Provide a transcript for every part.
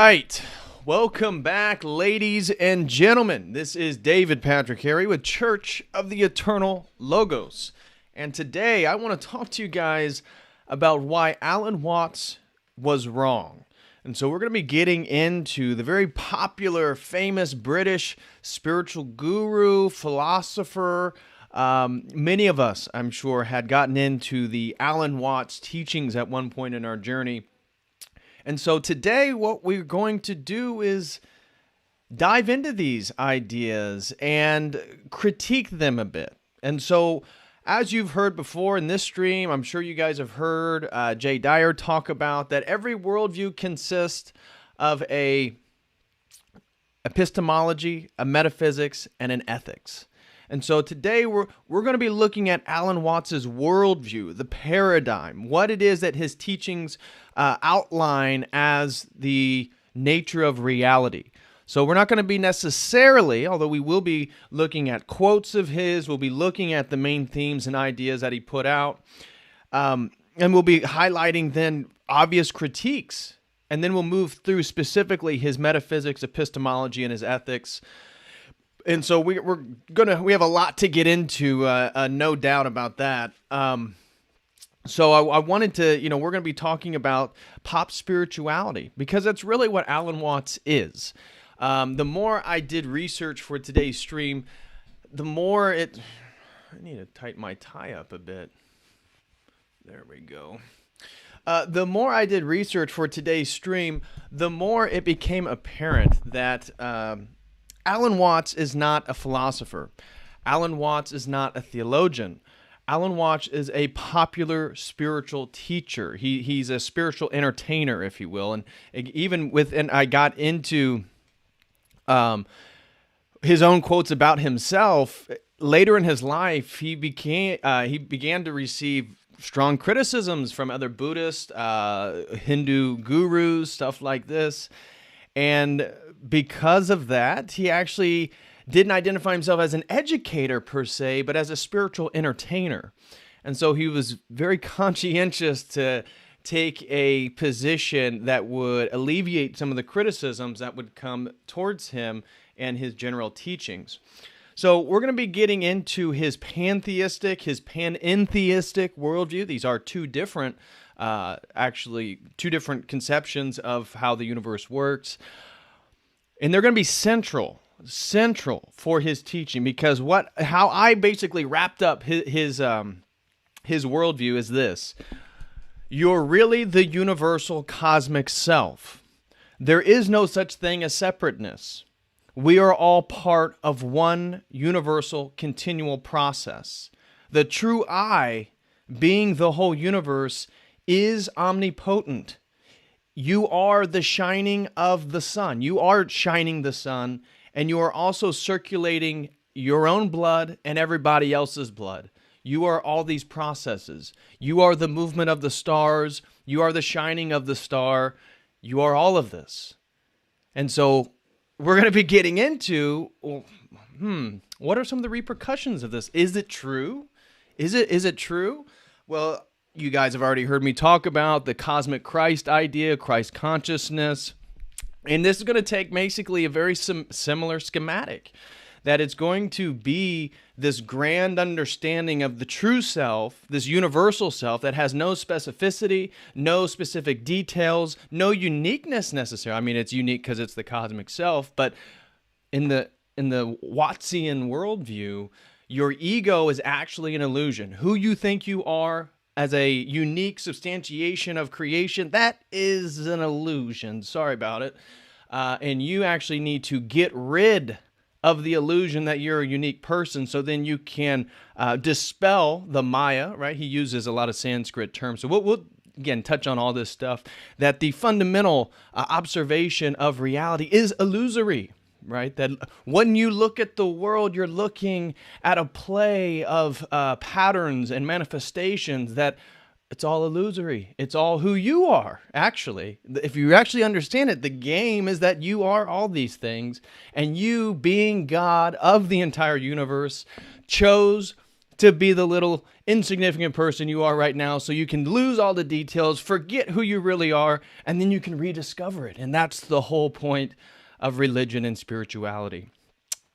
right. Welcome back, ladies and gentlemen. This is David Patrick Harry with Church of the Eternal Logos. And today I want to talk to you guys about why Alan Watts was wrong. And so we're going to be getting into the very popular, famous British spiritual guru, philosopher. Many of us, I'm sure, had gotten into the Alan Watts teachings at one point in our journey. And so today what we're going to do is dive into these ideas and critique them a bit. And so as you've heard before in this stream, I'm sure you guys have heard Jay Dyer talk about that every worldview consists of a epistemology, a metaphysics, and an ethics. And so today we're going to be looking at Alan Watts' worldview, the paradigm, what it is that his teachings outline as the nature of reality. So we're not going to be necessarily, although we will be looking at quotes of his, we'll be looking at the main themes and ideas that he put out, and we'll be highlighting then obvious critiques, and then we'll move through specifically his metaphysics, epistemology, and his ethics. And so we have a lot to get into, no doubt about that. So I wanted to, we're going to be talking about pop spirituality because that's really what Alan Watts is. The more I did research for today's stream, the more I need to tighten my tie up a bit. There we go. The more I did research for today's stream, the more it became apparent that Alan Watts is not a philosopher. Alan Watts is not a theologian. Alan Watts is a popular spiritual teacher. He's a spiritual entertainer, if you will. And I got into his own quotes about himself. Later in his life, he began to receive strong criticisms from other Buddhist, Hindu gurus, stuff like this. And because of that, he actually didn't identify himself as an educator per se, but as a spiritual entertainer. And so he was very conscientious to take a position that would alleviate some of the criticisms that would come towards him and his general teachings. So we're going to be getting into his pantheistic, his panentheistic worldview. These are two different conceptions of how the universe works. And they're going to be central for his teaching, because how I basically wrapped up his worldview is this: you're really the universal cosmic self. There is no such thing as separateness. We are all part of one universal continual process. The true I, being the whole universe, is omnipotent. You are the shining of the sun. You are shining the sun, and you are also circulating your own blood and everybody else's blood. You are all these processes. You are the movement of the stars. You are the shining of the star. You are all of this. And so we're going to be getting into, what are some of the repercussions of this? Is it true? Is it true? Well, you guys have already heard me talk about the cosmic Christ idea, Christ consciousness. And this is going to take basically a very similar schematic, that it's going to be this grand understanding of the true self, this universal self that has no specificity, no specific details, no uniqueness necessarily. I mean, it's unique because it's the cosmic self, but in the Wattsian worldview, your ego is actually an illusion. Who you think you are as a unique substantiation of creation, that is an illusion. Sorry about it. And you actually need to get rid of the illusion that you're a unique person, so then you can dispel the Maya, right? He uses a lot of Sanskrit terms. So we'll again touch on all this stuff, that the fundamental observation of reality is illusory, right? That when you look at the world, you're looking at a play of patterns and manifestations, that it's all illusory. It's all who you are, actually. If you actually understand it, the game is that you are all these things, and you, being God of the entire universe, chose to be the little insignificant person you are right now, so you can lose all the details, forget who you really are, and then you can rediscover it. And that's the whole point of religion and spirituality.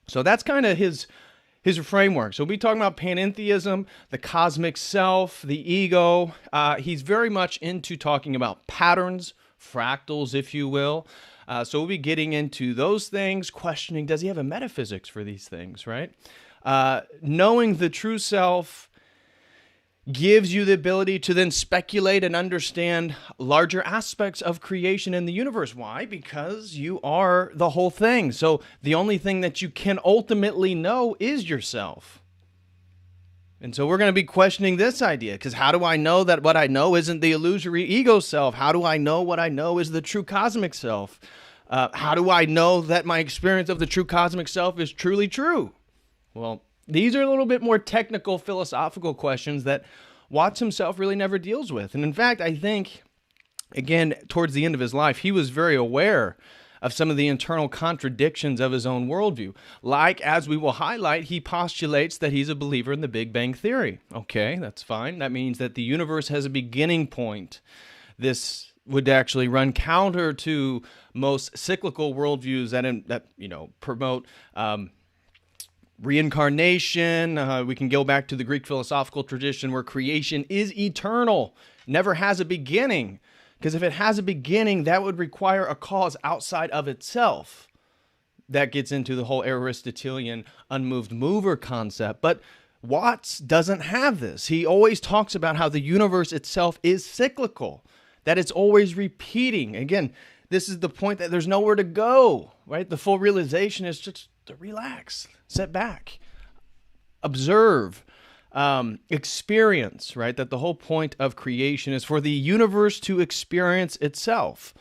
So that's kind of his framework. So we'll be talking about panentheism, the cosmic self, the ego. He's very much into talking about patterns, fractals, if you will. So we'll be getting into those things, questioning, does he have a metaphysics for these things, right? Knowing the true self gives you the ability to then speculate and understand larger aspects of creation in the universe. Why? Because you are the whole thing. So the only thing that you can ultimately know is yourself. And so we're going to be questioning this idea, because how do I know that what I know isn't the illusory ego self? How do I know what I know is the true cosmic self? How do I know that my experience of the true cosmic self is truly true? Well, these are a little bit more technical, philosophical questions that Watts himself really never deals with. And in fact, I think, again, towards the end of his life, he was very aware of some of the internal contradictions of his own worldview. Like, as we will highlight, he postulates that he's a believer in the Big Bang Theory. Okay, that's fine. That means that the universe has a beginning point. This would actually run counter to most cyclical worldviews that promote reincarnation. We can go back to the Greek philosophical tradition where creation is eternal, never has a beginning. Because if it has a beginning, that would require a cause outside of itself. That gets into the whole Aristotelian unmoved mover concept. But Watts doesn't have this. He always talks about how the universe itself is cyclical, that it's always repeating. Again, this is the point that there's nowhere to go, right? The full realization is just to relax, sit back, observe, experience, right? That the whole point of creation is for the universe to experience itself.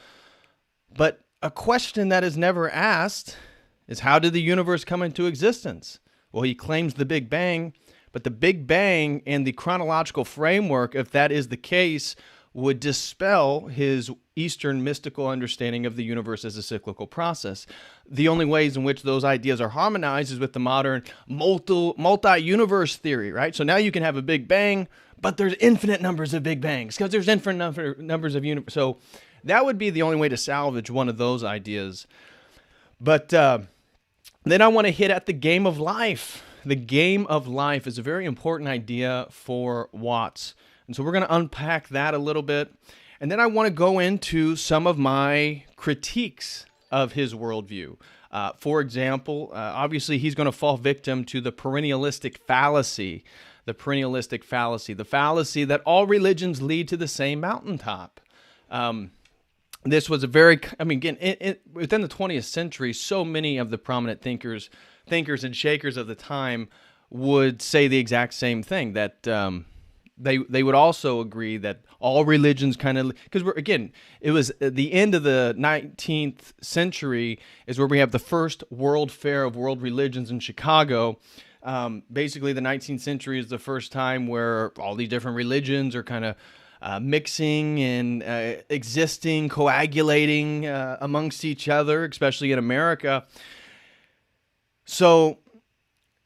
But a question that is never asked is, how did the universe come into existence? Well, he claims the Big Bang, but the Big Bang and the chronological framework, if that is the case, would dispel his Eastern mystical understanding of the universe as a cyclical process. The only ways in which those ideas are harmonized is with the modern multi-universe theory, right? So now you can have a Big Bang, but there's infinite numbers of Big Bangs because there's infinite numbers of universe. So that would be the only way to salvage one of those ideas. But then I want to hit at the game of life. The game of life is a very important idea for Watts. And so we're going to unpack that a little bit. And then I want to go into some of my critiques of his worldview. For example, obviously he's going to fall victim to the perennialistic fallacy. The fallacy that all religions lead to the same mountaintop. This was a very, again, within the 20th century, so many of the prominent thinkers and shakers of the time would say the exact same thing, that they would also agree that all religions kind of, because it was at the end of the 19th century is where we have the first World Fair of World Religions in Chicago. Basically, the 19th century is the first time where all these different religions are kind of mixing and existing, coagulating amongst each other, especially in America. So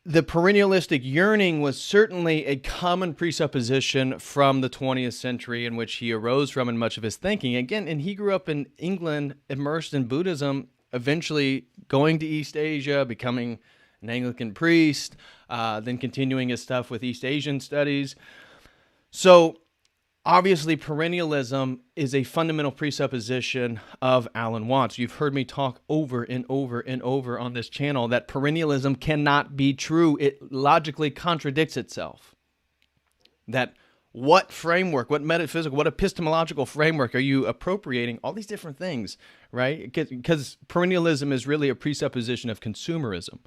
the perennialistic yearning was certainly a common presupposition from the 20th century in which he arose from in much of his thinking. Again, and he grew up in England, immersed in Buddhism, eventually going to East Asia, becoming an Anglican priest, then continuing his stuff with East Asian studies. So obviously, perennialism is a fundamental presupposition of Alan Watts. You've heard me talk over and over and over on this channel that perennialism cannot be true. It logically contradicts itself. That what framework, what metaphysical, what epistemological framework are you appropriating? All these different things, right? Because perennialism is really a presupposition of consumerism.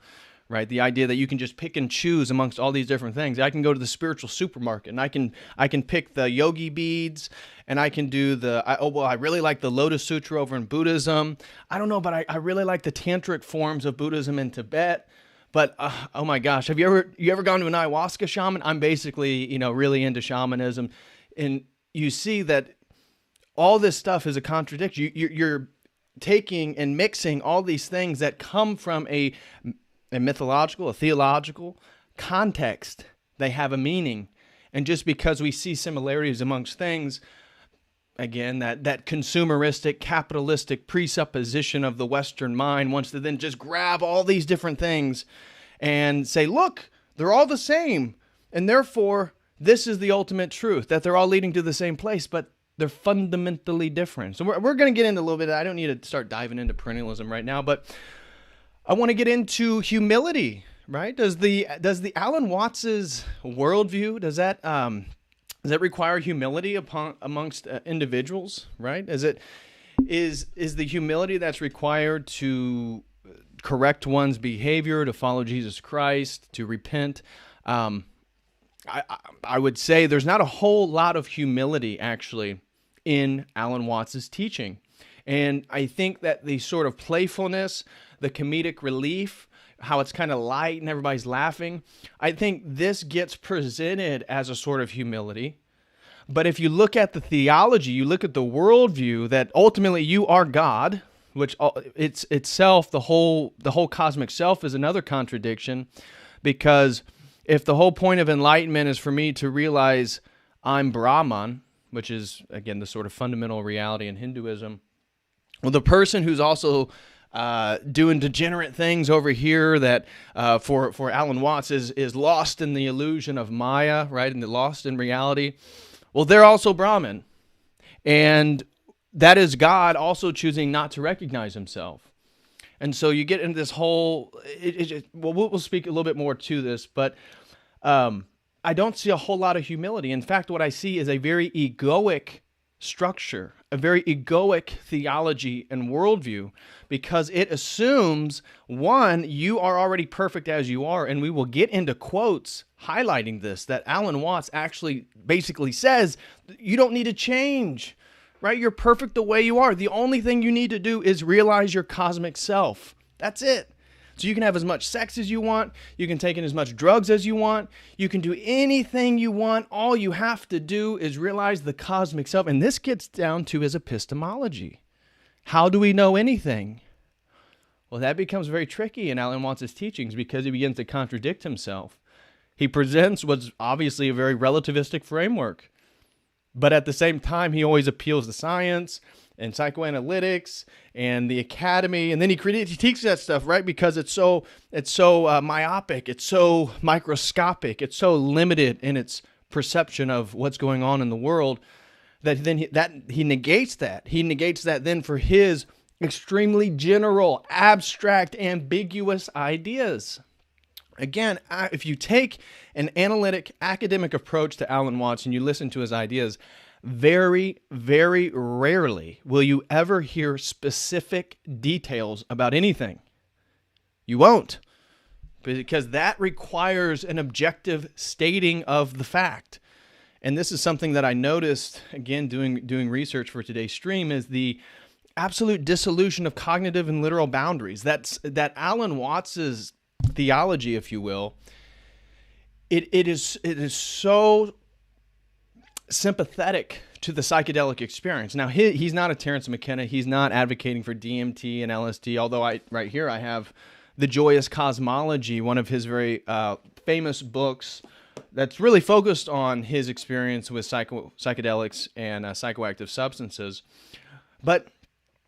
Right, the idea that you can just pick and choose amongst all these different things. I can go to the spiritual supermarket and I can pick the yogi beads, and I can do I really like the Lotus Sutra over in Buddhism. I don't know, but I really like the tantric forms of Buddhism in Tibet. But oh my gosh, have you ever gone to an ayahuasca shaman? I'm basically really into shamanism, and you see that all this stuff is a contradiction. You're taking and mixing all these things that come from a mythological, a theological context They have a meaning. And just because we see similarities amongst things, again, that consumeristic, capitalistic presupposition of the Western mind wants to then just grab all these different things and say, look, they're all the same. And therefore, this is the ultimate truth, that they're all leading to the same place, but they're fundamentally different. So we're going to get into a little bit. I don't need to start diving into perennialism right now, but I want to get into humility, right? Does the Alan Watts's worldview, does that require humility amongst individuals, right? Is the humility that's required to correct one's behavior, to follow Jesus Christ, to repent? I would say there's not a whole lot of humility actually in Alan Watts's teaching. And I think that the sort of playfulness, the comedic relief, how it's kind of light and everybody's laughing, I think this gets presented as a sort of humility. But if you look at the theology, you look at the worldview that ultimately you are God, which it's itself, the whole cosmic self is another contradiction, because if the whole point of enlightenment is for me to realize I'm Brahman, which is, again, the sort of fundamental reality in Hinduism, well, the person who's also doing degenerate things over here that for Alan Watts is lost in the illusion of Maya, right, and lost in reality, well, they're also Brahman. And that is God also choosing not to recognize himself. And so you get into this whole, we'll speak a little bit more to this, but I don't see a whole lot of humility. In fact, what I see is a very egoic structure, a very egoic theology and worldview, because it assumes, one, you are already perfect as you are, and we will get into quotes highlighting this, that Alan Watts actually basically says, you don't need to change, right? You're perfect the way you are. The only thing you need to do is realize your cosmic self. That's it. So you can have as much sex as you want. You can take in as much drugs as you want. You can do anything you want. All you have to do is realize the cosmic self. And this gets down to his epistemology. How do we know anything? Well, that becomes very tricky in Alan Watts' teachings because he begins to contradict himself. He presents what's obviously a very relativistic framework. But at the same time, he always appeals to science and psychoanalytics and the academy, and then he critiques that stuff, right? Because it's so myopic, it's so microscopic, it's so limited in its perception of what's going on in the world that then he negates that. He negates that then for his extremely general, abstract, ambiguous ideas. Again, if you take an analytic, academic approach to Alan Watts and you listen to his ideas, very, very rarely will you ever hear specific details about anything. You won't, because that requires an objective stating of the fact. And this is something that I noticed, again, doing research for today's stream, is the absolute dissolution of cognitive and literal boundaries. That Alan Watts's theology, if you will, it is so sympathetic to the psychedelic experience. Now, he's not a Terence McKenna. He's not advocating for DMT and LSD, although right here I have The Joyous Cosmology, one of his very famous books that's really focused on his experience with psychedelics and psychoactive substances. But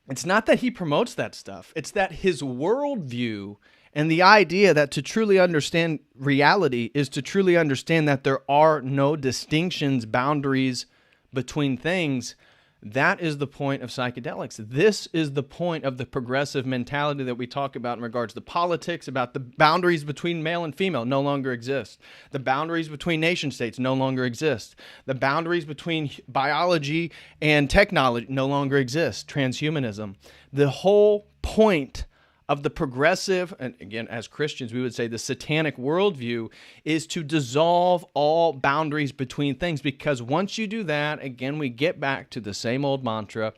it's not that he promotes that stuff. It's that his worldview and the idea that to truly understand reality is to truly understand that there are no distinctions, boundaries between things. That is the point of psychedelics. This is the point of the progressive mentality that we talk about in regards to politics, about the boundaries between male and female no longer exist. The boundaries between nation states no longer exist. The boundaries between biology and technology no longer exist. Transhumanism. The whole point of the progressive, and again, as Christians, we would say the satanic worldview, is to dissolve all boundaries between things. Because once you do that, again, we get back to the same old mantra: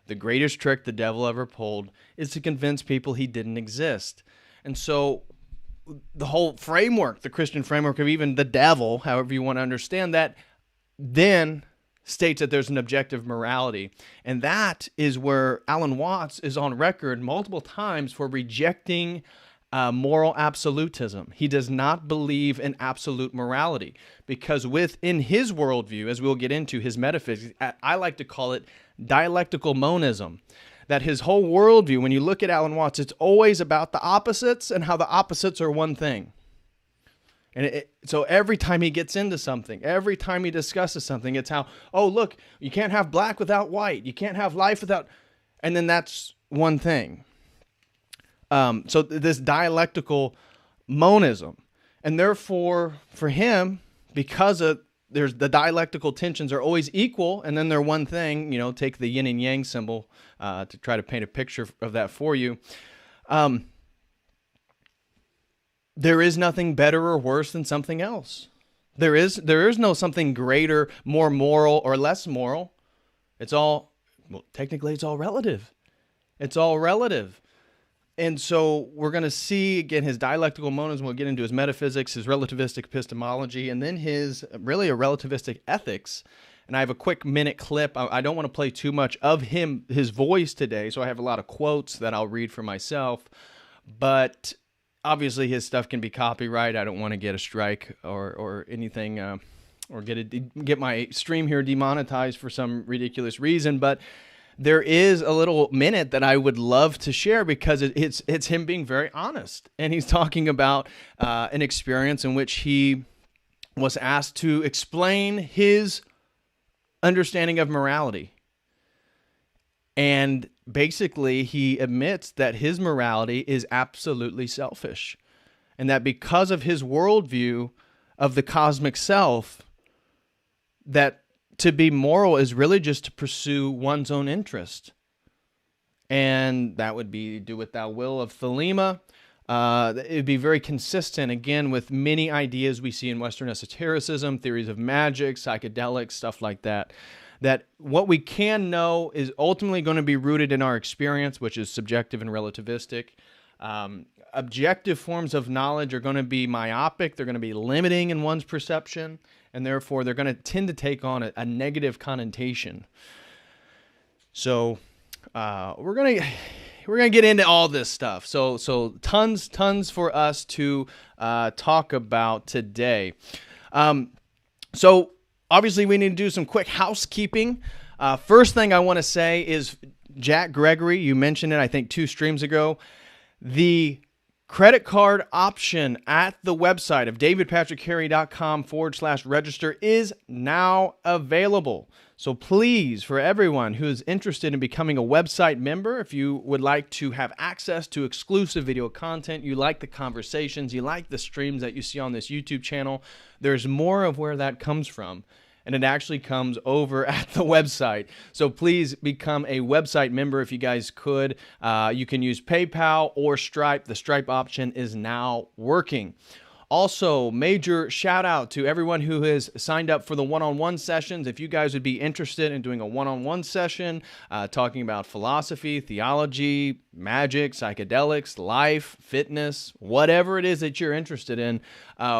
the greatest trick the devil ever pulled is to convince people he didn't exist. And so the whole framework, the Christian framework of even the devil, however you want to understand that, then states that there's an objective morality. And that is where Alan Watts is on record multiple times for rejecting moral absolutism. He does not believe in absolute morality because within his worldview, as we'll get into his metaphysics, I like to call it dialectical monism. That his whole worldview, when you look at Alan Watts, it's always about the opposites and how the opposites are one thing. And so every time he gets into something, every time he discusses something, it's how, oh, look, you can't have black without white. You can't have life without, and then that's one thing. So this dialectical monism. And therefore, for him, because there's the dialectical tensions are always equal, and then they're one thing, take the yin and yang symbol to try to paint a picture of that for you. There is nothing better or worse than something else. There is no something greater, more moral, or less moral. Technically it's all relative. It's all relative. And so we're going to see, again, his dialectical monism. We'll get into his metaphysics, his relativistic epistemology, and then his really a relativistic ethics. And I have a quick minute clip. I don't want to play too much of his voice today, so I have a lot of quotes that I'll read for myself. But obviously his stuff can be copyright. I don't want to get a strike or anything, or get my stream here demonetized for some ridiculous reason. But there is a little minute that I would love to share because it's him being very honest. And he's talking about an experience in which he was asked to explain his understanding of morality. And basically he admits that his morality is absolutely selfish. And that because of his worldview of the cosmic self, that to be moral is really just to pursue one's own interest. And that would be do what thou will of Thelema. It would be very consistent, again, with many ideas we see in Western esotericism, theories of magic, psychedelics, stuff like that. That what we can know is ultimately going to be rooted in our experience, which is subjective and relativistic. Objective forms of knowledge are going to be myopic. They're going to be limiting in one's perception, and therefore they're going to tend to take on a negative connotation. So we're gonna get into all this stuff. So tons for us to talk about today. So obviously we need to do some quick housekeeping. First thing I want to say is Jack Gregory. You mentioned it, I think, 2 streams ago. The credit card option at the website of davidpatrickcarey.com/register is now available. So please, for everyone who is interested in becoming a website member, if you would like to have access to exclusive video content, you like the conversations, you like the streams that you see on this YouTube channel, there's more of where that comes from. And it actually comes over at the website. So please become a website member if you guys could. You can use PayPal or Stripe. The Stripe option is now working. Also, major shout out to everyone who has signed up for the one-on-one sessions. If you guys would be interested in doing a one-on-one session, talking about philosophy, theology, magic, psychedelics, life, fitness, whatever it is that you're interested in,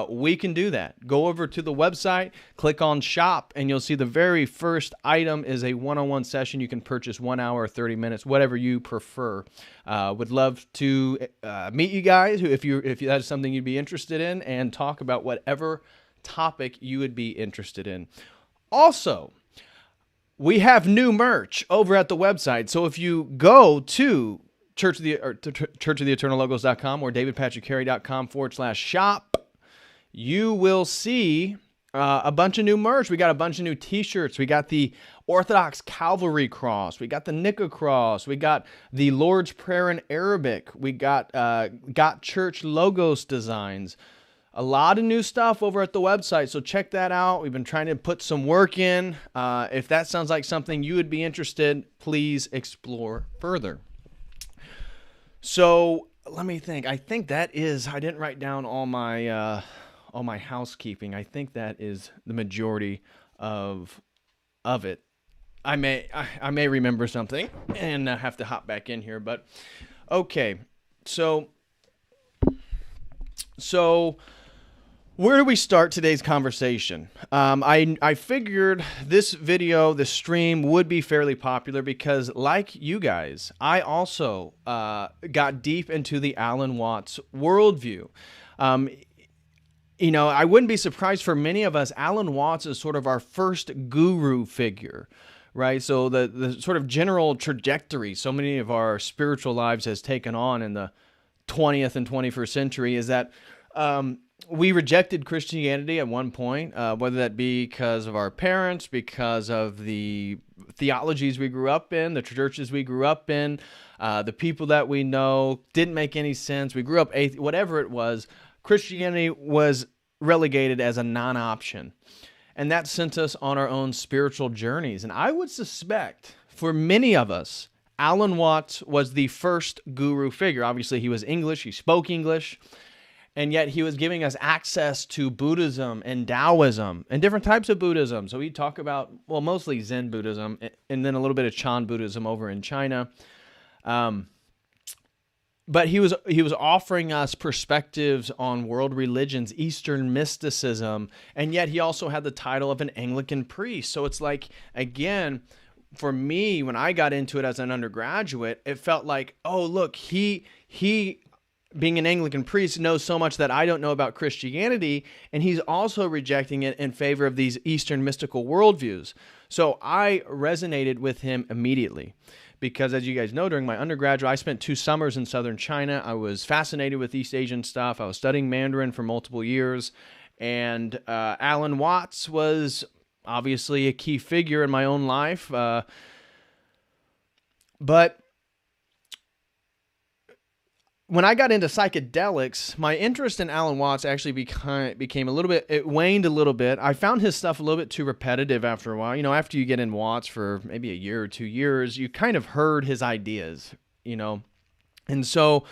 we can do that. Go over to the website, click on shop, and you'll see the very first item is a one-on-one session. You can purchase 1 hour, 30 minutes, whatever you prefer. Would love to meet you guys if that is something you'd be interested in, and talk about whatever topic you would be interested in. Also, we have new merch over at the website. So if you go to churchoftheeternallogos.com or davidpatrickcarey.com/shop, you will see a bunch of new merch. We got a bunch of new t-shirts. We got the Orthodox Calvary Cross. We got the Nika Cross. We got the Lord's Prayer in Arabic. We got Church Logos designs. A lot of new stuff over at the website, so check that out. We've been trying to put some work in. If that sounds like something you would be interested, please explore further. So let me think. I think that is, I didn't write down all my housekeeping. I think that is the majority of it. I may remember something and have to hop back in here, but okay. So Where do we start today's conversation? I figured this video, this stream would be fairly popular because, like you guys, I also got deep into the Alan Watts worldview. I wouldn't be surprised for many of us, Alan Watts is sort of our first guru figure, right? So the sort of general trajectory so many of our spiritual lives has taken on in the 20th and 21st century is that we rejected Christianity at one point, whether that be because of our parents, because of the theologies we grew up in, the churches we grew up in, the people that we know didn't make any sense. We grew up whatever it was. Christianity was relegated as a non-option. And that sent us on our own spiritual journeys. And I would suspect for many of us, Alan Watts was the first guru figure. Obviously, he was English. He spoke English. And yet he was giving us access to Buddhism and Taoism and different types of Buddhism. So we talk about, well, mostly Zen Buddhism and then a little bit of Chan Buddhism over in China. But he was offering us perspectives on world religions, Eastern mysticism, and yet he also had the title of an Anglican priest. So it's like, again, for me, when I got into it as an undergraduate, it felt like, oh, look, he being an Anglican priest knows so much that I don't know about Christianity, and he's also rejecting it in favor of these Eastern mystical worldviews. So I resonated with him immediately. Because as you guys know, during my undergraduate, I spent 2 summers in southern China. I was fascinated with East Asian stuff. I was studying Mandarin for multiple years. And Alan Watts was obviously a key figure in my own life. But when I got into psychedelics, my interest in Alan Watts actually became a little bit, it waned a little bit. I found his stuff a little bit too repetitive after a while. After you get in Watts for maybe a year or 2 years, you kind of heard his ideas, And so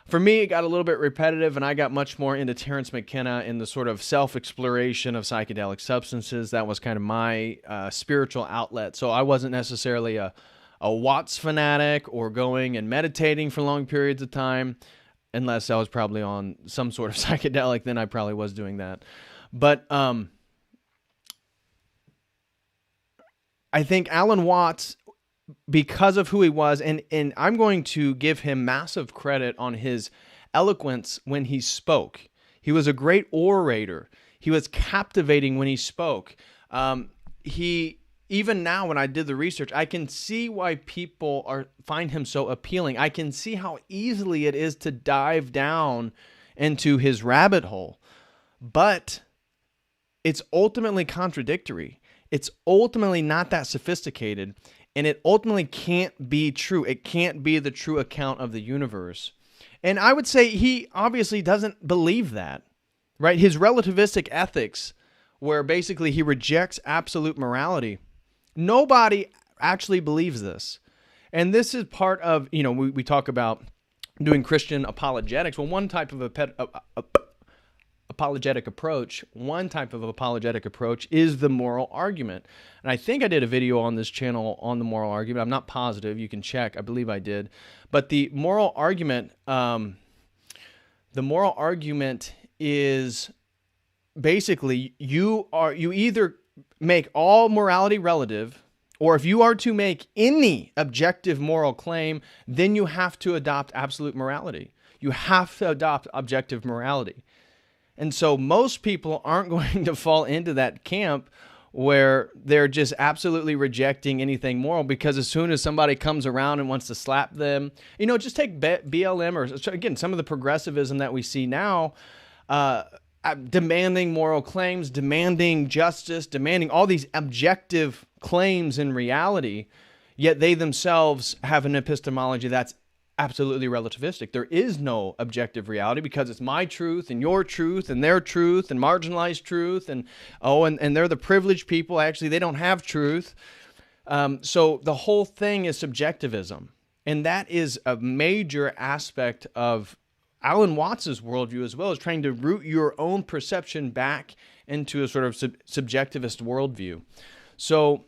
for me, it got a little bit repetitive, and I got much more into Terence McKenna and the sort of self-exploration of psychedelic substances. That was kind of my spiritual outlet. So I wasn't necessarily a Watts fanatic or going and meditating for long periods of time, unless I was probably on some sort of psychedelic, then I probably was doing that. But I think Alan Watts, because of who he was, and I'm going to give him massive credit on his eloquence when he spoke. He was a great orator. He was captivating when he spoke. Even now, when I did the research, I can see why people find him so appealing. I can see how easily it is to dive down into his rabbit hole. But it's ultimately contradictory. It's ultimately not that sophisticated, and it ultimately can't be true. It can't be the true account of the universe. And I would say he obviously doesn't believe that, right? His relativistic ethics, where basically he rejects absolute morality, nobody actually believes this. And this is part of, we talk about doing Christian apologetics. Well, one type of apologetic approach is the moral argument. And I think I did a video on this channel on the moral argument. I'm not positive. You can check. I believe I did. But the moral argument is basically you either make all morality relative, or if you are to make any objective moral claim, then you have to adopt absolute morality. You have to adopt objective morality. And so most people aren't going to fall into that camp where they're just absolutely rejecting anything moral, because as soon as somebody comes around and wants to slap them, just take BLM or, again, some of the progressivism that we see now, demanding moral claims, demanding justice, demanding all these objective claims in reality, yet they themselves have an epistemology that's absolutely relativistic. There is no objective reality because it's my truth and your truth and their truth and marginalized truth, and they're the privileged people. Actually, they don't have truth. So the whole thing is subjectivism, and that is a major aspect of Alan Watts's worldview as well, is trying to root your own perception back into a sort of subjectivist worldview. So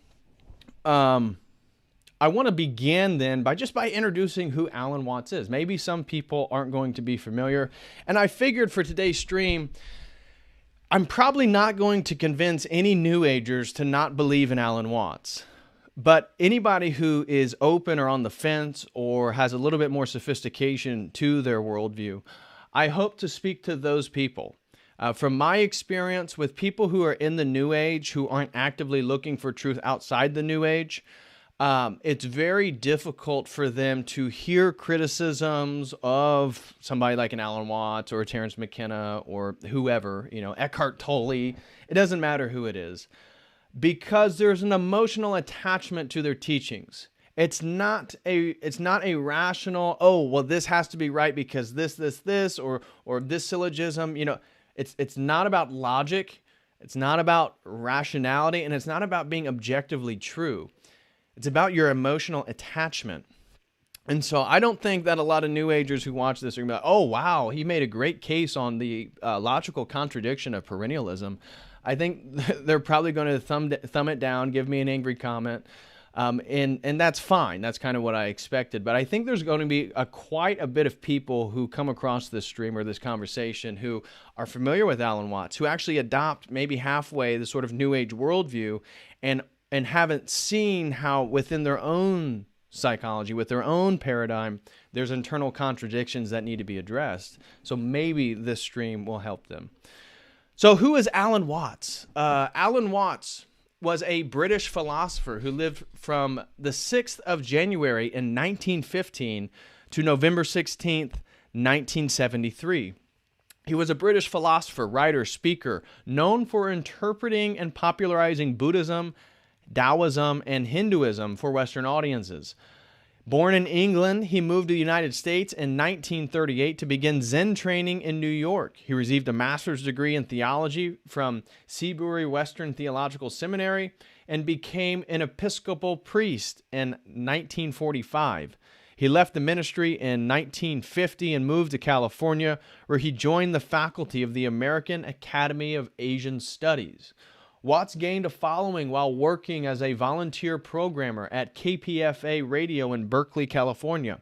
I want to begin then by introducing who Alan Watts is. Maybe some people aren't going to be familiar. And I figured for today's stream, I'm probably not going to convince any New Agers to not believe in Alan Watts. But anybody who is open or on the fence or has a little bit more sophistication to their worldview, I hope to speak to those people. From my experience with people who are in the New Age who aren't actively looking for truth outside the New Age, it's very difficult for them to hear criticisms of somebody like an Alan Watts or a Terence McKenna or whoever, Eckhart Tolle. It doesn't matter who it is, because there's an emotional attachment to their teachings. It's not a rational, oh, well, this has to be right because this, or this syllogism, it's not about logic. It's not about rationality, and it's not about being objectively true. It's about your emotional attachment. And so I don't think that a lot of New Agers who watch this are going to be like, oh, wow, he made a great case on the logical contradiction of perennialism. I think they're probably going to thumb it down, give me an angry comment, and that's fine. That's kind of what I expected. But I think there's going to be quite a bit of people who come across this stream or this conversation who are familiar with Alan Watts, who actually adopt maybe halfway the sort of New Age worldview and haven't seen how within their own psychology, with their own paradigm, there's internal contradictions that need to be addressed. So maybe this stream will help them. So who is Alan Watts? Alan Watts was a British philosopher who lived from the 6th of January in 1915 to November 16th, 1973. He was a British philosopher, writer, speaker, known for interpreting and popularizing Buddhism, Taoism, and Hinduism for Western audiences. Born in England, he moved to the United States in 1938 to begin Zen training in New York. He received a master's degree in theology from Seabury Western Theological Seminary and became an Episcopal priest in 1945. He left the ministry in 1950 and moved to California, where he joined the faculty of the American Academy of Asian Studies. Watts gained a following while working as a volunteer programmer at KPFA Radio in Berkeley, California.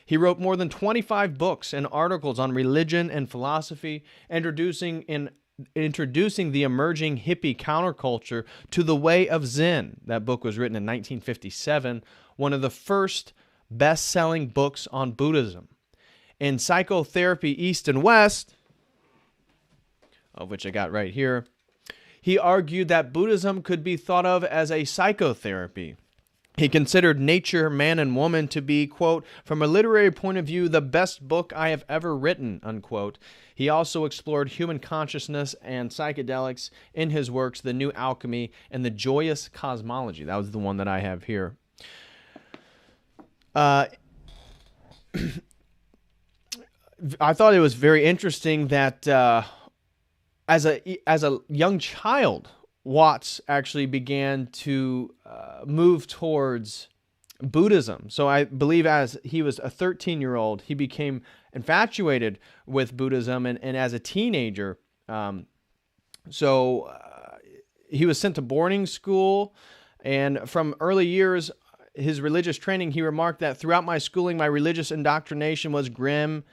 He wrote more than 25 books and articles on religion and philosophy, introducing the emerging hippie counterculture to the way of Zen. That book was written in 1957, one of the first best-selling books on Buddhism. In Psychotherapy East and West, of which I got right here, he argued that Buddhism could be thought of as a psychotherapy. He considered Nature, Man and Woman to be, quote, from a literary point of view, the best book I have ever written, unquote. He also explored human consciousness and psychedelics in his works, The New Alchemy and The Joyous Cosmology. That was the one that I have here. I thought it was very interesting that as a young child, Watts actually began to move towards Buddhism. So I believe as he was a 13-year-old, he became infatuated with Buddhism, and as a teenager, he was sent to boarding school, and from early years, his religious training, he remarked that throughout my schooling, my religious indoctrination was grim.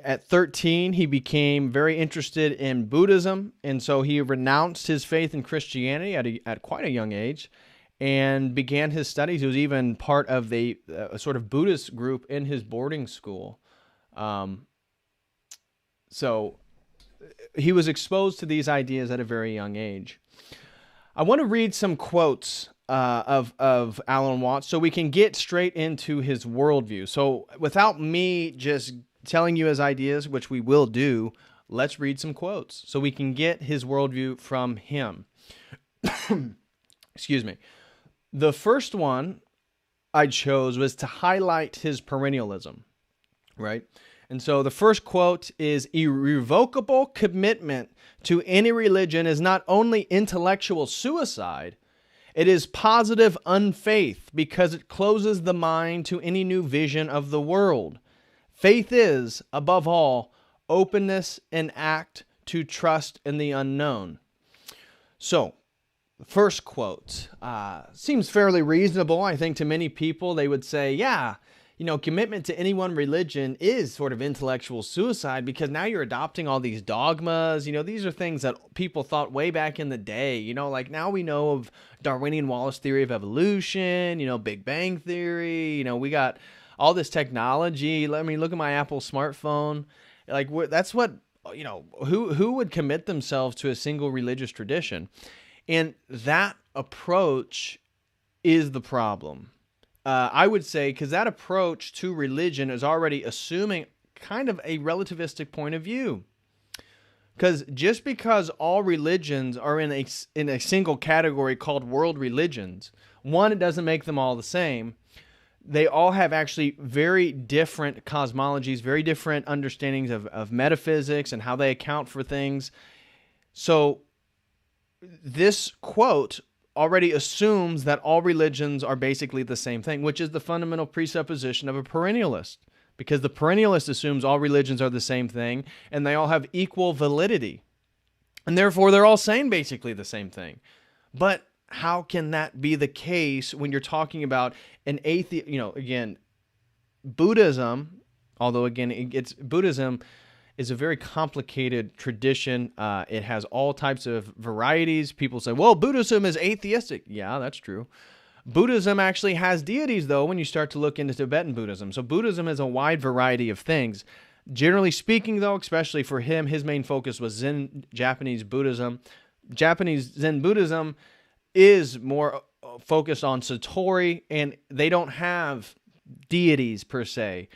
At 13, he became very interested in Buddhism, and so he renounced his faith in Christianity at quite a young age and began his studies. He was even part of a sort of Buddhist group in his boarding school. So he was exposed to these ideas at a very young age. I want to read some quotes of Alan Watts so we can get straight into his worldview. So without me just telling you his ideas, which we will do, let's read some quotes so we can get his worldview from him. Excuse me. The first one I chose was to highlight his perennialism, right? And so the first quote is, irrevocable commitment to any religion is not only intellectual suicide, it is positive unfaith because it closes the mind to any new vision of the world. Faith is, above all, openness and act to trust in the unknown. So, the first quote seems fairly reasonable, I think, to many people. They would say, yeah, commitment to any one religion is sort of intellectual suicide, because now you're adopting all these dogmas. These are things that people thought way back in the day. Like now we know of Darwinian Wallace theory of evolution, Big Bang theory. We got all this technology. Let me look at my Apple smartphone. Like that's what, who would commit themselves to a single religious tradition? And that approach is the problem. I would say, because that approach to religion is already assuming kind of a relativistic point of view. Because just because all religions are in a single category called world religions, one, it doesn't make them all the same. They all have actually very different cosmologies, very different understandings of metaphysics and how they account for things. So this quote already assumes that all religions are basically the same thing, which is the fundamental presupposition of a perennialist, because the perennialist assumes all religions are the same thing and they all have equal validity, and therefore they're all saying basically the same thing. But how can that be the case when you're talking about an atheist? Again, Buddhism, although again Buddhism is a very complicated tradition. It has all types of varieties. People say, well, Buddhism is atheistic. Yeah, that's true. Buddhism actually has deities, though, when you start to look into Tibetan Buddhism. So Buddhism is a wide variety of things. Generally speaking, though, especially for him, his main focus was Zen Japanese Buddhism. Japanese Zen Buddhism is more focused on Satori, and they don't have deities per se.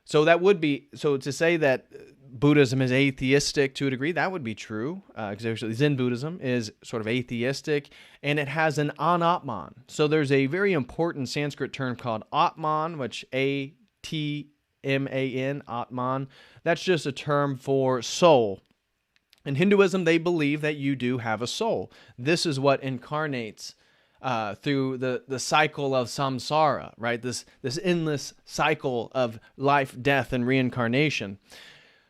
So to say that Buddhism is atheistic to a degree, that would be true, because actually Zen Buddhism is sort of atheistic, and it has an anatman. So there's a very important Sanskrit term called atman, which A-T-M-A-N, atman. That's just a term for soul. In Hinduism, they believe that you do have a soul. This is what incarnates through the cycle of samsara, right? This endless cycle of life, death, and reincarnation.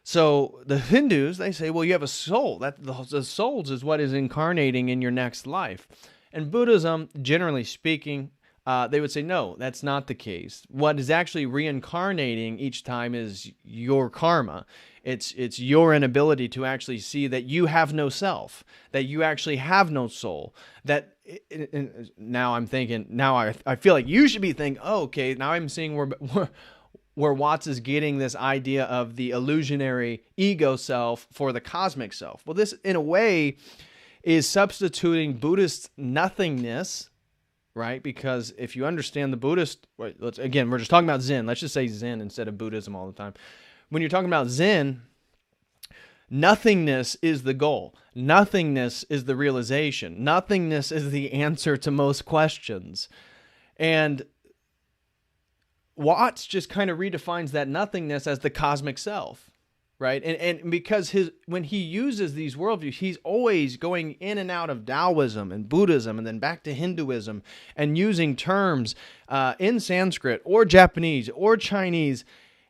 So the Hindus, they say, well, you have a soul. That the souls is what is incarnating in your next life. And Buddhism, generally speaking, they would say, no, that's not the case. What is actually reincarnating each time is your karma. It's your inability to actually see that you have no self, that you actually have no soul. That now I'm thinking, now I feel like you should be thinking, oh, okay, now I'm seeing where Watts is getting this idea of the illusionary ego self for the cosmic self. Well, this, in a way, is substituting Buddhist nothingness, right? Because if you understand the Buddhist, we're just talking about Zen. Let's just say Zen instead of Buddhism all the time. When you're talking about Zen, nothingness is the goal. Nothingness is the realization. Nothingness is the answer to most questions. And Watts just kind of redefines that nothingness as the cosmic self, right? And because when he uses these worldviews, he's always going in and out of Taoism and Buddhism and then back to Hinduism and using terms in Sanskrit or Japanese or Chinese,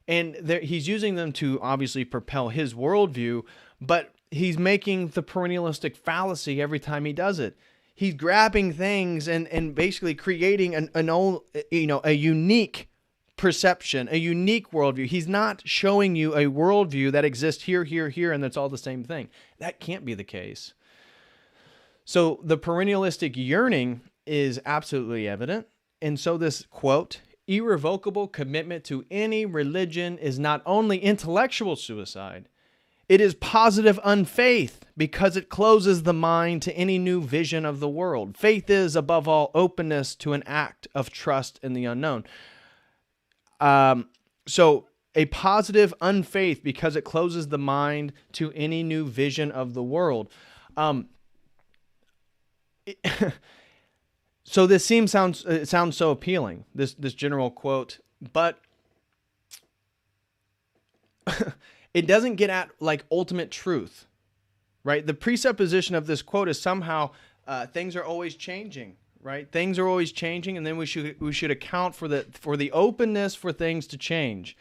and he's using them to obviously propel his worldview, but he's making the perennialistic fallacy every time he does it. He's grabbing things and basically creating a unique perception, a unique worldview. He's not showing you a worldview that exists here, here, here, and that's all the same thing. That can't be the case. So the perennialistic yearning is absolutely evident. And so this quote, irrevocable commitment to any religion is not only intellectual suicide, it is positive unfaith because it closes the mind to any new vision of the world. Faith is, above all, openness to an act of trust in the unknown. So a positive unfaith because it closes the mind to any new vision of the world. So this sounds so appealing, this general quote, but it doesn't get at like ultimate truth, right? The presupposition of this quote is somehow things are always changing. Right? Things are always changing, and then we should account for the openness for things to change.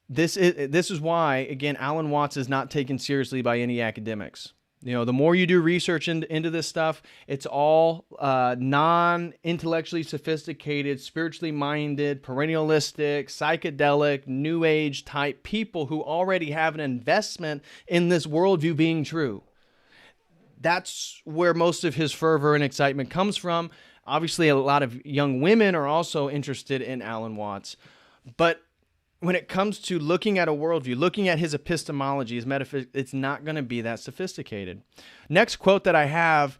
This is why, again, Alan Watts is not taken seriously by any academics. The more you do research into this stuff, it's all non-intellectually sophisticated, spiritually minded, perennialistic, psychedelic, new age type people who already have an investment in this worldview being true. That's where most of his fervor and excitement comes from. Obviously, a lot of young women are also interested in Alan Watts. But when it comes to looking at a worldview, looking at his epistemology, his metaphysics, it's not going to be that sophisticated. Next quote that I have,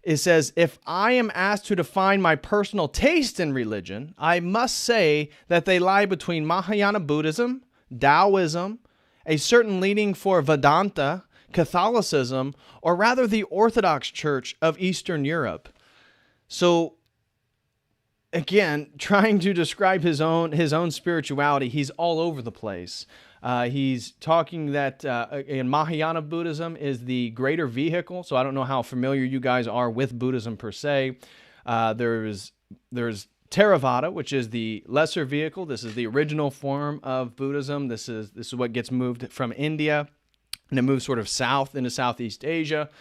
it says, "If I am asked to define my personal taste in religion, I must say that they lie between Mahayana Buddhism, Taoism, a certain leaning for Vedanta, Catholicism, or rather the Orthodox Church of Eastern Europe." So, again, trying to describe his own spirituality, he's all over the place. He's talking that in Mahayana Buddhism is the greater vehicle. So I don't know how familiar you guys are with Buddhism per se. There's Theravada, which is the lesser vehicle. This is the original form of Buddhism. This is what gets moved from India, and it moves sort of south into Southeast Asia.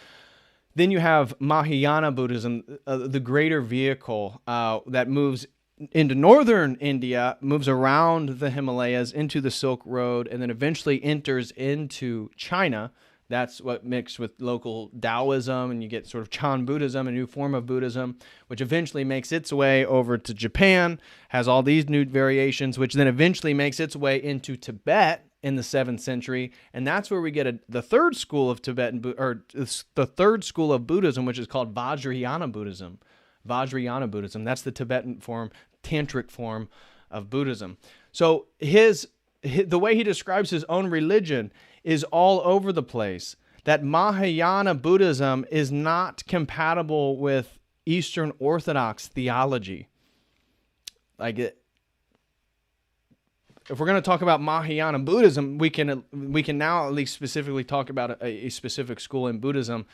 Then you have Mahayana Buddhism, the greater vehicle that moves into northern India, moves around the Himalayas into the Silk Road, and then eventually enters into China. That's what mixed with local Taoism, and you get sort of Chan Buddhism, a new form of Buddhism, which eventually makes its way over to Japan, has all these new variations, which then eventually makes its way into Tibet in the 7th century, and that's where we get the third school of the third school of Buddhism, which is called Vajrayana Buddhism. Vajrayana Buddhism, that's the Tibetan form, tantric form of Buddhism. So the way he describes his own religion is all over the place. That Mahayana Buddhism is not compatible with Eastern Orthodox theology. If we're going to talk about Mahayana Buddhism, we can now at least specifically talk about a specific school in Buddhism.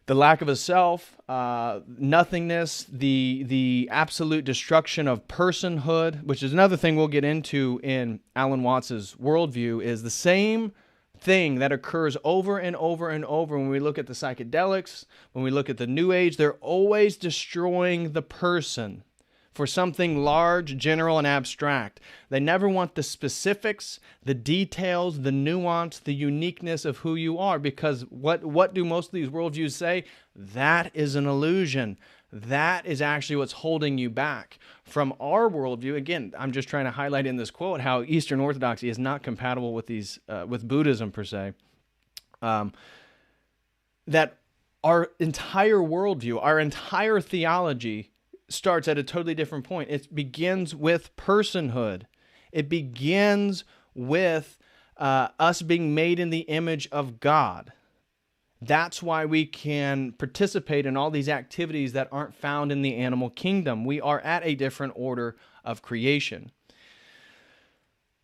The lack of a self, nothingness, the absolute destruction of personhood, which is another thing we'll get into in Alan Watts's worldview, is the same thing that occurs over and over and over when we look at the psychedelics, when we look at the New Age. They're always destroying the person for something large, general, and abstract. They never want the specifics, the details, the nuance, the uniqueness of who you are, because what do most of these worldviews say? That is an illusion. That is actually what's holding you back from our worldview. Again, I'm just trying to highlight in this quote how Eastern Orthodoxy is not compatible with with Buddhism per se. That our entire worldview, our entire theology starts at a totally different point. It begins with personhood. It begins with us being made in the image of God. That's why we can participate in all these activities that aren't found in the animal kingdom. We are at a different order of creation.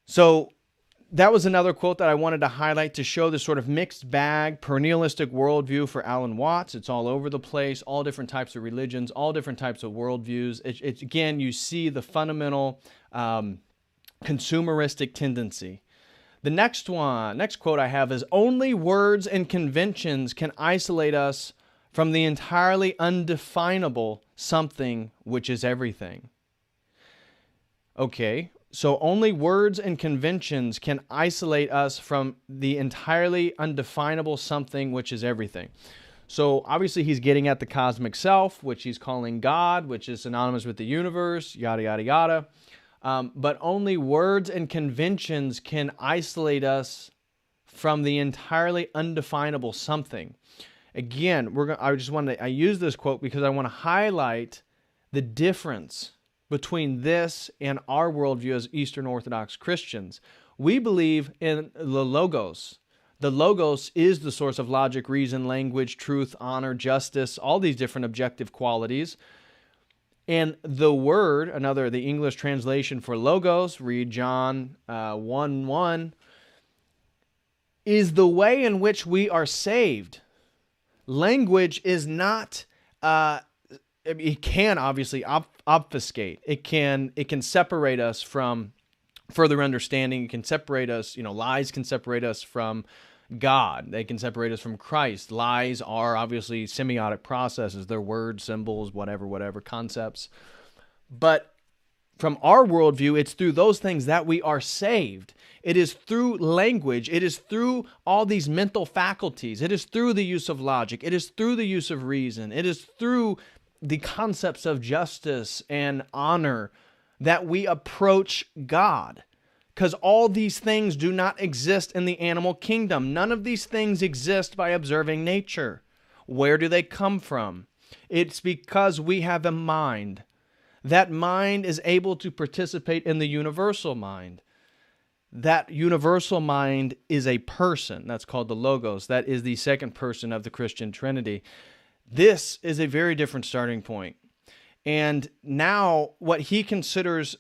So that was another quote that I wanted to highlight to show the sort of mixed bag, perennialistic worldview for Alan Watts. It's all over the place, all different types of religions, all different types of worldviews. It's again, you see the fundamental consumeristic tendency. The next quote I have is, "Only words and conventions can isolate us from the entirely undefinable something which is everything." Okay. So only words and conventions can isolate us from the entirely undefinable something which is everything. So obviously he's getting at the cosmic self, which he's calling God, which is synonymous with the universe, yada, yada, yada. But only words and conventions can isolate us from the entirely undefinable something. Again, I use this quote because I want to highlight the difference between this and our worldview as Eastern Orthodox Christians. We believe in the Logos. The Logos is the source of logic, reason, language, truth, honor, justice, all these different objective qualities. And the Word, the English translation for Logos, read John 1:1, is the way in which we are saved. Language is not... it can obviously obfuscate. It can separate us from further understanding. It can separate us. Lies can separate us from God. They can separate us from Christ. Lies are obviously semiotic processes. They're words, symbols, whatever, concepts. But from our worldview, it's through those things that we are saved. It is through language. It is through all these mental faculties. It is through the use of logic. It is through the use of reason. It is through the concepts of justice and honor that we approach God. Because all these things do not exist in the animal kingdom. None of these things exist by observing nature. Where do they come from? It's because we have a mind. That mind is able to participate in the universal mind. That universal mind is a person. That's called the Logos. That is the second person of the Christian Trinity. This is a very different starting point. And now what he considers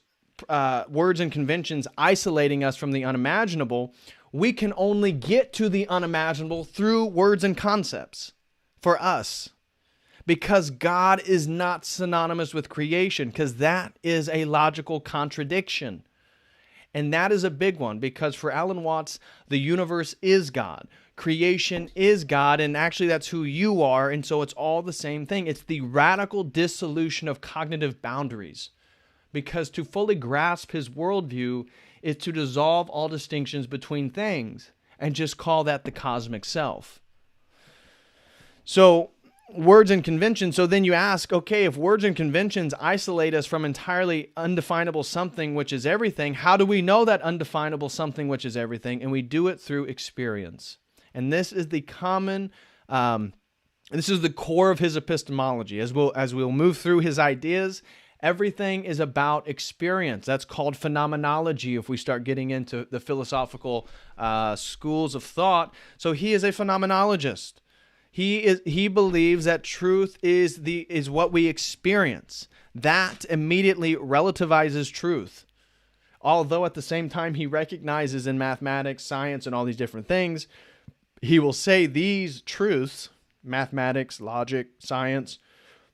words and conventions isolating us from the unimaginable, we can only get to the unimaginable through words and concepts for us. Because God is not synonymous with creation, because that is a logical contradiction. And that is a big one, because for Alan Watts, the universe is God. Creation is God, and actually that's who you are, and so it's all the same thing. It's the radical dissolution of cognitive boundaries. Because to fully grasp his worldview is to dissolve all distinctions between things and just call that the cosmic self. So, words and conventions. So then you ask, okay, if words and conventions isolate us from entirely undefinable something which is everything, how do we know that undefinable something which is everything? And we do it through experience. And this is the common, this is the core of his epistemology. As we'll move through his ideas, everything is about experience. That's called phenomenology if we start getting into the philosophical schools of thought. So he is a phenomenologist. He believes that truth is what we experience. That immediately relativizes truth. Although at the same time he recognizes in mathematics, science, and all these different things, he will say these truths, mathematics, logic, science,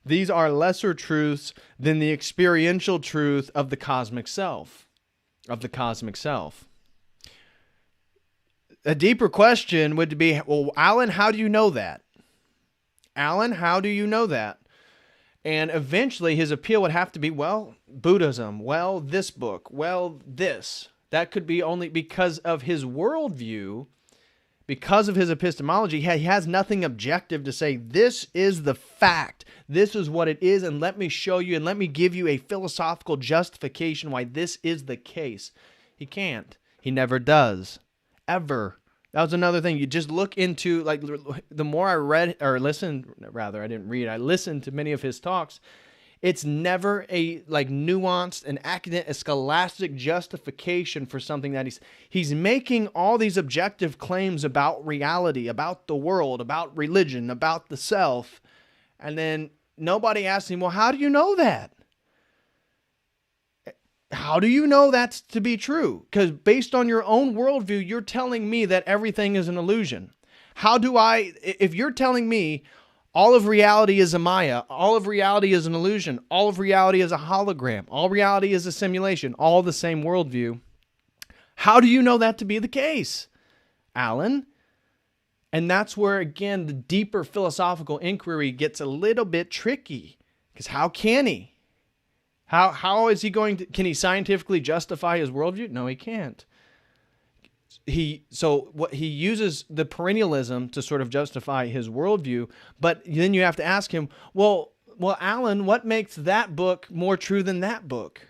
these are lesser truths than the experiential truth of the cosmic self. A deeper question would be, well, Alan, how do you know that? Alan, how do you know that? And eventually his appeal would have to be, well, Buddhism, well, this book, well, this. That could be only because of his worldview, because of his epistemology. He has nothing objective to say, this is the fact, this is what it is, and let me show you, and let me give you a philosophical justification why this is the case. He can't. He never does. Ever. That was another thing. You just look into, like, the more I read, or listened, rather, I didn't read, I listened to many of his talks, it's never a, like, nuanced and academic, a scholastic justification for something that he's making all these objective claims about reality, about the world, about religion, about the self, and then nobody asks him, well, how do you know that? How do you know that's to be true? Because based on your own worldview, you're telling me that everything is an illusion. If you're telling me all of reality is a Maya, all of reality is an illusion, all of reality is a hologram, all reality is a simulation, all the same worldview, how do you know that to be the case, Alan? And that's where, again, the deeper philosophical inquiry gets a little bit tricky. Because how can he? How is he going to, can he scientifically justify his worldview? No, he can't. He uses the perennialism to sort of justify his worldview, but then you have to ask him, well, Alan, what makes that book more true than that book?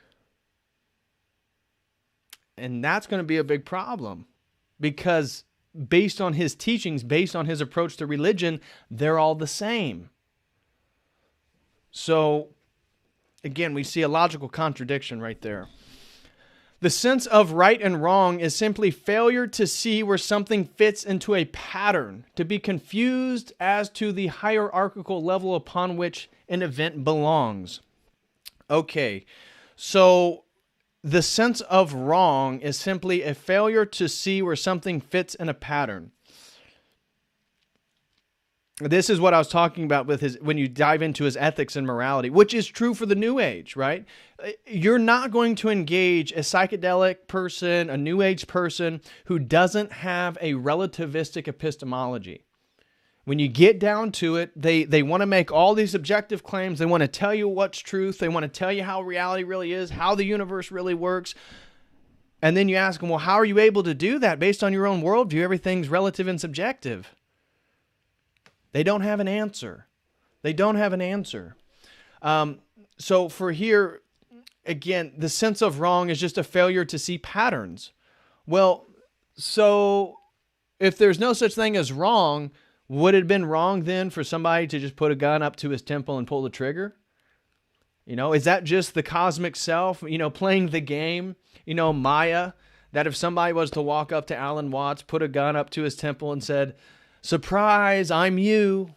And that's going to be a big problem, because based on his teachings, based on his approach to religion, they're all the same. So again, we see a logical contradiction right there. The sense of right and wrong is simply failure to see where something fits into a pattern, to be confused as to the hierarchical level upon which an event belongs. Okay, so the sense of wrong is simply a failure to see where something fits in a pattern. this is what I was talking about with his, when you dive into his ethics and morality, which is true for the New Age, right? You're not going to engage a psychedelic person, a New Age person who doesn't have a relativistic epistemology. When you get down to it, they want to make all these objective claims. They want to tell you what's truth. They want to tell you how reality really is, how the universe really works. And then you ask them, well, how are you able to do that based on your own worldview? Everything's relative and subjective. They don't have an answer. They don't have an answer. So for here, again, the sense of wrong is just a failure to see patterns. Well, so if there's no such thing as wrong, would it have been wrong then for somebody to just put a gun up to his temple and pull the trigger? Is that just the cosmic self, playing the game, Maya, that if somebody was to walk up to Alan Watts, put a gun up to his temple and said, surprise, I'm you.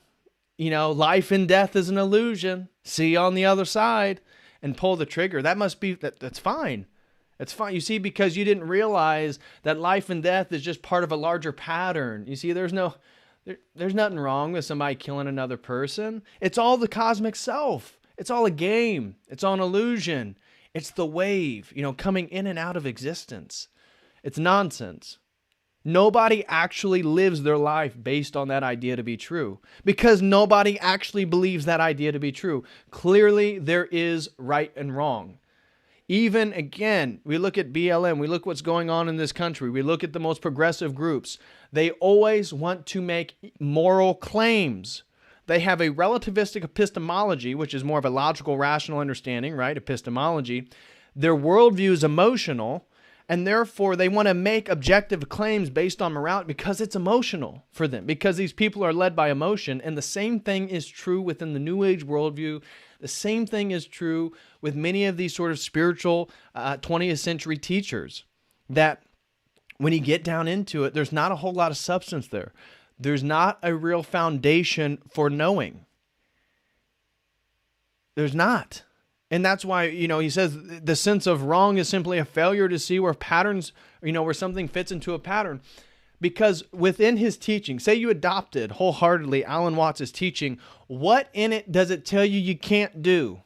Life and death is an illusion. See you on the other side, and pull the trigger. That's fine. That's fine. You see, because you didn't realize that life and death is just part of a larger pattern. You see, there's nothing wrong with somebody killing another person. It's all the cosmic self. It's all a game. It's all an illusion. It's the wave, coming in and out of existence. It's nonsense. Nobody actually lives their life based on that idea to be true, because nobody actually believes that idea to be true. Clearly, there is right and wrong. Even, again, we look at BLM, we look what's going on in this country, we look at the most progressive groups. They always want to make moral claims. They have a relativistic epistemology, which is more of a logical, rational understanding, right? Epistemology. Their worldview is emotional, and therefore they want to make objective claims based on morality because it's emotional for them, because these people are led by emotion. And the same thing is true within the New Age worldview. The same thing is true with many of these sort of spiritual 20th century teachers, that when you get down into it, there's not a whole lot of substance there. There's not a real foundation for knowing. There's not. And that's why, he says the sense of wrong is simply a failure to see where patterns, where something fits into a pattern. Because within his teaching, say you adopted wholeheartedly Alan Watts' teaching, what in it does it tell you can't do?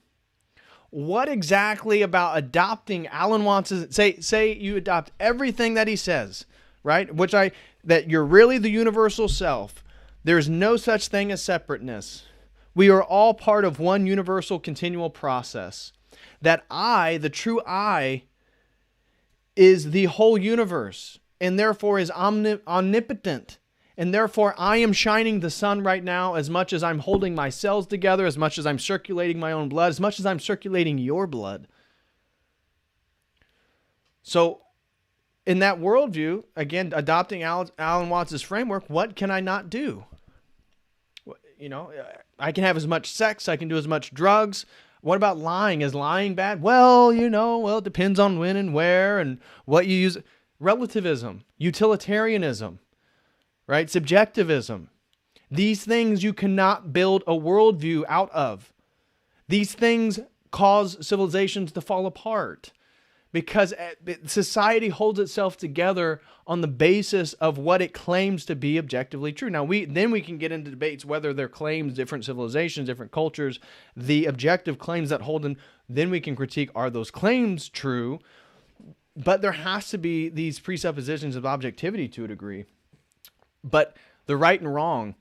What exactly about adopting Alan Watts' say you adopt everything that he says, right? That you're really the universal self. There's no such thing as separateness. We are all part of one universal continual process. That I, the true I, is the whole universe, and therefore is omnipotent. And therefore I am shining the sun right now as much as I'm holding my cells together, as much as I'm circulating my own blood, as much as I'm circulating your blood. So in that worldview, again, adopting Alan Watts' framework, what can I not do? I can have as much sex, I can do as much drugs. What about lying? Is lying bad? Well, it depends on when and where and what you use. Relativism, utilitarianism, right? Subjectivism. These things you cannot build a worldview out of. These things cause civilizations to fall apart, because society holds itself together on the basis of what it claims to be objectively true. Now, we can get into debates whether their claims, different civilizations, different cultures, the objective claims that hold in, then we can critique, are those claims true? But there has to be these presuppositions of objectivity to a degree. But the right and wrong,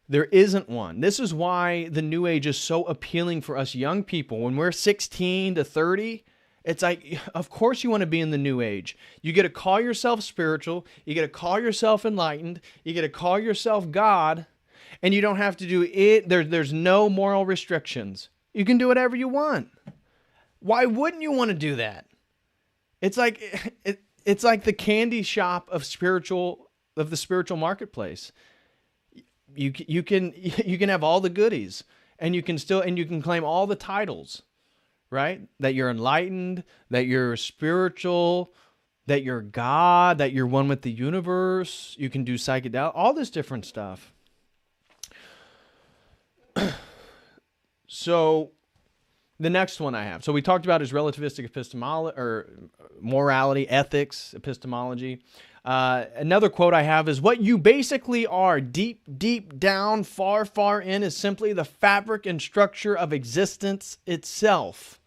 there isn't one. This is why the New Age is so appealing for us young people. When we're 16 to 30, it's like, of course you want to be in the New Age. You get to call yourself spiritual. You get to call yourself enlightened. You get to call yourself God. And you don't have to do it. There's no moral restrictions. You can do whatever you want. Why wouldn't you want to do that? It's like the candy shop of the spiritual marketplace. You can have all the goodies, and you can claim all the titles. Right? That you're enlightened, that you're spiritual, that you're God, that you're one with the universe. You can do psychedelic, all this different stuff. So The next one I have. So we talked about is relativistic epistemology, or morality, ethics, epistemology. Another quote I have is, what you basically are, deep, deep down, far, far in, is simply the fabric and structure of existence itself.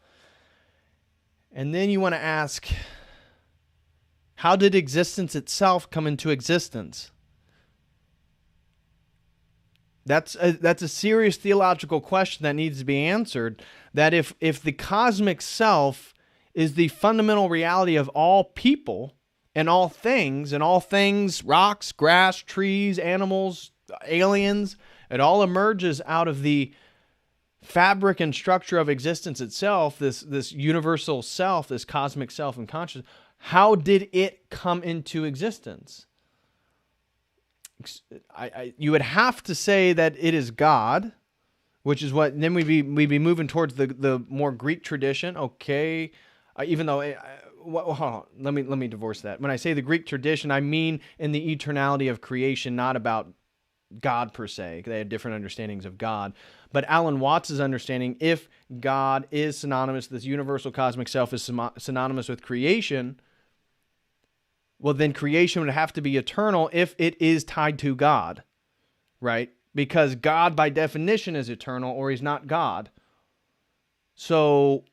And then you want to ask, how did existence itself come into existence? That's a serious theological question that needs to be answered. That if the cosmic self is the fundamental reality of all people and all things, rocks, grass, trees, animals, aliens, it all emerges out of the fabric and structure of existence itself, this universal self, this cosmic self and consciousness. How did it come into existence? You would have to say that it is God, which is what, then we'd be moving towards the more Greek tradition. Okay, even though, hold on, let me divorce that. When I say the Greek tradition, I mean in the eternality of creation, not about God per se. They had different understandings of God. But Alan Watts' understanding, if God is synonymous, this universal cosmic self is synonymous with creation, well, then creation would have to be eternal if it is tied to God, right? Because God, by definition, is eternal, or he's not God. So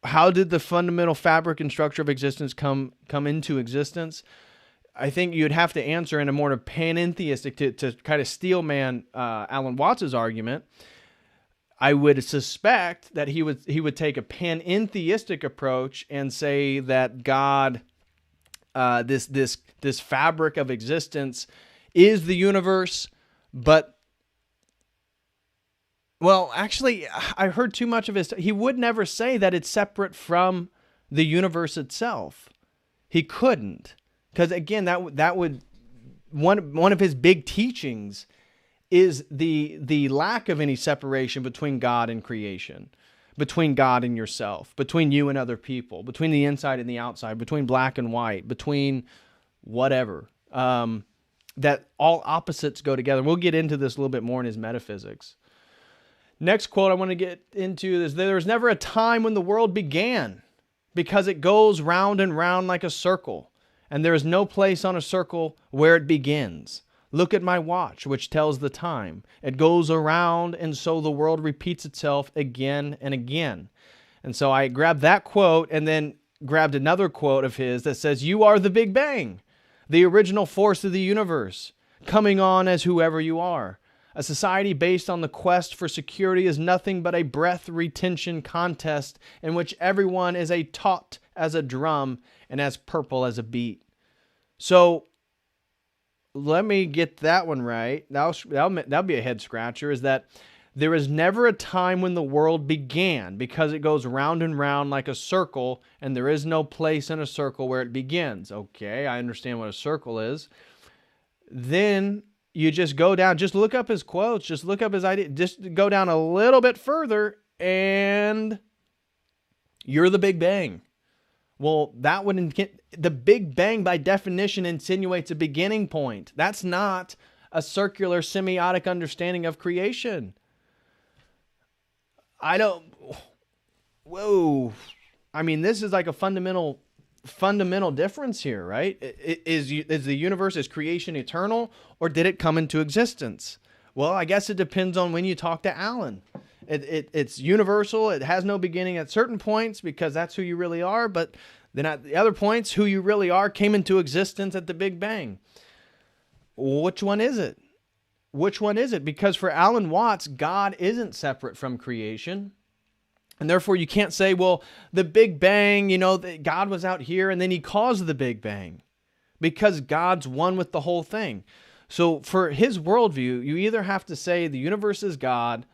how did the fundamental fabric and structure of existence come into existence? I think you'd have to answer in a more panentheistic, to kind of steelman Alan Watts' argument. I would suspect that he would take a panentheistic approach and say that God, this fabric of existence, is the universe, but, well, actually, I heard too much of his. He would never say that it's separate from the universe itself. He couldn't, because again, that would one of his big teachings is the lack of any separation between God and creation, between God and yourself, between you and other people, between the inside and the outside, between black and white, between whatever. That all opposites go together. We'll get into this a little bit more in his Metaphysics. Next quote I want to get into is, there was never a time when the world began, because it goes round and round like a circle, and there is no place on a circle where it begins. Look at my watch, which tells the time. It goes around, and so the world repeats itself again and again. And so I grabbed that quote and then grabbed another quote of his that says, you are the Big Bang, the original force of the universe, coming on as whoever you are. A society based on the quest for security is nothing but a breath retention contest in which everyone is as taut as a drum and as purple as a beet. So let me get that one right. That'll be a head scratcher, is that there is never a time when the world began, because it goes round and round like a circle, and there is no place in a circle where it begins. Okay, I understand what a circle is. Then you just go down, just look up his quotes, just look up his idea, just go down a little bit further, and you're the Big Bang. Well, that would the Big Bang by definition insinuates a beginning point. That's not a circular semiotic understanding of creation. Whoa. I mean, this is like a fundamental difference here, right? Is the universe, is creation eternal, or did it come into existence? Well, I guess it depends on when you talk to Alan. It's universal. It has no beginning at certain points because that's who you really are. But then at the other points, who you really are came into existence at the Big Bang. Which one is it? Which one is it? Because for Alan Watts, God isn't separate from creation. And therefore, you can't say, well, the Big Bang, that God was out here and then he caused the Big Bang. Because God's one with the whole thing. So for his worldview, you either have to say the universe is God,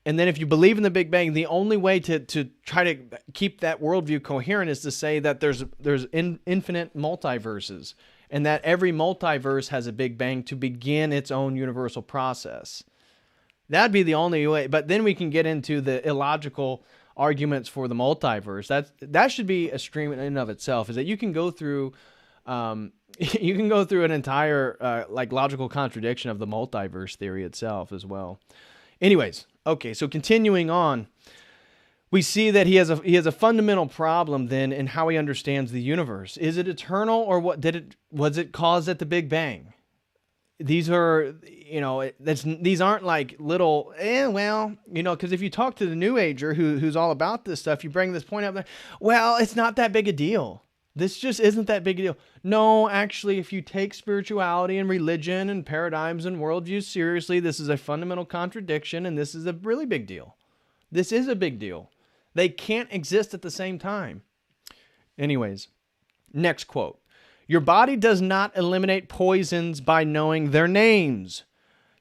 and then if you believe in the Big Bang, the only way to try to keep that worldview coherent is to say that there's infinite multiverses, and that every multiverse has a Big Bang to begin its own universal process. That'd be the only way. But then we can get into the illogical arguments for the multiverse. That should be a stream in and of itself, is that you can go through an entire logical contradiction of the multiverse theory itself as well. Anyways, Okay, so continuing on, we see that he has a fundamental problem then in how he understands the universe. Is it eternal, or was it caused at the Big Bang? These are, these aren't like little, because if you talk to the New Ager who's all about this stuff, you bring this point up there, well, it's not that big a deal. This just isn't that big a deal. No, actually, if you take spirituality and religion and paradigms and worldviews seriously, this is a fundamental contradiction, and this is a really big deal. This is a big deal. They can't exist at the same time. Anyways, next quote. Your body does not eliminate poisons by knowing their names.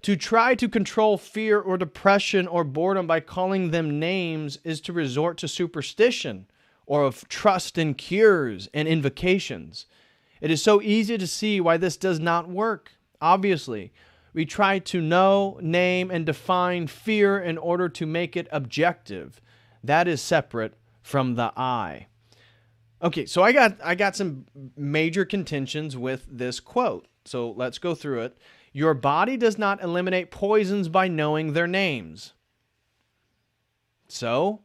To try to control fear or depression or boredom by calling them names is to resort to superstition or of trust in cures and invocations. It is so easy to see why this does not work. Obviously, we try to know, name, and define fear in order to make it objective. That is separate from the I. Okay, so I got some major contentions with this quote. So let's go through it. Your body does not eliminate poisons by knowing their names. So,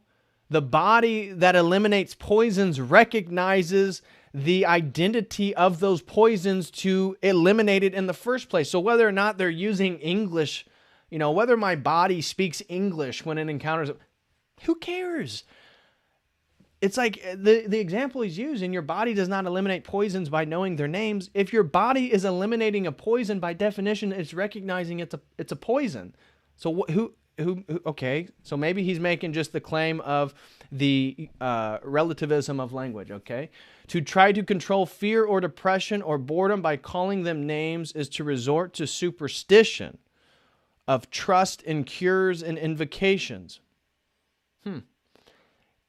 the body that eliminates poisons recognizes the identity of those poisons to eliminate it in the first place. So whether or not they're using English, whether my body speaks English when it encounters it, who cares? It's like the example he's using, your body does not eliminate poisons by knowing their names. If your body is eliminating a poison, by definition, it's recognizing it's a poison. So okay, so maybe he's making just the claim of the relativism of language, okay? To try to control fear or depression or boredom by calling them names is to resort to superstition of trust in cures and invocations.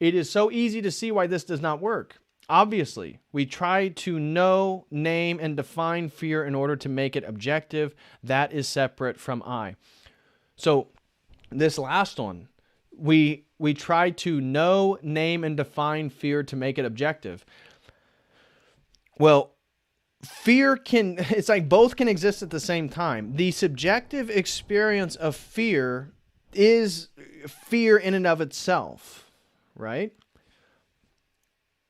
It is so easy to see why this does not work. Obviously, we try to know, name, and define fear in order to make it objective. That is separate from I. So this last one, we try to know, name, and define fear to make it objective. Well, it's like both can exist at the same time. The subjective experience of fear is fear in and of itself. Right?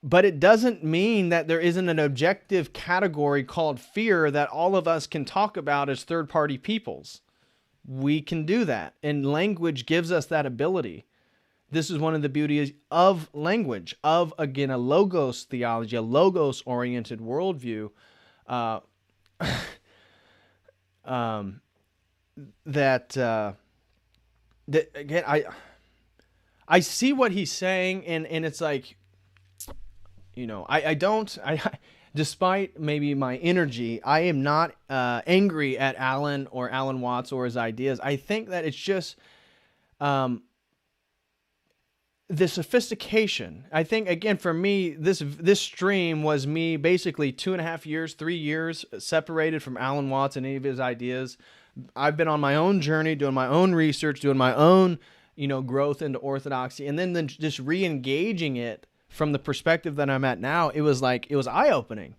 But it doesn't mean that there isn't an objective category called fear that all of us can talk about as third-party peoples. We can do that, and language gives us that ability. This is one of the beauties of language, of, again, a logos theology, a logos-oriented worldview, that again, I see what he's saying, and it's like, despite maybe my energy, I am not angry at Alan or Alan Watts or his ideas. I think that it's just the sophistication. I think, again, for me, this stream was me basically 2.5 years, 3 years separated from Alan Watts and any of his ideas. I've been on my own journey, doing my own research, doing my own growth into orthodoxy, and then just re-engaging it from the perspective that I'm at now. It was eye-opening,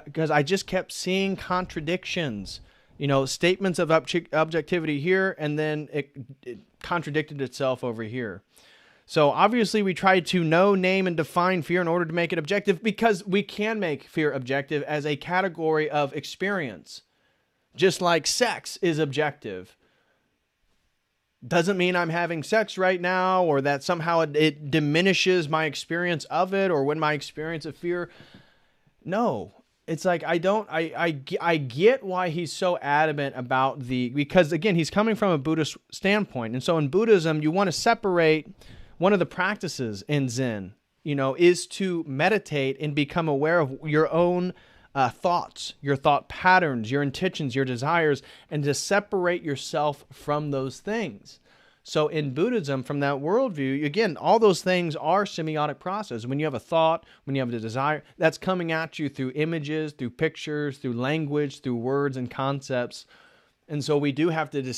because I just kept seeing contradictions, statements of objectivity here, and then it contradicted itself over here. So obviously we try to know, name, and define fear in order to make it objective, because we can make fear objective as a category of experience, just like sex is objective. Doesn't mean I'm having sex right now, or that somehow it diminishes my experience of it, or when my experience of fear. No, it's like I get why he's so adamant about because again, he's coming from a Buddhist standpoint. And so in Buddhism, you want to separate one of the practices in Zen, is to meditate and become aware of your own thoughts, your thought patterns, your intentions, your desires, and to separate yourself from those things. So in Buddhism, from that worldview, again, all those things are semiotic process. When you have a thought, when you have a desire, that's coming at you through images, through pictures, through language, through words and concepts. And so we have to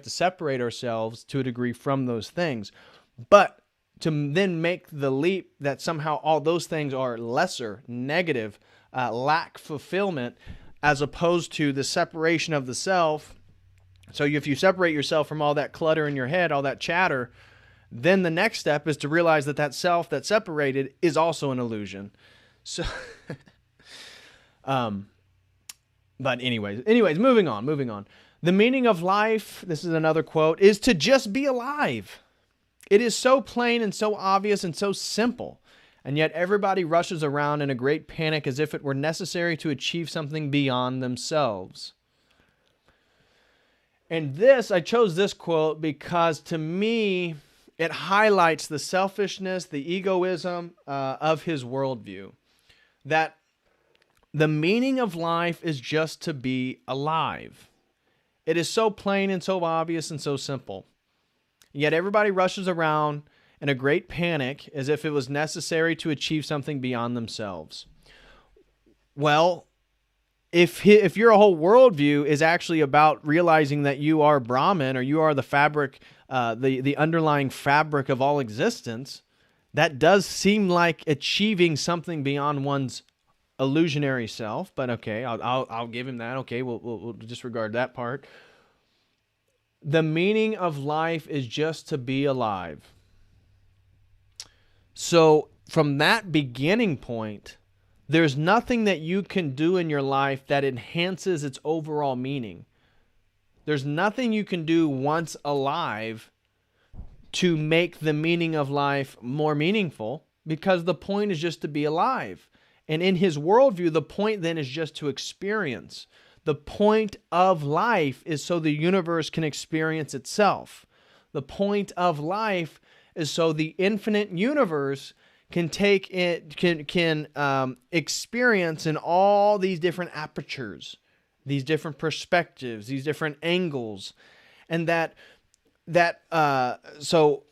separate ourselves to a degree from those things. But to then make the leap that somehow all those things are lesser, negative, lack fulfillment, as opposed to the separation of the self, So if you separate yourself from all that clutter in your head, all that chatter, then the next step is to realize that that self that's separated is also an illusion. So, but anyways, moving on. The meaning of life, this is another quote, is to just be alive. It is so plain and so obvious and so simple, and yet everybody rushes around in a great panic as if it were necessary to achieve something beyond themselves. And I chose this quote because to me, it highlights the selfishness, the egoism of his worldview. That the meaning of life is just to be alive. It is so plain and so obvious and so simple. Yet everybody rushes around in a great panic as if it was necessary to achieve something beyond themselves. Well, if your whole worldview is actually about realizing that you are Brahman or you are the fabric, the underlying fabric of all existence, that does seem like achieving something beyond one's illusionary self. But okay, I'll give him that. Okay, we'll disregard that part. The meaning of life is just to be alive. So from that beginning point, there's nothing that you can do in your life that enhances its overall meaning. There's nothing you can do once alive to make the meaning of life more meaningful, because the point is just to be alive. And in his worldview, the point then is just to experience. The point of life is so the universe can experience itself. The point of life is so the infinite universe can take it, can experience in all these different apertures, these different perspectives, these different angles, and so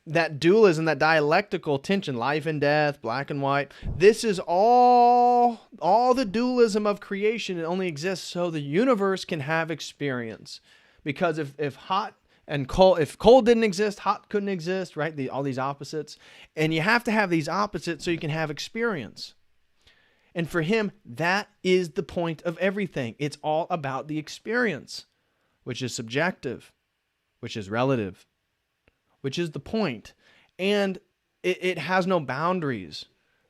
that dualism, that dialectical tension, life and death, black and white, this is all the dualism of creation. It only exists so the universe can have experience. Because if hot and cold, if cold didn't exist, hot couldn't exist, right? All these opposites. And you have to have these opposites so you can have experience. And for him, that is the point of everything. It's all about the experience, which is subjective, which is relative, which is the point. And it has no boundaries,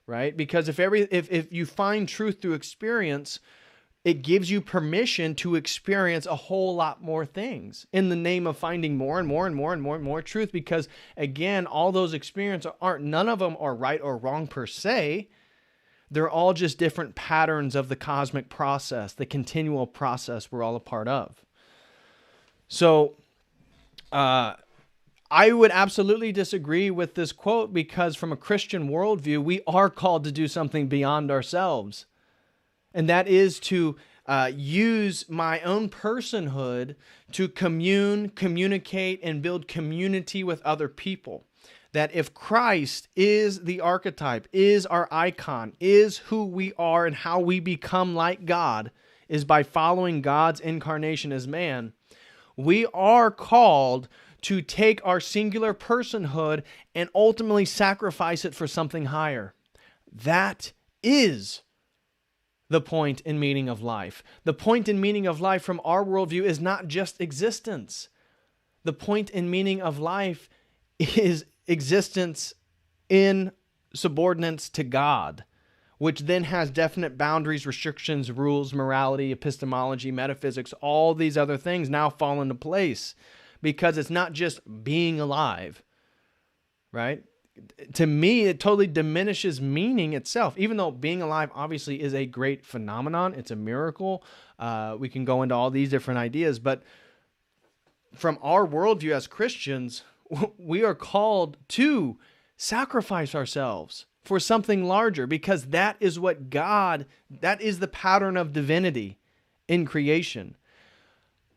right? Because if you find truth through experience, it gives you permission to experience a whole lot more things in the name of finding more and more and more and more and more truth. Because again, all those experiences none of them are right or wrong per se. They're all just different patterns of the cosmic process, the continual process we're all a part of. So, I would absolutely disagree with this quote, because from a Christian worldview, we are called to do something beyond ourselves. And that is to use my own personhood to communicate, and build community with other people. That if Christ is the archetype, is our icon, is who we are and how we become like God, is by following God's incarnation as man, we are called to take our singular personhood and ultimately sacrifice it for something higher. That is the point and meaning of life. The point and meaning of life from our worldview is not just existence. The point and meaning of life is existence in subordinance to God, which then has definite boundaries, restrictions, rules, morality, epistemology, metaphysics, all these other things now fall into place, because it's not just being alive, right? To me, it totally diminishes meaning itself, even though being alive obviously is a great phenomenon. It's a miracle. We can go into all these different ideas, but from our worldview as Christians, we are called to sacrifice ourselves for something larger, because that is what God, that is the pattern of divinity in creation.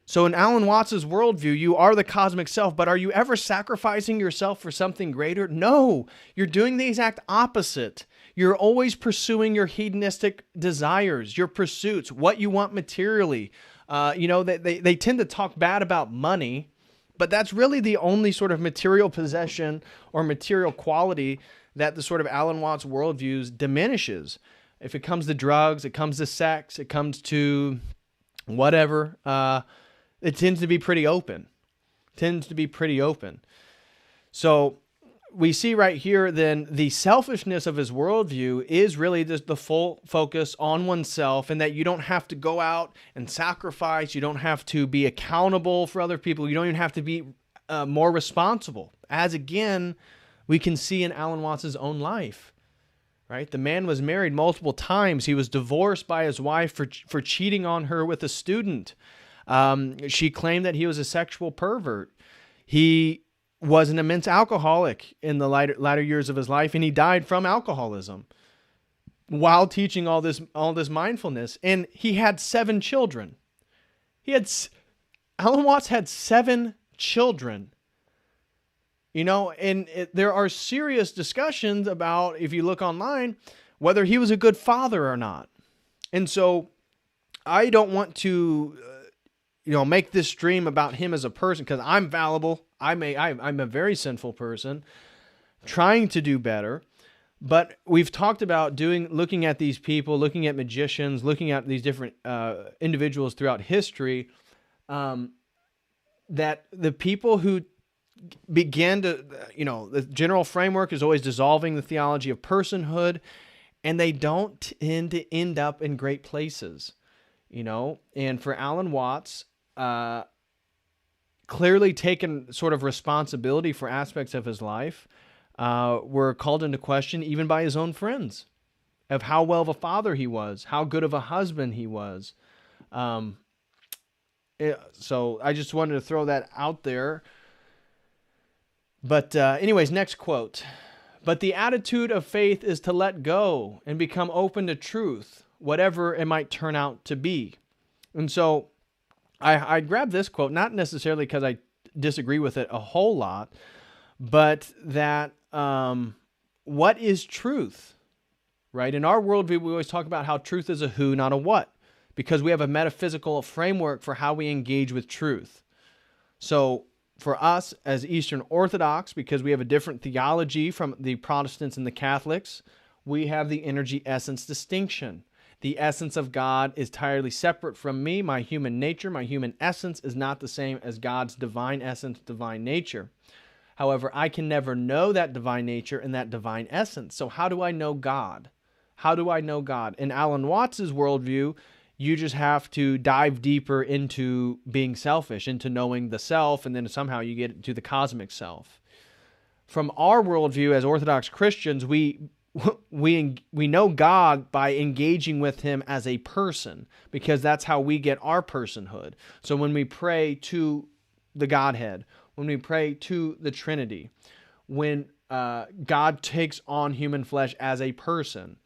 So in Alan Watts' worldview, you are the cosmic self, but are you ever sacrificing yourself for something greater? No, you're doing the exact opposite. You're always pursuing your hedonistic desires, your pursuits, what you want materially. They tend to talk bad about money, but that's really the only sort of material possession or material quality that the sort of Alan Watts worldviews diminishes. If it comes to drugs, it comes to sex, it comes to whatever, it tends to be pretty open. So we see right here then the selfishness of his worldview is really the full focus on oneself, and that you don't have to go out and sacrifice. You don't have to be accountable for other people. You don't even have to be more responsible. As again, we can see in Alan Watts' own life, right? The man was married multiple times. He was divorced by his wife for cheating on her with a student. She claimed that he was a sexual pervert. He was an immense alcoholic in the latter years of his life, and he died from alcoholism while teaching all this mindfulness. And he had 7 children. Alan Watts had 7 children. And there are serious discussions about, if you look online, whether he was a good father or not. And so I don't want to, make this stream about him as a person, because I'm fallible. I'm a very sinful person trying to do better. But we've talked about looking at these people, looking at magicians, looking at these different individuals throughout history, that the people who began to, the general framework is always dissolving the theology of personhood, and they don't tend to end up in great places, And for Alan Watts, clearly taken sort of responsibility for aspects of his life, were called into question even by his own friends, of how well of a father he was, how good of a husband he was. So I just wanted to throw that out there. But anyways, next quote. But the attitude of faith is to let go and become open to truth, whatever it might turn out to be. And so I grabbed this quote, not necessarily because I disagree with it a whole lot, but that what is truth, right? In our worldview, we always talk about how truth is a who, not a what, because we have a metaphysical framework for how we engage with truth. So for us as Eastern Orthodox, because we have a different theology from the Protestants and the Catholics, we have the energy essence distinction. The essence of God is entirely separate from me. My human nature, my human essence is not the same as God's divine essence, divine nature. However, I can never know that divine nature and that divine essence. So how do I know God? How do I know God? In Alan Watts' worldview, you just have to dive deeper into being selfish, into knowing the self, and then somehow you get to the cosmic self. From our worldview as Orthodox Christians, we know God by engaging with him as a person, because that's how we get our personhood. So when we pray to the Godhead, when we pray to the Trinity, when God takes on human flesh as a person,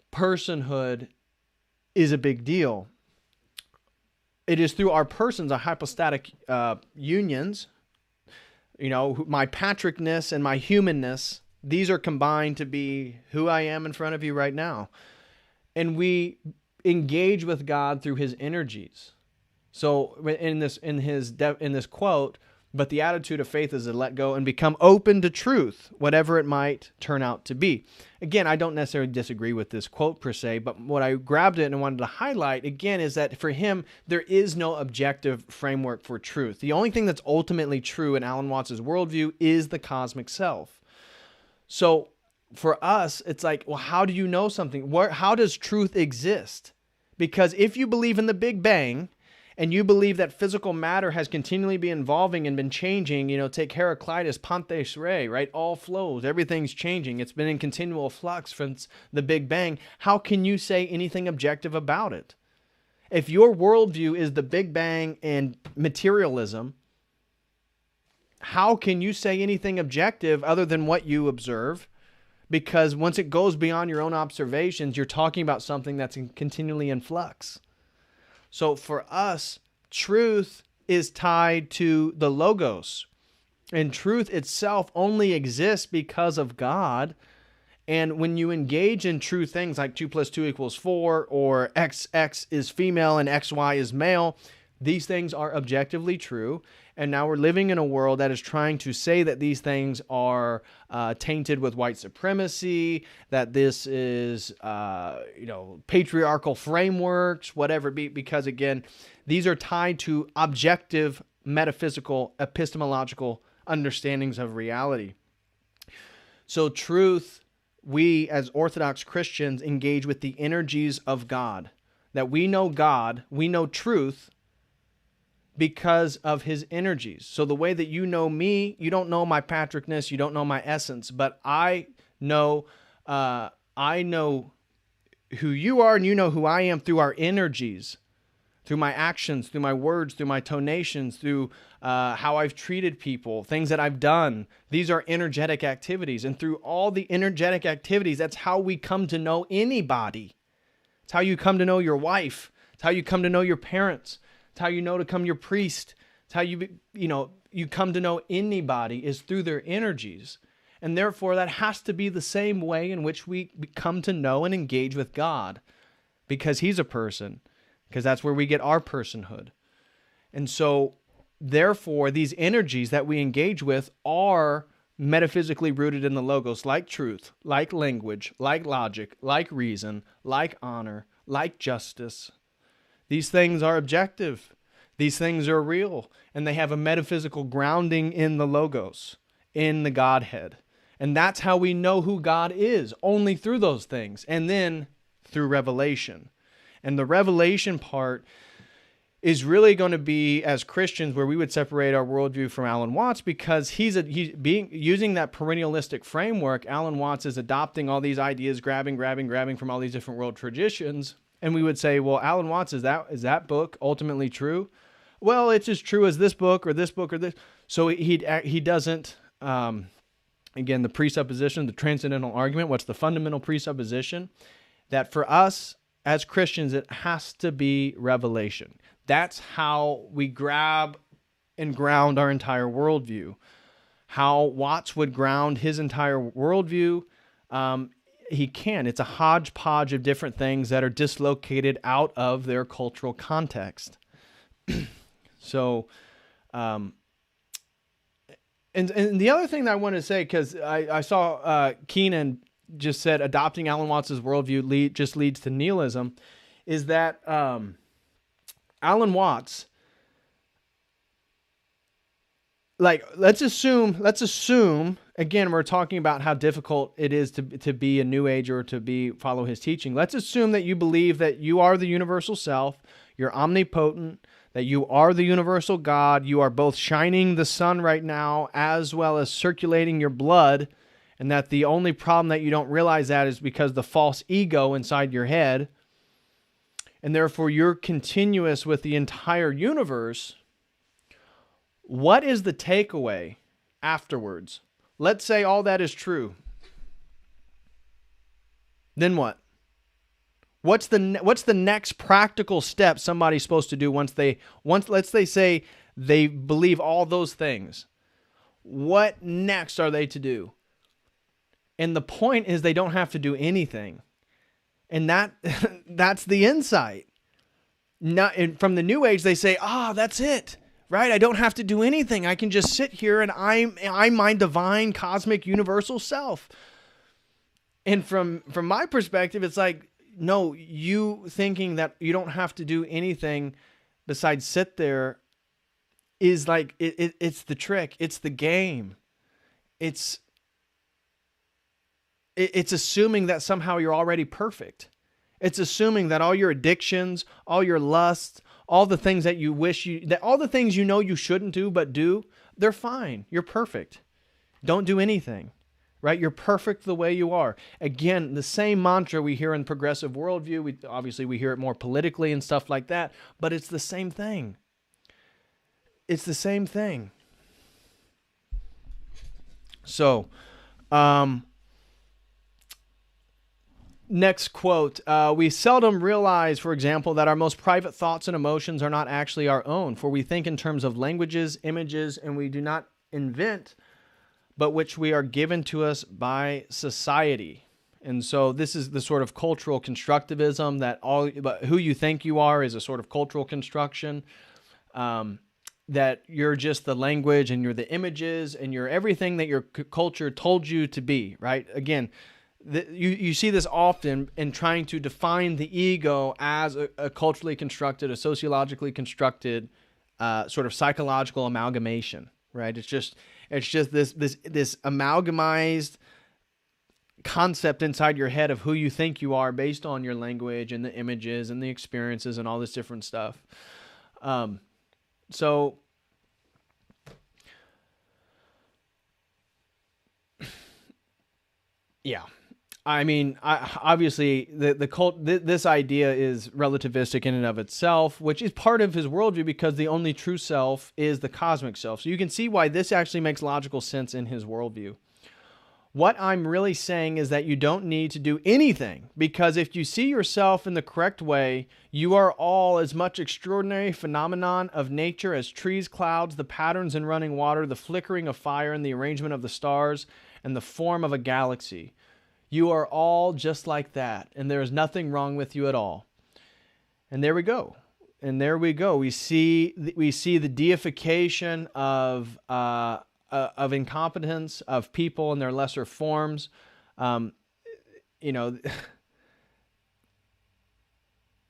personhood is a big deal. It is through our persons, our hypostatic unions, my patricness and my humanness, these are combined to be who I am in front of you right now. And we engage with God through his energies. So in this quote, but the attitude of faith is to let go and become open to truth, whatever it might turn out to be. Again, I don't necessarily disagree with this quote per se, but what I grabbed it and wanted to highlight again is that for him, there is no objective framework for truth. The only thing that's ultimately true in Alan Watts' worldview is the cosmic self. So for us, it's like, well, how do you know something? How does truth exist? Because if you believe in the Big Bang, and you believe that physical matter has continually been evolving and been changing, take Heraclitus, Pantes Rei, right? All flows, everything's changing. It's been in continual flux since the Big Bang. How can you say anything objective about it? If your worldview is the Big Bang and materialism, how can you say anything objective other than what you observe? Because once it goes beyond your own observations, you're talking about something that's continually in flux. So for us, truth is tied to the Logos. And truth itself only exists because of God. And when you engage in true things like 2 + 2 = 4, or XX is female and XY is male, these things are objectively true. And now we're living in a world that is trying to say that these things are tainted with white supremacy, that this is, patriarchal frameworks, whatever it be, because again, these are tied to objective, metaphysical, epistemological understandings of reality. So truth, we as Orthodox Christians engage with the energies of God, that we know God, we know truth, because of his energies. So the way that you know me, you don't know my Patrickness, you don't know my essence, but I know who you are and you know who I am through our energies, through my actions, through my words, through my tonations, through how I've treated people, things that I've done. These are energetic activities. And through all the energetic activities, that's how we come to know anybody. It's how you come to know your wife. It's how you come to know your parents. It's how you know to come your priest. It's how you come to know anybody is through their energies. And therefore, that has to be the same way in which we come to know and engage with God, because he's a person, because that's where we get our personhood. And so, therefore, these energies that we engage with are metaphysically rooted in the Logos, like truth, like language, like logic, like reason, like honor, like justice. These things are objective. These things are real. And they have a metaphysical grounding in the Logos, in the Godhead. And that's how we know who God is, only through those things. And then through revelation. And the revelation part is really going to be, as Christians, where we would separate our worldview from Alan Watts, because he's using that perennialistic framework. Alan Watts is adopting all these ideas, grabbing from all these different world traditions. And we would say, well, Alan Watts, is that book ultimately true? Well, it's as true as this book or this book or this. So he doesn't, again, the presupposition, the transcendental argument, what's the fundamental presupposition? That for us as Christians, it has to be revelation. That's how we grab and ground our entire worldview. How Watts would ground his entire worldview, he can. It's a hodgepodge of different things that are dislocated out of their cultural context. So, and the other thing that I want to say, because I saw Keenan just said adopting Alan Watts' worldview just leads to nihilism, is that Alan Watts, like, let's assume, again, we're talking about how difficult it is to be a New Age or to follow his teaching. Let's assume that you believe that you are the universal self, you're omnipotent, that you are the universal God, you are both shining the sun right now as well as circulating your blood, and that the only problem that you don't realize that is because the false ego inside your head, and therefore you're continuous with the entire universe. What is the takeaway afterwards? Let's say all that is true. Then what? What's the next practical step somebody's supposed to do once let's say they believe all those things? What next are they to do? And the point is they don't have to do anything. And that's the insight. From the New Age, they say, that's it. Right? I don't have to do anything. I can just sit here and I'm my divine, cosmic, universal self. And from my perspective, it's like, no, you thinking that you don't have to do anything besides sit there is like, it's the trick. It's the game. It's assuming that somehow you're already perfect. It's assuming that all your addictions, all your lusts, all the things that you wish all the things you know you shouldn't do but do, they're fine. You're perfect. Don't do anything, right? You're perfect the way you are. Again, the same mantra we hear in progressive worldview. Obviously we hear it more politically and stuff like that, but it's the same thing. It's the same thing. So, next quote, we seldom realize, for example, that our most private thoughts and emotions are not actually our own, for we think in terms of languages, images, and we do not invent, but which we are given to us by society. And so this is the sort of cultural constructivism that but who you think you are is a sort of cultural construction. that you're just the language and you're the images and you're everything that your culture told you to be, right? Again, you see this often in trying to define the ego as a culturally constructed, a sociologically constructed sort of psychological amalgamation, right? It's just this amalgamized concept inside your head of who you think you are based on your language and the images and the experiences and all this different stuff. So yeah, I mean, obviously the cult, this idea is relativistic in and of itself, which is part of his worldview because the only true self is the cosmic self. So you can see why this actually makes logical sense in his worldview. What I'm really saying is that you don't need to do anything, because if you see yourself in the correct way, you are all as much extraordinary phenomenon of nature as trees, clouds, the patterns in running water, the flickering of fire, and the arrangement of the stars, and the form of a galaxy. You are all just like that, and there is nothing wrong with you at all. And there we go. And there we go. We see the deification of incompetence of people in their lesser forms.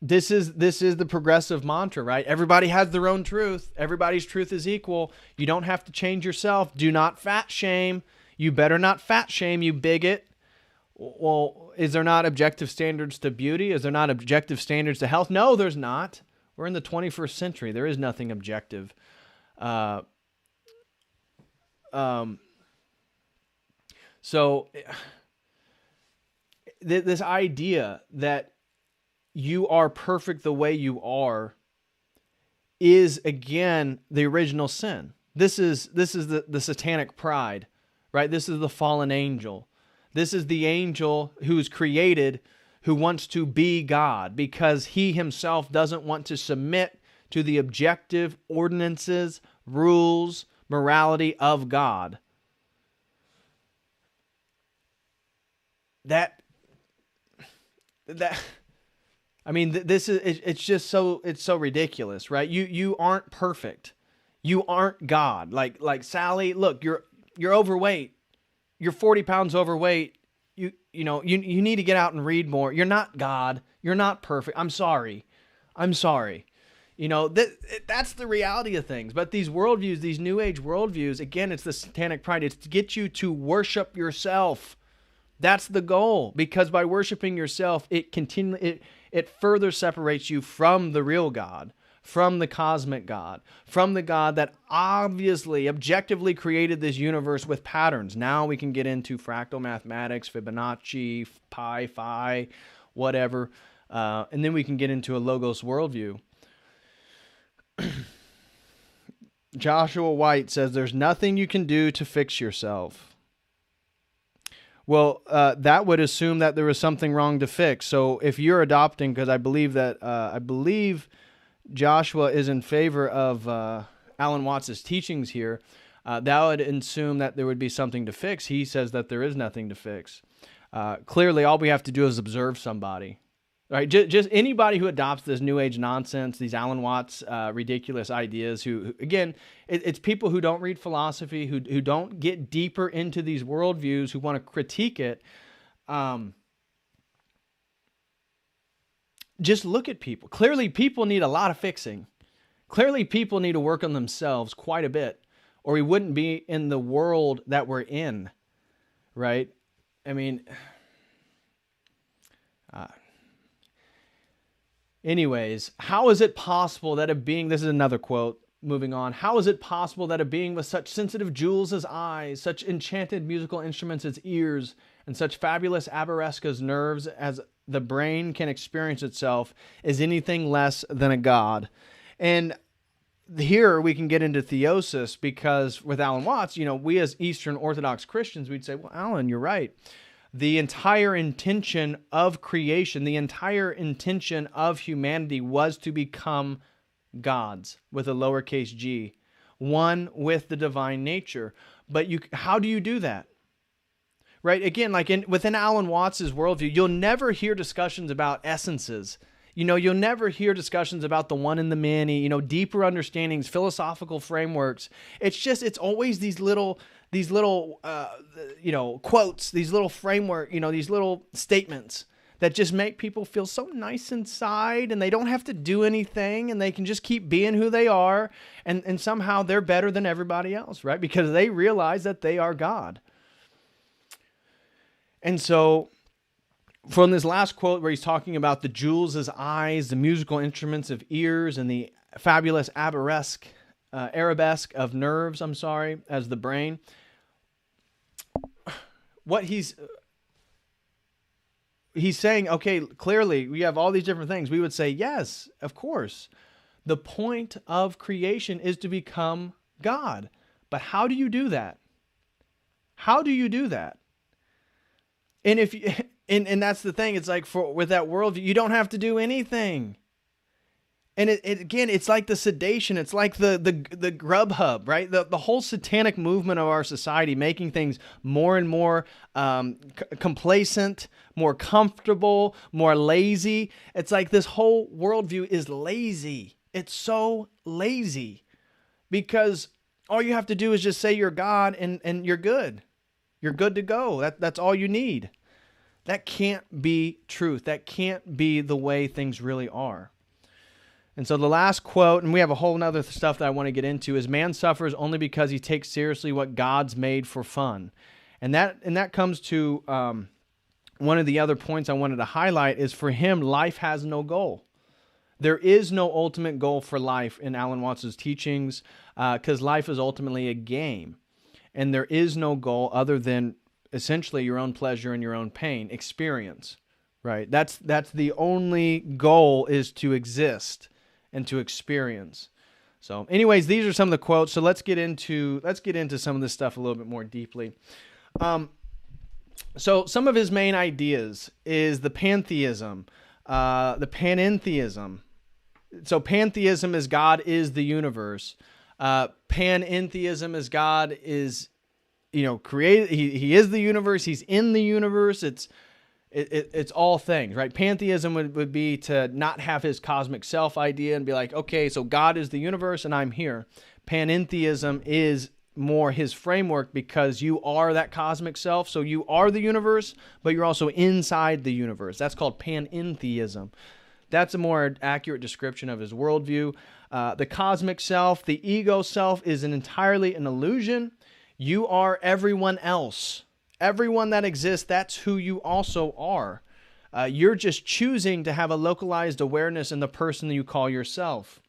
This is the progressive mantra, right? Everybody has their own truth. Everybody's truth is equal. You don't have to change yourself. Do not fat shame. You better not fat shame, you bigot. Well, is there not objective standards to beauty? Is there not objective standards to health? No, there's not. We're in the 21st century. There is nothing objective. So this idea that you are perfect the way you are is, again, the original sin. This is the satanic pride, right? This is the fallen angel. This is the angel who's created, who wants to be God because he himself doesn't want to submit to the objective ordinances, rules, morality of God. It's so ridiculous, right? You aren't perfect. You aren't God. Like Sally, look, you're overweight. You're 40 pounds overweight. You need to get out and read more. You're not God. You're not perfect. I'm sorry. That's the reality of things. But these worldviews, these New Age worldviews, again, it's the satanic pride. It's to get you to worship yourself. That's the goal. Because by worshiping yourself, it further separates you from the real God, from the cosmic God, from the God that obviously, objectively created this universe with patterns. Now we can get into fractal mathematics, Fibonacci, pi, phi, whatever. And then we can get into a logos worldview. Joshua White says, there's nothing you can do to fix yourself. Well, that would assume that there was something wrong to fix. So if you're adopting, because I believe Joshua is in favor of Alan Watts' teachings here, that would assume that there would be something to fix. He says that there is nothing to fix. Clearly, all we have to do is observe somebody. Right? Just anybody who adopts this New Age nonsense, these Alan Watts ridiculous ideas, who again, it's people who don't read philosophy, who don't get deeper into these worldviews, who want to critique it. Just look at people. Clearly, people need a lot of fixing. Clearly, people need to work on themselves quite a bit, or we wouldn't be in the world that we're in, right? I mean, anyways, how is it possible that a being, this is another quote, moving on, how is it possible that a being with such sensitive jewels as eyes, such enchanted musical instruments as ears, and such fabulous arabesques as nerves as the brain can experience itself is anything less than a god? And here we can get into theosis, because with Alan Watts, we as Eastern Orthodox Christians, we'd say, well, Alan, you're right. The entire intention of creation, the entire intention of humanity was to become gods with a lowercase g, one with the divine nature. But how do you do that? Right? Again, within Alan Watts' worldview, you'll never hear discussions about essences. You'll never hear discussions about the one and the many, deeper understandings, philosophical frameworks. It's always these little quotes, these little framework, these little statements that just make people feel so nice inside, and they don't have to do anything, and they can just keep being who they are, and somehow they're better than everybody else, right? Because they realize that they are God. And so from this last quote where he's talking about the jewels as eyes, the musical instruments of ears, and the fabulous arabesque of nerves, as the brain, what he's saying, okay, clearly we have all these different things. We would say, yes, of course. The point of creation is to become God. But how do you do that? How do you do that? And and that's the thing. It's like with that worldview, you don't have to do anything. And again, it's like the sedation. It's like the Grubhub, right? The whole satanic movement of our society, making things more and more complacent, more comfortable, more lazy. It's like this whole worldview is lazy. It's so lazy because all you have to do is just say you're God and you're good. You're good to go. That's all you need. That can't be truth. That can't be the way things really are. And so the last quote, and we have a whole nother stuff that I want to get into, is man suffers only because he takes seriously what God's made for fun. And that comes to one of the other points I wanted to highlight is for him, life has no goal. There is no ultimate goal for life in Alan Watts' teachings because life is ultimately a game. And there is no goal other than essentially your own pleasure and your own pain, experience, right? That's the only goal, is to exist and to experience. So anyways, these are some of the quotes. So let's get into some of this stuff a little bit more deeply. So some of his main ideas is the pantheism, the panentheism. So pantheism is God is the universe. Panentheism is God is, created. He is the universe. He's in the universe. It's all things, right? Pantheism would be to not have his cosmic self idea and be like, okay, so God is the universe and I'm here. Panentheism is more his framework because you are that cosmic self. So you are the universe, but you're also inside the universe. That's called panentheism. That's a more accurate description of his worldview. The cosmic self, the ego self, is entirely an illusion. You are everyone else. Everyone that exists, that's who you also are. You're just choosing to have a localized awareness in the person that you call yourself.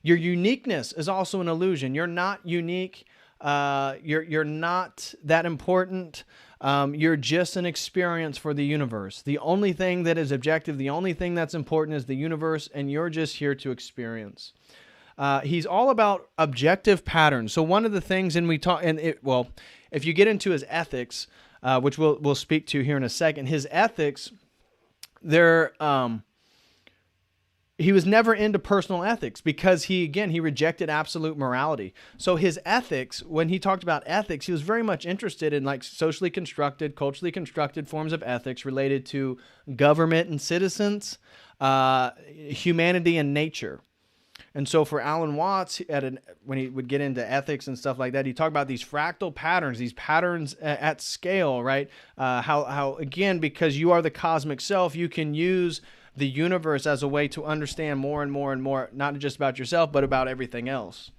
Your uniqueness is also an illusion. You're not unique. You're not that important. You're just an experience for the universe. The only thing that is objective, the only thing that's important is the universe, and you're just here to experience. He's all about objective patterns. So one of the things, if you get into his ethics, which we'll speak to here in a second, his ethics, he was never into personal ethics because he rejected absolute morality. So his ethics, when he talked about ethics, he was very much interested in like socially constructed, culturally constructed forms of ethics related to government and citizens, humanity and nature. And so for Alan Watts, when he would get into ethics and stuff like that, he talked about these fractal patterns, these patterns at scale, right? How again, because you are the cosmic self, you can use the universe as a way to understand more and more and more, not just about yourself, but about everything else.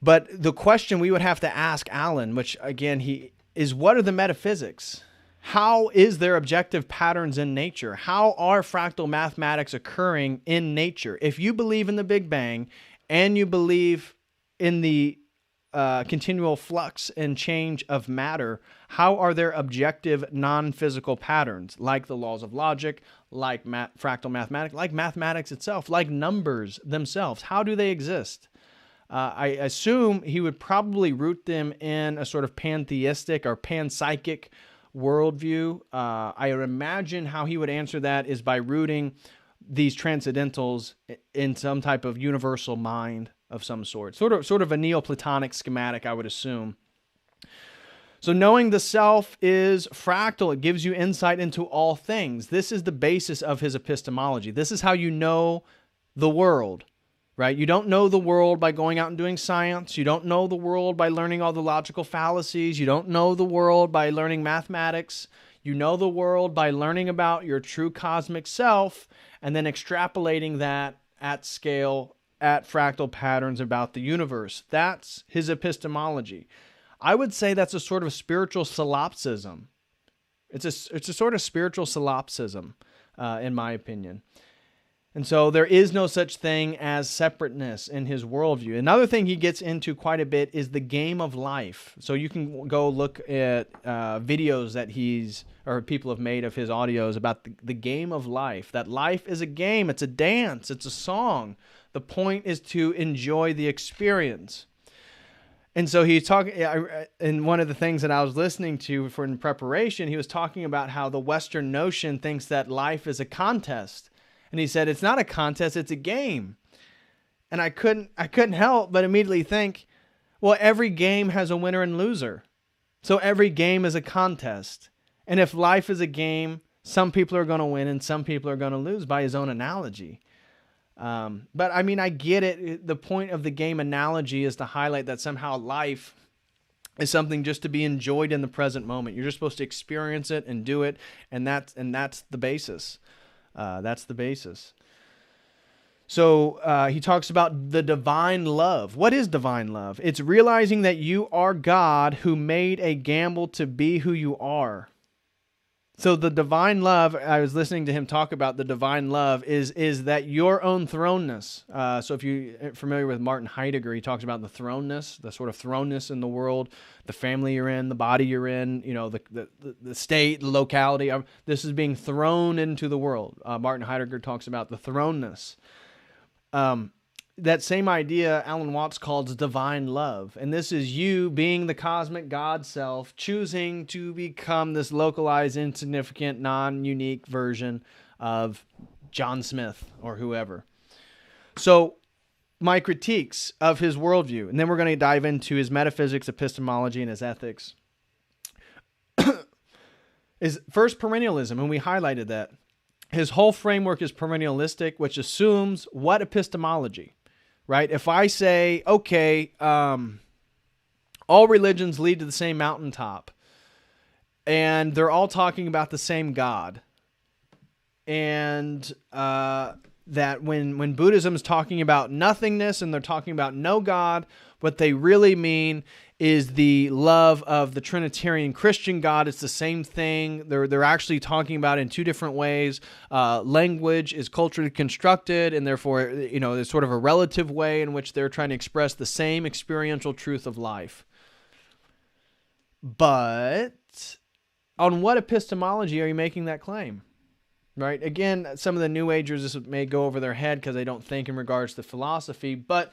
But the question we would have to ask Alan, which again, is what are the metaphysics? How is there objective patterns in nature? How are fractal mathematics occurring in nature? If you believe in the Big Bang and you believe in the continual flux and change of matter, how are there objective non-physical patterns like the laws of logic, like fractal mathematics, like mathematics itself, like numbers themselves? How do they exist? I assume he would probably root them in a sort of pantheistic or panpsychic worldview. I would imagine how he would answer that is by rooting these transcendentals in some type of universal mind of some sort. Sort of a Neoplatonic schematic, I would assume. So knowing the self is fractal. It gives you insight into all things. This is the basis of his epistemology. This is how you know the world, right? You don't know the world by going out and doing science. You don't know the world by learning all the logical fallacies. You don't know the world by learning mathematics. You know the world by learning about your true cosmic self and then extrapolating that at scale, at fractal patterns about the universe. That's his epistemology. I would say that's a sort of spiritual solipsism. It's a sort of spiritual solipsism, in my opinion. And so there is no such thing as separateness in his worldview. Another thing he gets into quite a bit is the game of life. So you can go look at videos that people have made of his audios about the game of life. That life is a game, it's a dance, it's a song. The point is to enjoy the experience. And so he's talking, in one of the things that I was listening to in preparation, he was talking about how the Western notion thinks that life is a contest. And he said, it's not a contest, it's a game. And I couldn't help but immediately think, well, every game has a winner and loser. So every game is a contest. And if life is a game, some people are going to win and some people are going to lose by his own analogy. But I mean, I get it. The point of the game analogy is to highlight that somehow life is something just to be enjoyed in the present moment. You're just supposed to experience it and do it. And that's the basis. That's the basis. So he talks about the divine love. What is divine love? It's realizing that you are God who made a gamble to be who you are. So the divine love, I was listening to him talk about the divine love, is that your own thrownness. So if you're familiar with Martin Heidegger, he talks about the thrownness, the sort of thrownness in the world, the family you're in, the body you're in, the state, the locality. This is being thrown into the world. Martin Heidegger talks about the thrownness. That same idea Alan Watts calls divine love. And this is you being the cosmic God self, choosing to become this localized, insignificant, non-unique version of John Smith or whoever. So my critiques of his worldview, and then we're going to dive into his metaphysics, epistemology, and his ethics, is first perennialism, and we highlighted that. His whole framework is perennialistic, which assumes what epistemology? Right? If I say, okay, all religions lead to the same mountaintop, and they're all talking about the same God, and that when Buddhism is talking about nothingness and they're talking about no God, what they really mean is the love of the Trinitarian Christian God. It's the same thing. They're actually talking about it in two different ways. Language is culturally constructed, and therefore, there's sort of a relative way in which they're trying to express the same experiential truth of life. But on what epistemology are you making that claim? Right? Again, some of the New Agers, this may go over their head because they don't think in regards to philosophy, but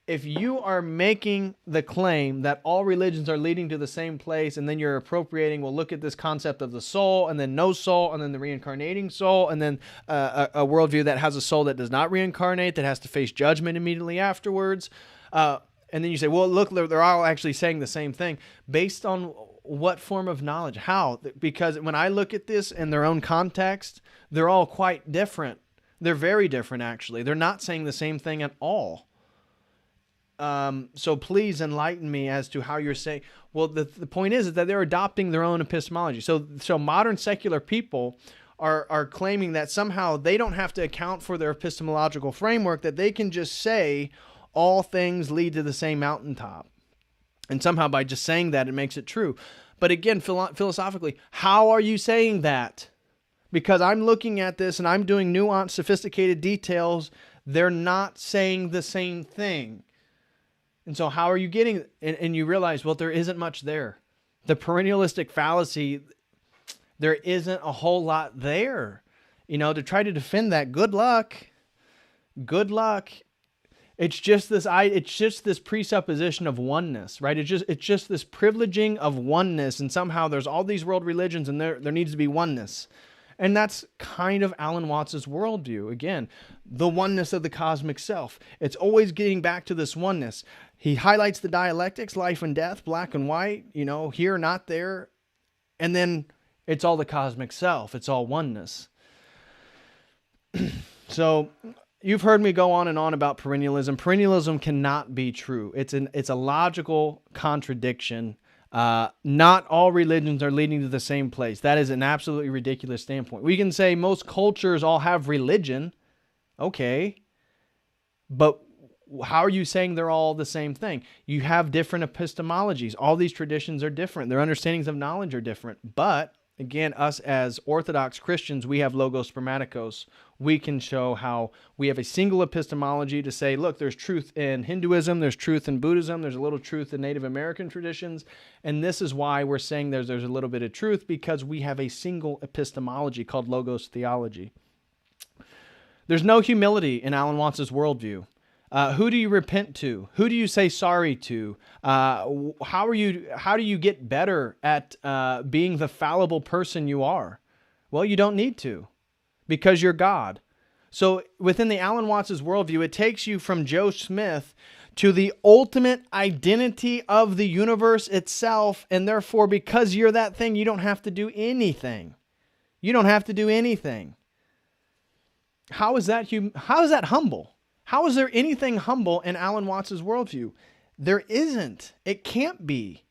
if you are making the claim that all religions are leading to the same place, and then you're appropriating, well, look at this concept of the soul, and then no soul, and then the reincarnating soul, and then a worldview that has a soul that does not reincarnate, that has to face judgment immediately afterwards, and then you say, well, look, they're all actually saying the same thing. Based on what form of knowledge? How? Because when I look at this in their own context, they're all quite different. They're very different, actually. They're not saying the same thing at all. So please enlighten me as to how you're saying. Well, the point is that they're adopting their own epistemology. So modern secular people are claiming that somehow they don't have to account for their epistemological framework, that they can just say all things lead to the same mountaintop. And somehow by just saying that, it makes it true. But again, philosophically, how are you saying that? Because I'm looking at this and I'm doing nuanced, sophisticated details. They're not saying the same thing. And so how are you getting, and you realize, well, there isn't much there. The perennialistic fallacy, there isn't a whole lot there. To try to defend that, good luck. Good luck. It's just this presupposition of oneness, right? It's just this privileging of oneness, and somehow there's all these world religions and there needs to be oneness. And that's kind of Alan Watts' worldview. Again, the oneness of the cosmic self. It's always getting back to this oneness. He highlights the dialectics, life and death, black and white, here, not there. And then it's all the cosmic self. It's all oneness. So you've heard me go on and on about perennialism. Perennialism cannot be true. It's a logical contradiction. Not all religions are leading to the same place. That is an absolutely ridiculous standpoint. We can say most cultures all have religion. Okay. But how are you saying they're all the same thing? You have different epistemologies. All these traditions are different. Their understandings of knowledge are different. But again, us as Orthodox Christians, we have logos spermaticos. We can show how we have a single epistemology to say, look, there's truth in Hinduism, there's truth in Buddhism, there's a little truth in Native American traditions, and this is why we're saying there's a little bit of truth, because we have a single epistemology called logos theology. There's no humility in Alan Watts' worldview. Who do you repent to? Who do you say sorry to? How do you get better at being the fallible person you are? Well, you don't need to, because you're God. So within the Alan Watts' worldview, it takes you from Joe Smith to the ultimate identity of the universe itself, and therefore, because you're that thing, you don't have to do anything. You don't have to do anything. How is that humble? How is there anything humble in Alan Watts' worldview? There isn't. It can't be.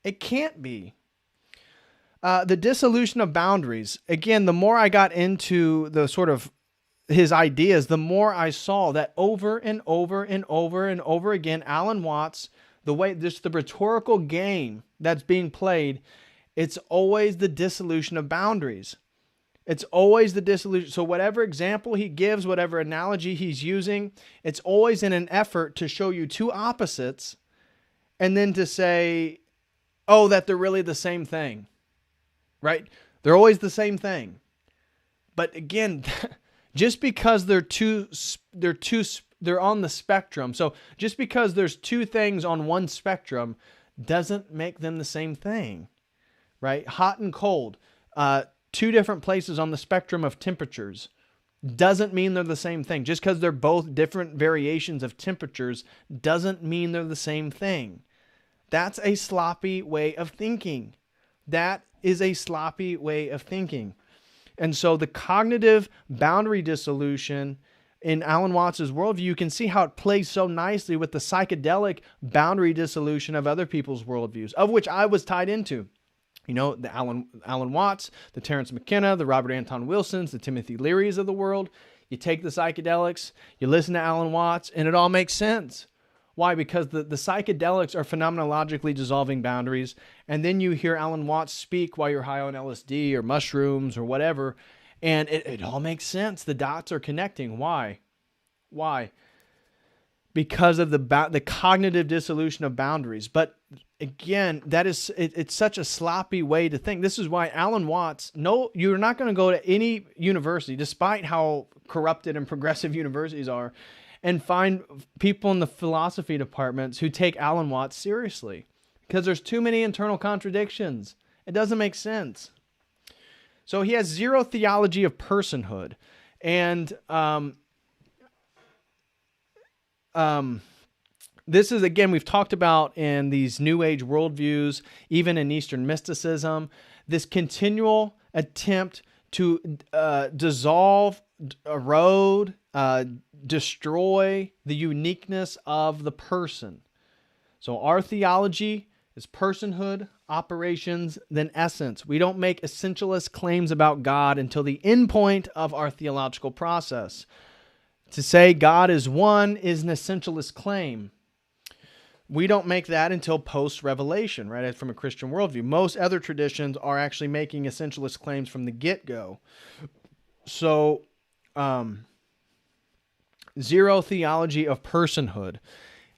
It can't be. The dissolution of boundaries. Again, the more I got into the sort of his ideas, the more I saw that over and over and over and over again, Alan Watts, the rhetorical game that's being played, it's always the dissolution of boundaries. It's always the dissolution. So whatever example he gives, whatever analogy he's using, it's always in an effort to show you two opposites and then to say, oh, that they're really the same thing, right? They're always the same thing. But again, just because they're on the spectrum. So just because there's two things on one spectrum doesn't make them the same thing, right? Hot and cold. Two different places on the spectrum of temperatures doesn't mean they're the same thing. Just because they're both different variations of temperatures doesn't mean they're the same thing. That's a sloppy way of thinking. That is a sloppy way of thinking. And so the cognitive boundary dissolution in Alan Watts' worldview, you can see how it plays so nicely with the psychedelic boundary dissolution of other people's worldviews, of which I was tied into. The Alan Watts, the Terence McKenna, the Robert Anton Wilsons, the Timothy Learys of the world. You take the psychedelics, you listen to Alan Watts, and it all makes sense. Why? Because the psychedelics are phenomenologically dissolving boundaries, and then you hear Alan Watts speak while you're high on LSD or mushrooms or whatever, and it all makes sense. The dots are connecting. Why? Because of the cognitive dissolution of boundaries. But again, it's such a sloppy way to think. This is why Alan Watts, no, you're not going to go to any university, despite how corrupted and progressive universities are, and find people in the philosophy departments who take Alan Watts seriously, because there's too many internal contradictions. It doesn't make sense. So he has zero theology of personhood. And this is, again, we've talked about in these New Age worldviews, even in Eastern mysticism, this continual attempt to dissolve, erode, destroy the uniqueness of the person. So our theology is personhood, operations, then essence. We don't make essentialist claims about God until the end point of our theological process. To say God is one is an essentialist claim. We don't make that until post-revelation, right? From a Christian worldview. Most other traditions are actually making essentialist claims from the get-go. So, zero theology of personhood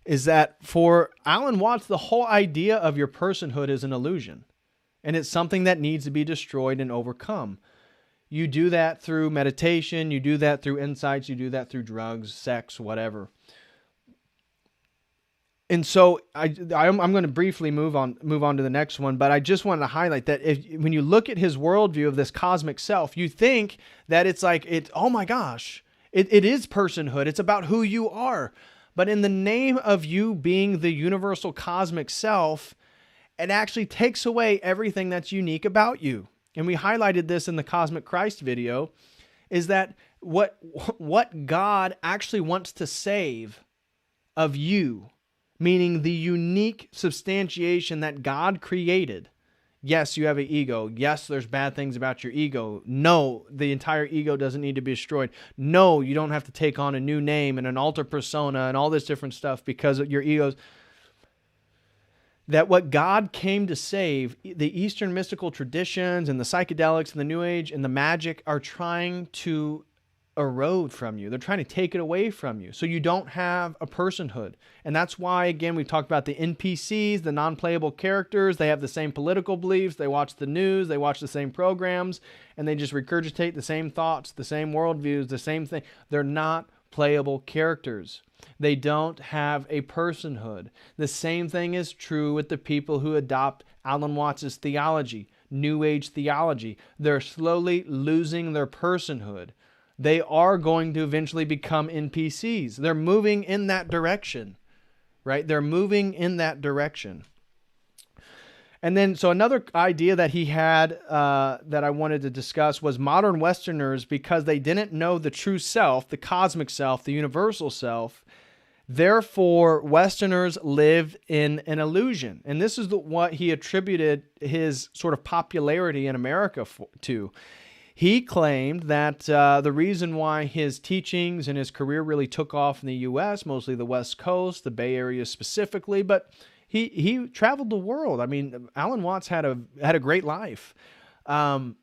is that for Alan Watts, the whole idea of your personhood is an illusion. And it's something that needs to be destroyed and overcome. You do that through meditation, you do that through insights, you do that through drugs, sex, whatever. And so I'm going to briefly move on to the next one, but I just wanted to highlight that when you look at his worldview of this cosmic self, you think that it's like, oh my gosh, it is personhood. It's about who you are. But in the name of you being the universal cosmic self, it actually takes away everything that's unique about you. And we highlighted this in the Cosmic Christ video, is that what God actually wants to save of you, meaning the unique substantiation that God created. Yes, you have an ego. Yes, there's bad things about your ego. No, the entire ego doesn't need to be destroyed. No, you don't have to take on a new name and an alter persona and all this different stuff because of your egos. That what God came to save, the Eastern mystical traditions and the psychedelics and the New Age and the magic are trying to erode from you. They're trying to take it away from you. So you don't have a personhood. And that's why, again, we've talked about the NPCs, the non-playable characters. They have the same political beliefs. They watch the news. They watch the same programs. And they just regurgitate the same thoughts, the same worldviews, the same thing. They're not playable characters. They don't have a personhood. The same thing is true with the people who adopt Alan Watts' theology, New Age theology. They're slowly losing their personhood. They are going to eventually become NPCs. They're moving in that direction, right? They're moving in that direction. And then, so another idea that he had that I wanted to discuss was modern Westerners, because they didn't know the true self, the cosmic self, the universal self. Therefore, Westerners lived in an illusion. And this is what he attributed his sort of popularity in America to. He claimed that the reason why his teachings and his career really took off in the U.S., mostly the West Coast, the Bay Area specifically, but he traveled the world. I mean, Alan Watts had a great life. But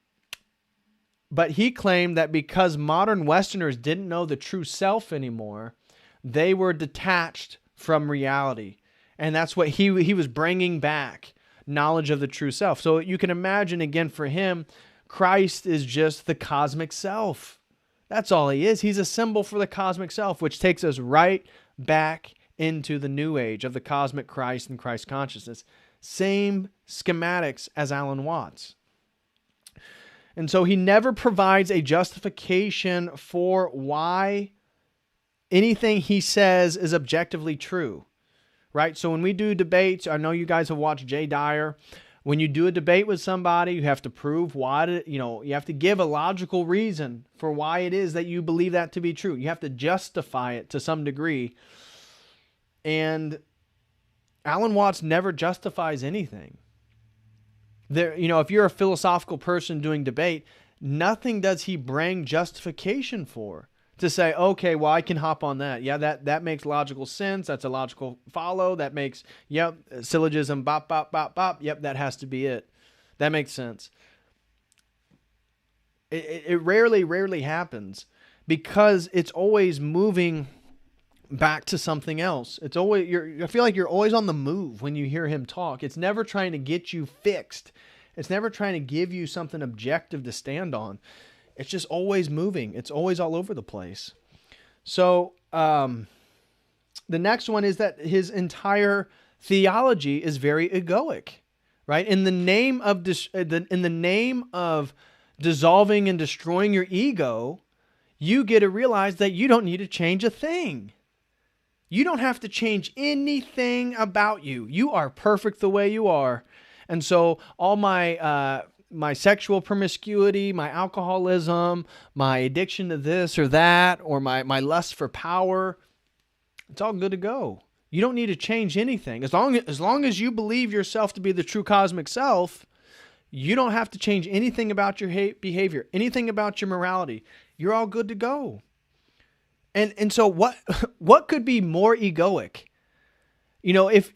he claimed that because modern Westerners didn't know the true self anymore, they were detached from reality. And that's what he was bringing back, knowledge of the true self. So you can imagine, again, for him, Christ is just the cosmic self. That's all he is. He's a symbol for the cosmic self, which takes us right back into the New Age of the cosmic Christ and Christ consciousness. Same schematics as Alan Watts. And so he never provides a justification for why anything he says is objectively true, right? So when we do debates, I know you guys have watched Jay Dyer. When you do a debate with somebody, you have to prove why, you have to give a logical reason for why it is that you believe that to be true. You have to justify it to some degree. And Alan Watts never justifies anything. If you're a philosophical person doing debate, nothing does he bring justification for. To say, okay, well, I can hop on that. Yeah, that makes logical sense. That's a logical follow. That makes, syllogism, bop, bop, bop, bop. Yep, that has to be it. That makes sense. It rarely happens because it's always moving back to something else. It's always, I feel like you're always on the move when you hear him talk. It's never trying to get you fixed. It's never trying to give you something objective to stand on. It's just always moving. It's always all over the place. So the next one is that his entire theology is very egoic, right? In the name of dissolving and destroying your ego, you get to realize that you don't need to change a thing. You don't have to change anything about you. You are perfect the way you are. And so all my sexual promiscuity, my alcoholism, my addiction to this or that, or my lust for power, it's all good to go. You don't need to change anything. As long as you believe yourself to be the true cosmic self, you don't have to change anything about your behavior, anything about your morality. You're all good to go. And so what could be more egoic? If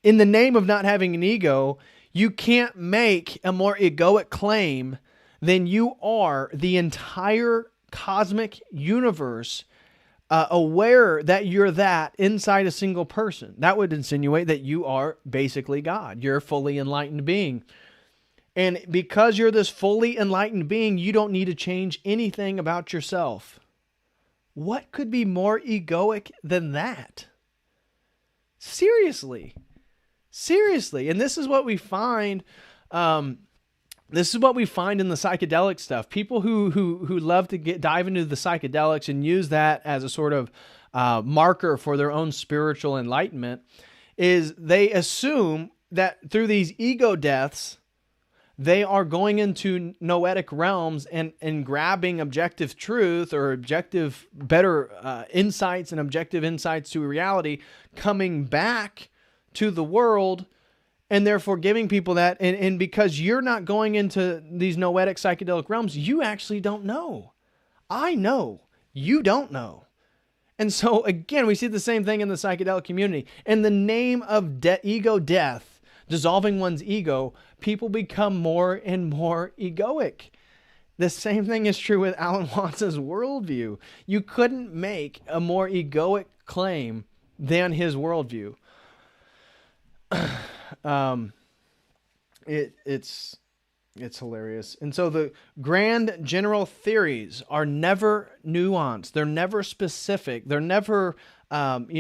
in the name of not having an ego, you can't make a more egoic claim than you are the entire cosmic universe aware that you're that inside a single person. That would insinuate that you are basically God. You're a fully enlightened being. And because you're this fully enlightened being, you don't need to change anything about yourself. What could be more egoic than that? Seriously. And this is what we find. This is what we find in the psychedelic stuff. People who love to dive into the psychedelics and use that as a sort of marker for their own spiritual enlightenment is they assume that through these ego deaths, they are going into noetic realms and grabbing objective truth or objective better insights and objective insights to reality, coming back to the world, and therefore giving people that. And because you're not going into these noetic psychedelic realms, you actually don't know. I know. You don't know. And so, again, we see the same thing in the psychedelic community. In the name of ego death, dissolving one's ego, people become more and more egoic. The same thing is true with Alan Watts's worldview. You couldn't make a more egoic claim than his worldview. It's hilarious. And so the grand general theories are never nuanced. They're never specific. They're never, Alan,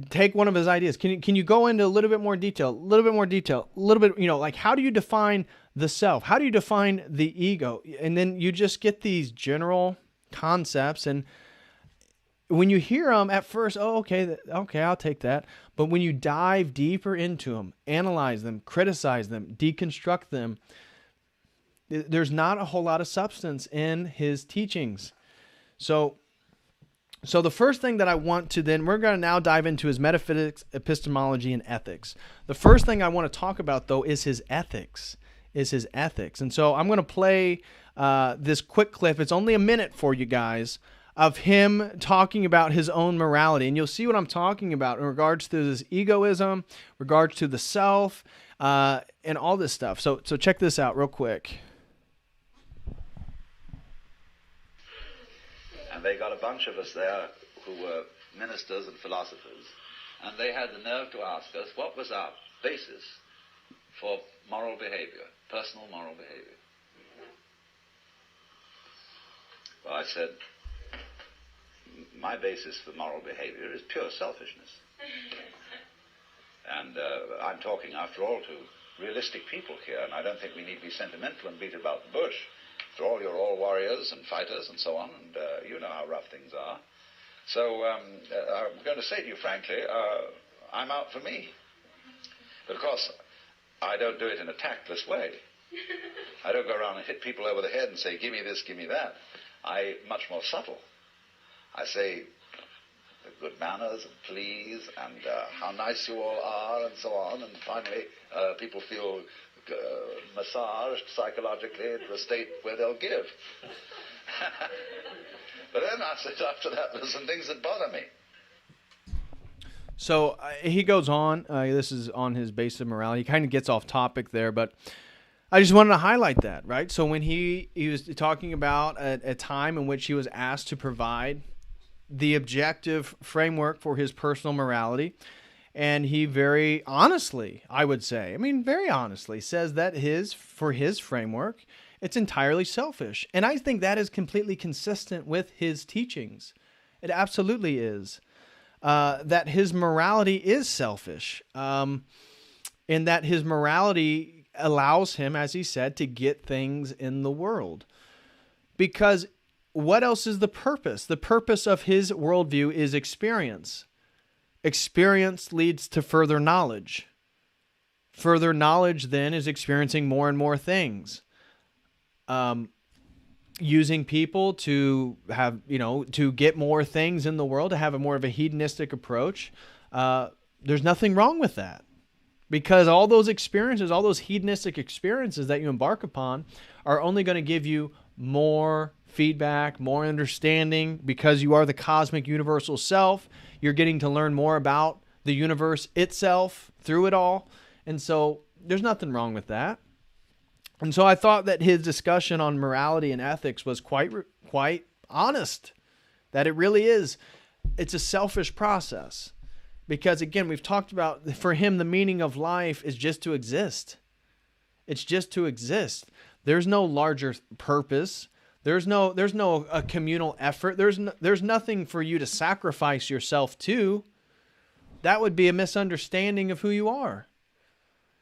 take one of his ideas. Can you go into a little bit more detail, like how do you define the self? How do you define the ego? And then you just get these general concepts, and when you hear them at first, okay, I'll take that. But when you dive deeper into them, analyze them, criticize them, deconstruct them, there's not a whole lot of substance in his teachings. So the first thing that I want to we're going to now dive into his metaphysics, epistemology, and ethics. The first thing I want to talk about, though, is his ethics. And so I'm going to play this quick clip. It's only a minute for you guys, of him talking about his own morality. And you'll see what I'm talking about in regards to this egoism, regards to the self, and all this stuff. So check this out real quick. And they got a bunch of us there who were ministers and philosophers, and they had the nerve to ask us what was our basis for moral behavior, personal moral behavior. Well, I said, my basis for moral behavior is pure selfishness. And I'm talking, after all, to realistic people here, and I don't think we need to be sentimental and beat about the bush. After all, you're all warriors and fighters and so on, and you know how rough things are. So I'm going to say to you frankly, I'm out for me. But of course, I don't do it in a tactless way. I don't go around and hit people over the head and say, give me this, give me that. I'm much more subtle. I say good manners and please and how nice you all are and so on, and finally people feel massaged psychologically into a state where they'll give. But then I said after that, there's some things that bother me. So he goes on, this is on his basis of morality. He kind of gets off topic there, but I just wanted to highlight that, right? So when he was talking about a time in which he was asked to provide the objective framework for his personal morality, and he very honestly, I would say, very honestly says that for his framework, it's entirely selfish. And I think that is completely consistent with his teachings. It absolutely is. That his morality is selfish, and that his morality allows him, as he said, to get things in the world. Because what else is the purpose? The purpose of his worldview is experience. Experience leads to further knowledge. Further knowledge then is experiencing more and more things. Using people to have, to get more things in the world, to have a more of a hedonistic approach. There's nothing wrong with that. Because all those experiences, all those hedonistic experiences that you embark upon are only going to give you more feedback, more understanding, because you are the cosmic universal self. You're getting to learn more about the universe itself through it all. And so there's nothing wrong with that. And so I thought that his discussion on morality and ethics was quite honest, that it really is. It's a selfish process. Because again, we've talked about, for him, the meaning of life is just to exist. It's just to exist. There's no larger purpose. There's no communal effort. There's nothing for you to sacrifice yourself to. That would be a misunderstanding of who you are.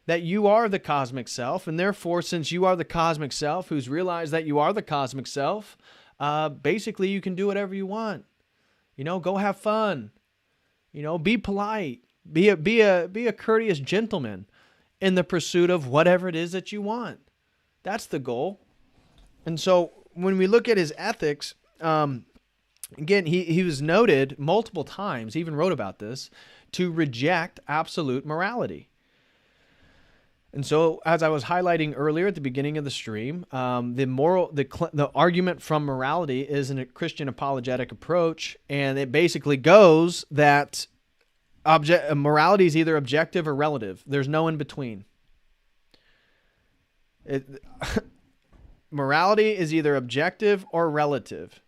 That you are the cosmic self, and therefore, since you are the cosmic self who's realized that you are the cosmic self, basically you can do whatever you want. Go have fun. Be polite. Be a courteous gentleman in the pursuit of whatever it is that you want. That's the goal. And so when we look at his ethics, again, he was noted multiple times, he even wrote about this, to reject absolute morality. And so, as I was highlighting earlier at the beginning of the stream, the argument from morality is a Christian apologetic approach, and it basically goes that morality is either objective or relative. There's no in between. Morality is either objective or relative.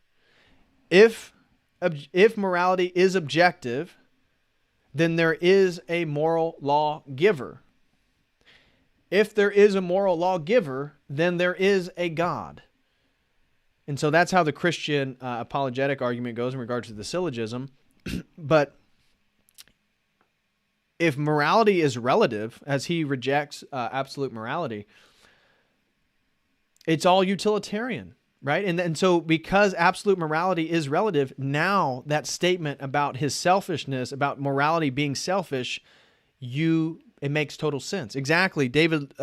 If morality is objective, then there is a moral law giver. If there is a moral law giver, then there is a God. And so that's how the Christian apologetic argument goes in regards to the syllogism. But if morality is relative, as he rejects absolute morality, it's all utilitarian, right? And so because absolute morality is relative, now that statement about his selfishness, about morality being selfish, it makes total sense. Exactly. David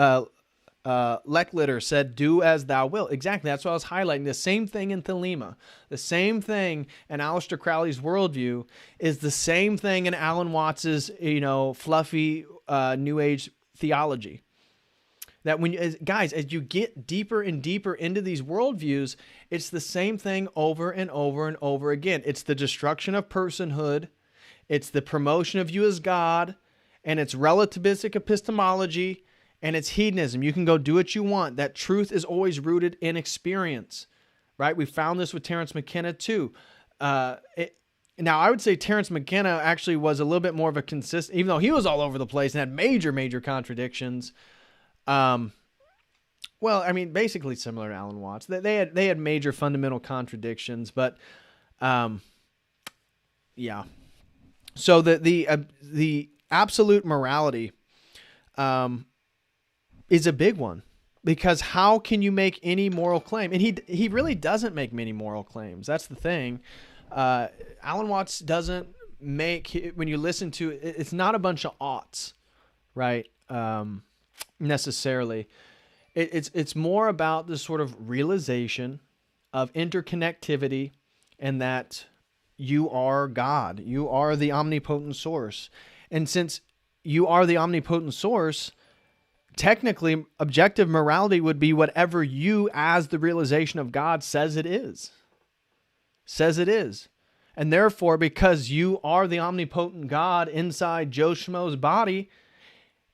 Lecklitter said, do as thou wilt. Exactly. That's what I was highlighting. The same thing in Thelema. The same thing in Aleister Crowley's worldview is the same thing in Alan Watts's, fluffy New Age theology. That as you get deeper and deeper into these worldviews, it's the same thing over and over and over again. It's the destruction of personhood. It's the promotion of you as God. And it's relativistic epistemology, and it's hedonism. You can go do what you want. That truth is always rooted in experience, right? We found this with Terence McKenna too. Now, I would say Terence McKenna actually was a little bit more of a consistent, even though he was all over the place and had major, major contradictions. Basically similar to Alan Watts. They had major fundamental contradictions, but yeah. So the absolute morality is a big one, because how can you make any moral claim? And he really doesn't make many moral claims. That's the thing. Alan Watts doesn't make, when you listen to it, it's not a bunch of oughts, right? Necessarily. It's more about this sort of realization of interconnectivity, and that you are God. You are the omnipotent source. And since you are the omnipotent source, technically, objective morality would be whatever you, as the realization of God, says it is. And therefore, because you are the omnipotent God inside Joe Schmo's body,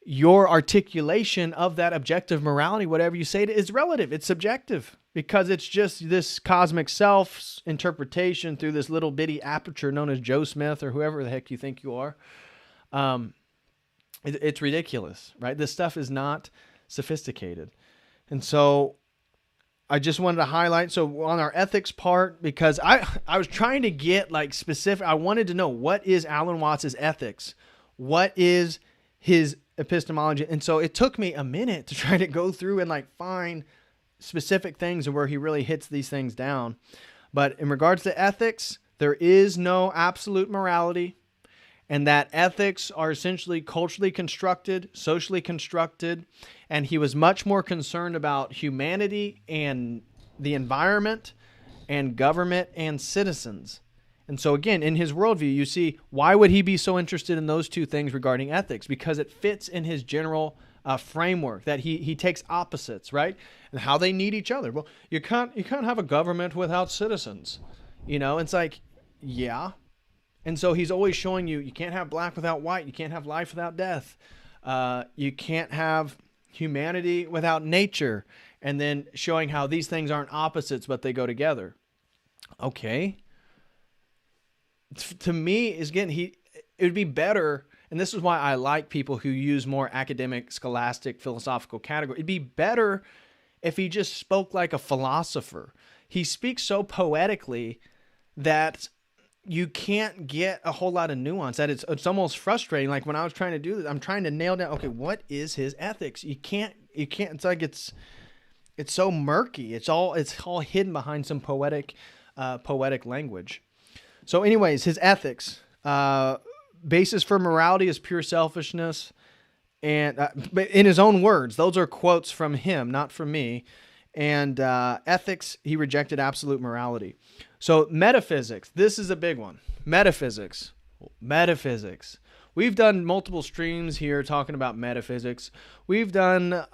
your articulation of that objective morality, whatever you say, is relative. It's subjective, because it's just this cosmic self's interpretation through this little bitty aperture known as Joe Smith or whoever the heck you think you are. It's ridiculous, right? This stuff is not sophisticated. And so I just wanted to highlight, so on our ethics part, because I was trying to get specific, I wanted to know, what is Alan Watts' ethics? What is his epistemology? And so it took me a minute to try to go through and find specific things and where he really hits these things down. But in regards to ethics, there is no absolute morality. And that ethics are essentially culturally constructed, socially constructed, and he was much more concerned about humanity and the environment and government and citizens. And so again, in his worldview, you see, why would he be so interested in those two things regarding ethics? Because it fits in his general framework, that he takes opposites, right? And how they need each other. Well, you can't have a government without citizens. It's yeah. And so he's always showing you can't have black without white. You can't have life without death. You can't have humanity without nature. And then showing how these things aren't opposites, but they go together. Okay. To me, it would be better, and this is why I like people who use more academic, scholastic, philosophical category. It'd be better if he just spoke like a philosopher. he speaks so poetically that you can't get a whole lot of nuance, that it's almost frustrating. Like when I was trying to do this, I'm trying to nail down, okay, what is his ethics? You can't, it's like it's so murky. It's all hidden behind some poetic language. So anyways, his ethics, basis for morality is pure selfishness. And but in his own words, those are quotes from him, not from me. And ethics, he rejected absolute morality. So metaphysics, this is a big one. Metaphysics. We've done multiple streams here talking about metaphysics. We've done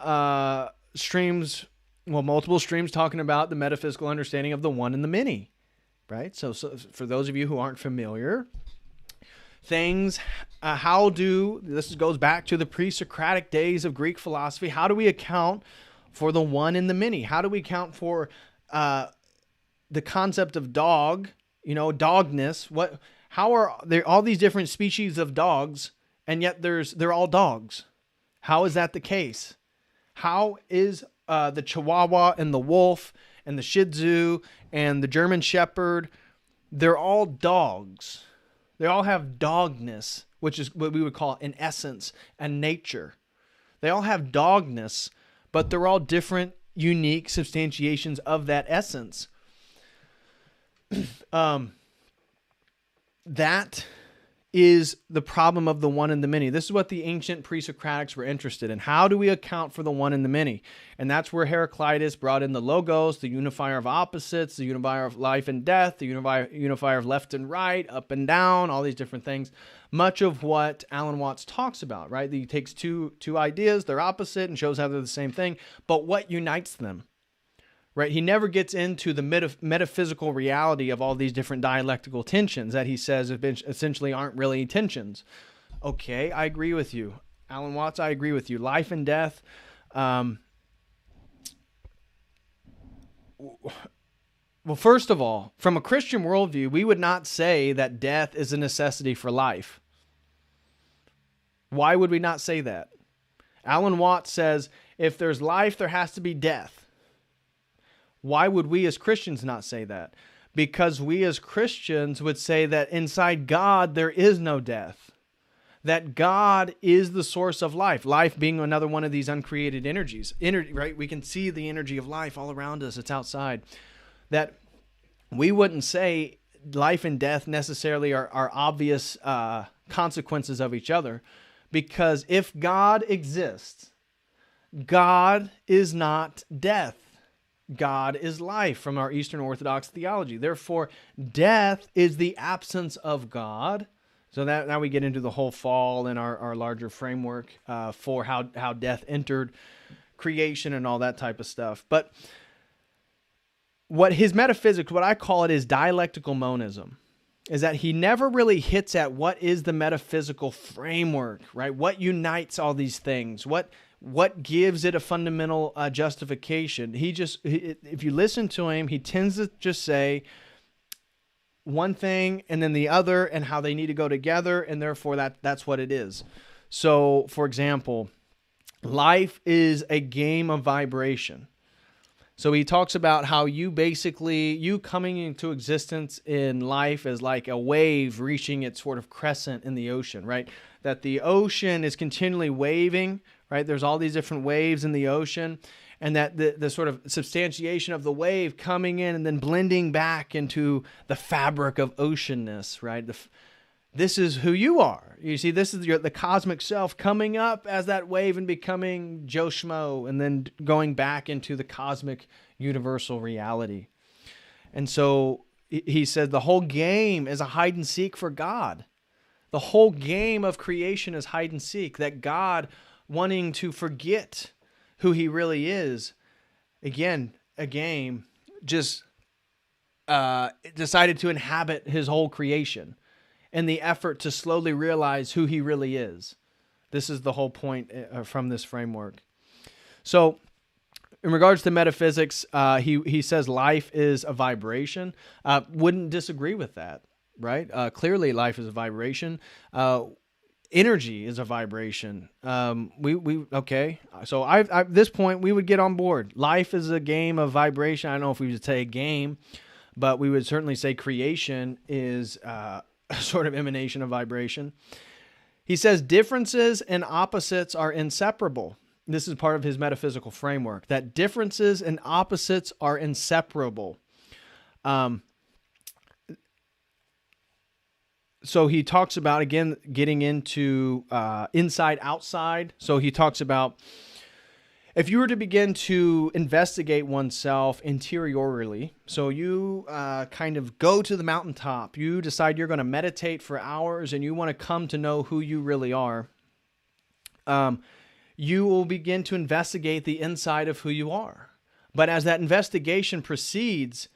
multiple streams talking about the metaphysical understanding of the one and the many, right? So for those of you who aren't familiar, this goes back to the pre-Socratic days of Greek philosophy. How do we account for the one and the many? How do we account for the concept of dog, dogness? How are there all these different species of dogs, and yet they're all dogs? How is that the case? How is the Chihuahua and the wolf and the Shih Tzu and the German Shepherd, they're all dogs. They all have dogness, which is what we would call in essence and nature. They all have dogness, but they're all different, unique substantiations of that essence. That is the problem of the one and the many. This is what the ancient pre-Socratics were interested in. How do we account for the one and the many? And that's where Heraclitus brought in the logos, the unifier of opposites, the unifier of life and death, the unifier of left and right, up and down, all these different things. Much of what Alan Watts talks about, right? He takes two ideas, they're opposite, and shows how they're the same thing, but what unites them? Right? He never gets into the metaphysical reality of all these different dialectical tensions that he says essentially aren't really tensions. Okay, I agree with you. Alan Watts, I agree with you. Life and death. Well, first of all, from a Christian worldview, we would not say that death is a necessity for life. Why would we not say that? Alan Watts says, if there's life, there has to be death. Why would we as Christians not say that? Because we as Christians would say that inside God there is no death. That God is the source of life. Life being another one of these uncreated energies. Right? We can see the energy of life all around us. It's outside. That we wouldn't say life and death necessarily are obvious consequences of each other. Because if God exists, God is not death. God is life from our Eastern Orthodox theology. Therefore, death is the absence of God. So that now we get into the whole fall and our larger framework for how death entered creation and all that type of stuff. But what his metaphysics, what I call it, is dialectical monism, is that he never really hits at what is the metaphysical framework, right? What unites all these things? What gives it a fundamental justification? If you listen to him, he tends to just say one thing and then the other and how they need to go together, and therefore that's what it is. So, for example, life is a game of vibration. So he talks about how you coming into existence in life is like a wave reaching its sort of crescent in the ocean, right? That the ocean is continually waving, right? There's all these different waves in the ocean, and that the sort of substantiation of the wave coming in and then blending back into the fabric of oceanness, right? This is who you are. You see, this is the cosmic self coming up as that wave and becoming Joe Schmo, and then going back into the cosmic universal reality. And so he said the whole game is a hide and seek for God. The whole game of creation is hide and seek, that God, wanting to forget who he really is, again, a game, just decided to inhabit his whole creation in the effort to slowly realize who he really is. This is the whole point from this framework. So in regards to metaphysics, he says life is a vibration. Wouldn't disagree with that, right? Clearly life is a vibration. energy is a vibration. Okay. So at this point, we would get on board. Life is a game of vibration. I don't know if we would say a game, but we would certainly say creation is a sort of emanation of vibration. He says differences and opposites are inseparable. This is part of his metaphysical framework, that differences and opposites are inseparable. So he talks about, again, getting into inside, outside. So he talks about if you were to begin to investigate oneself interiorly, so you kind of go to the mountaintop, you decide you're going to meditate for hours and you want to come to know who you really are, you will begin to investigate the inside of who you are. But as that investigation proceeds,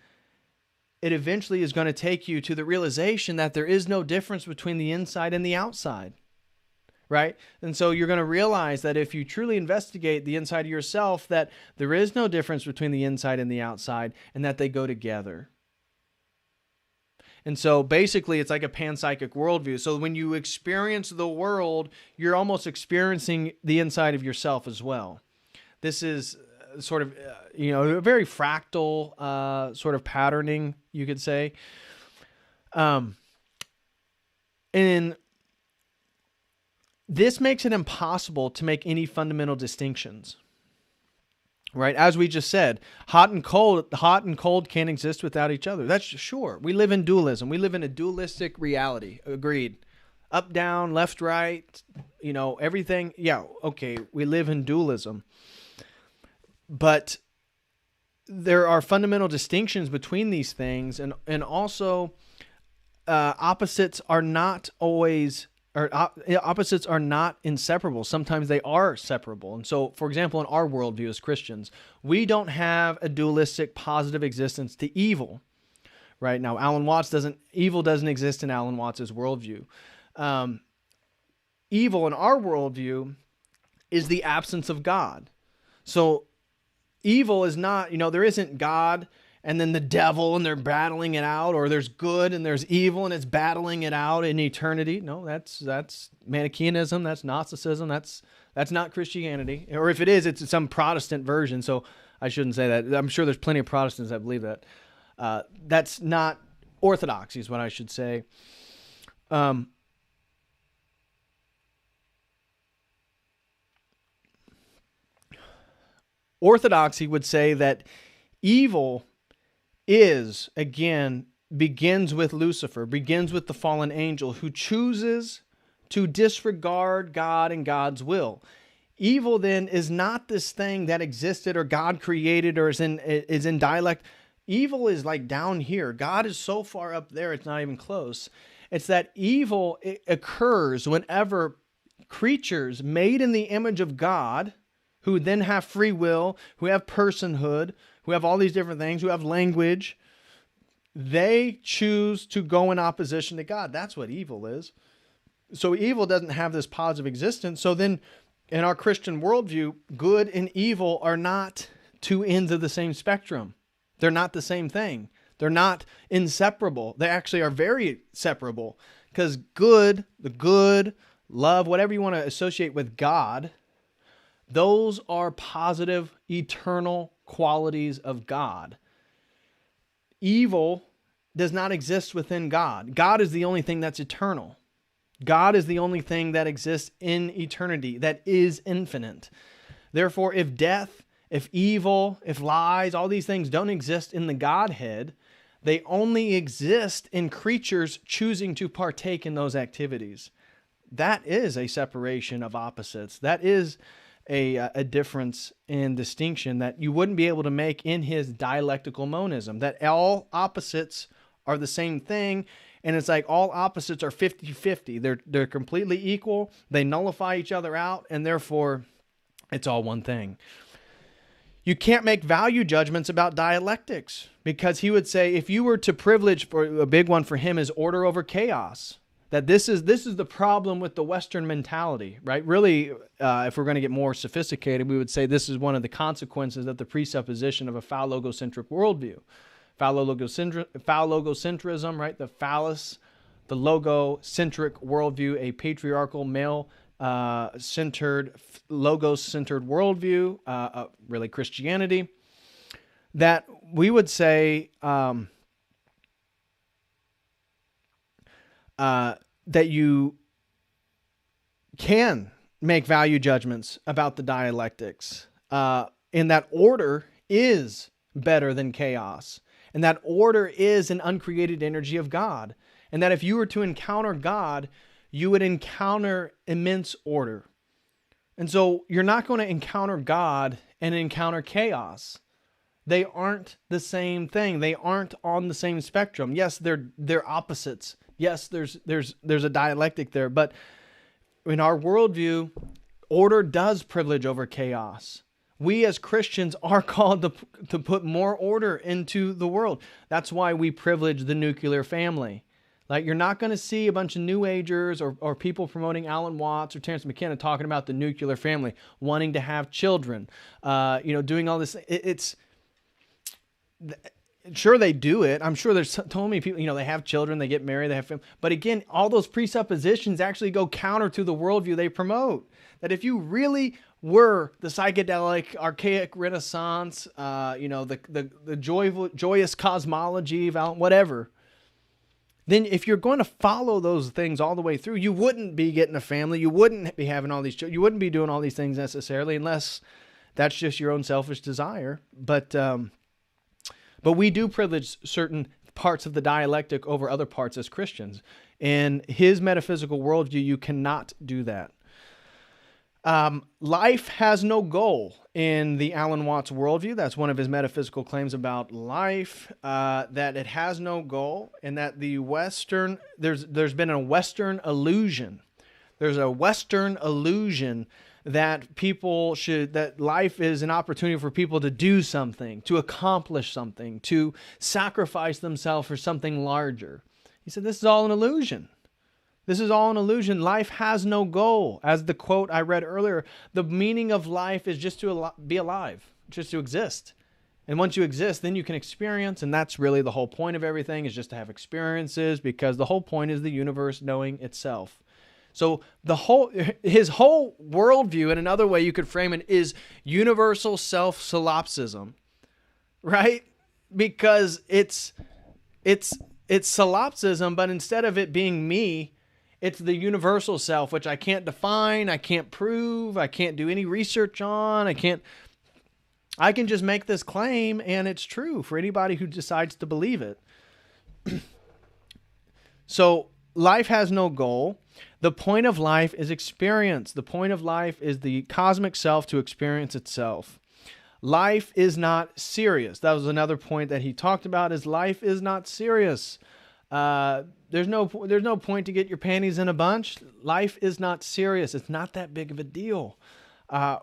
it eventually is going to take you to the realization that there is no difference between the inside and the outside, right? And so you're going to realize that if you truly investigate the inside of yourself, that there is no difference between the inside and the outside, and that they go together. And so basically it's like a panpsychic worldview. So when you experience the world, you're almost experiencing the inside of yourself as well. This is sort of, a very fractal sort of patterning, you could say. And this makes it impossible to make any fundamental distinctions, right? As we just said, hot and cold can't exist without each other. That's sure. We live in dualism. We live in a dualistic reality. Agreed. Up, down, left, right, everything. Yeah, okay. We live in dualism. But there are fundamental distinctions between these things, and also opposites are not always, opposites are not inseparable. Sometimes they are separable. And so, for example, in our worldview as Christians, we don't have a dualistic positive existence to evil. Right now, evil doesn't exist in Alan Watts' worldview. Evil in our worldview is the absence of God. So evil is not, there isn't God and then the devil and they're battling it out, or there's good and there's evil and it's battling it out in eternity. No, that's Manichaeanism, that's Gnosticism, that's not Christianity. Or if it is, it's some Protestant version, so I shouldn't say that. I'm sure there's plenty of Protestants that believe that. That's not orthodoxy is what I should say. Orthodoxy would say that evil begins with Lucifer, begins with the fallen angel who chooses to disregard God and God's will. Evil then is not this thing that existed or God created or is in dialect. Evil is like down here. God is so far up there, it's not even close. It's that evil occurs whenever creatures made in the image of God, who then have free will, who have personhood, who have all these different things, who have language, they choose to go in opposition to God. That's what evil is. So evil doesn't have this positive existence. So then in our Christian worldview, good and evil are not two ends of the same spectrum. They're not the same thing. They're not inseparable. They actually are very separable, because the good, love, whatever you want to associate with God, those are positive, eternal qualities of God. Evil does not exist within God. God is the only thing that's eternal. God is the only thing that exists in eternity, that is infinite. Therefore, if death, if evil, if lies, all these things don't exist in the Godhead, they only exist in creatures choosing to partake in those activities. That is a separation of opposites. That is a difference in distinction that you wouldn't be able to make in his dialectical monism, that all opposites are the same thing, and it's like all opposites are 50-50. They're completely equal, they nullify each other out, and therefore it's all one thing. You can't make value judgments about dialectics, because he would say if you were to privilege, for a big one for him is order over chaos. That this is the problem with the Western mentality, right? Really, if we're going to get more sophisticated, we would say this is one of the consequences of the presupposition of a phallogocentric worldview. Phallogocentrism, right? The phallus the logo-centric worldview, a patriarchal, male-centered, logos-centered worldview, really Christianity, that we would say that you can make value judgments about the dialectics, and that order is better than chaos, and that order is an uncreated energy of God, and that if you were to encounter God, you would encounter immense order. And so you're not going to encounter God and encounter chaos. They aren't the same thing. They aren't on the same spectrum. Yes, they're opposites. Yes, there's a dialectic there, but in our worldview, order does privilege over chaos. We as Christians are called to put more order into the world. That's why we privilege the nuclear family. Like, you're not going to see a bunch of New Agers or people promoting Alan Watts or Terence McKenna talking about the nuclear family, wanting to have children, doing all this. Sure, they do it. I'm sure there's so many people, they have children, they get married, they have family. But again, all those presuppositions actually go counter to the worldview they promote. That if you really were the psychedelic, archaic Renaissance, the joyous cosmology, whatever, then if you're going to follow those things all the way through, you wouldn't be getting a family, you wouldn't be having all these children, you wouldn't be doing all these things necessarily, unless that's just your own selfish desire. But we do privilege certain parts of the dialectic over other parts as Christians. In his metaphysical worldview, you cannot do that. Life has no goal in the Alan Watts worldview. That's one of his metaphysical claims about life, that it has no goal, and that there's been a Western illusion. There's a Western illusion that that life is an opportunity for people to do something, to accomplish something, to sacrifice themselves for something larger. He said, this is all an illusion. This is all an illusion. Life has no goal. As the quote I read earlier, the meaning of life is just to be alive, just to exist. And once you exist, then you can experience, and that's really the whole point of everything, is just to have experiences, because the whole point is the universe knowing itself. So his whole worldview, in another way you could frame it, is universal self-solipsism, right? Because it's solipsism, but instead of it being me, it's the universal self, which I can't define, I can't prove, I can't do any research on, I can just make this claim, and it's true for anybody who decides to believe it. So life has no goal. The point of life is experience. The point of life is the cosmic self to experience itself. Life is not serious. That was another point that he talked about, is life is not serious. There's no point to get your panties in a bunch. Life is not serious. It's not that big of a deal.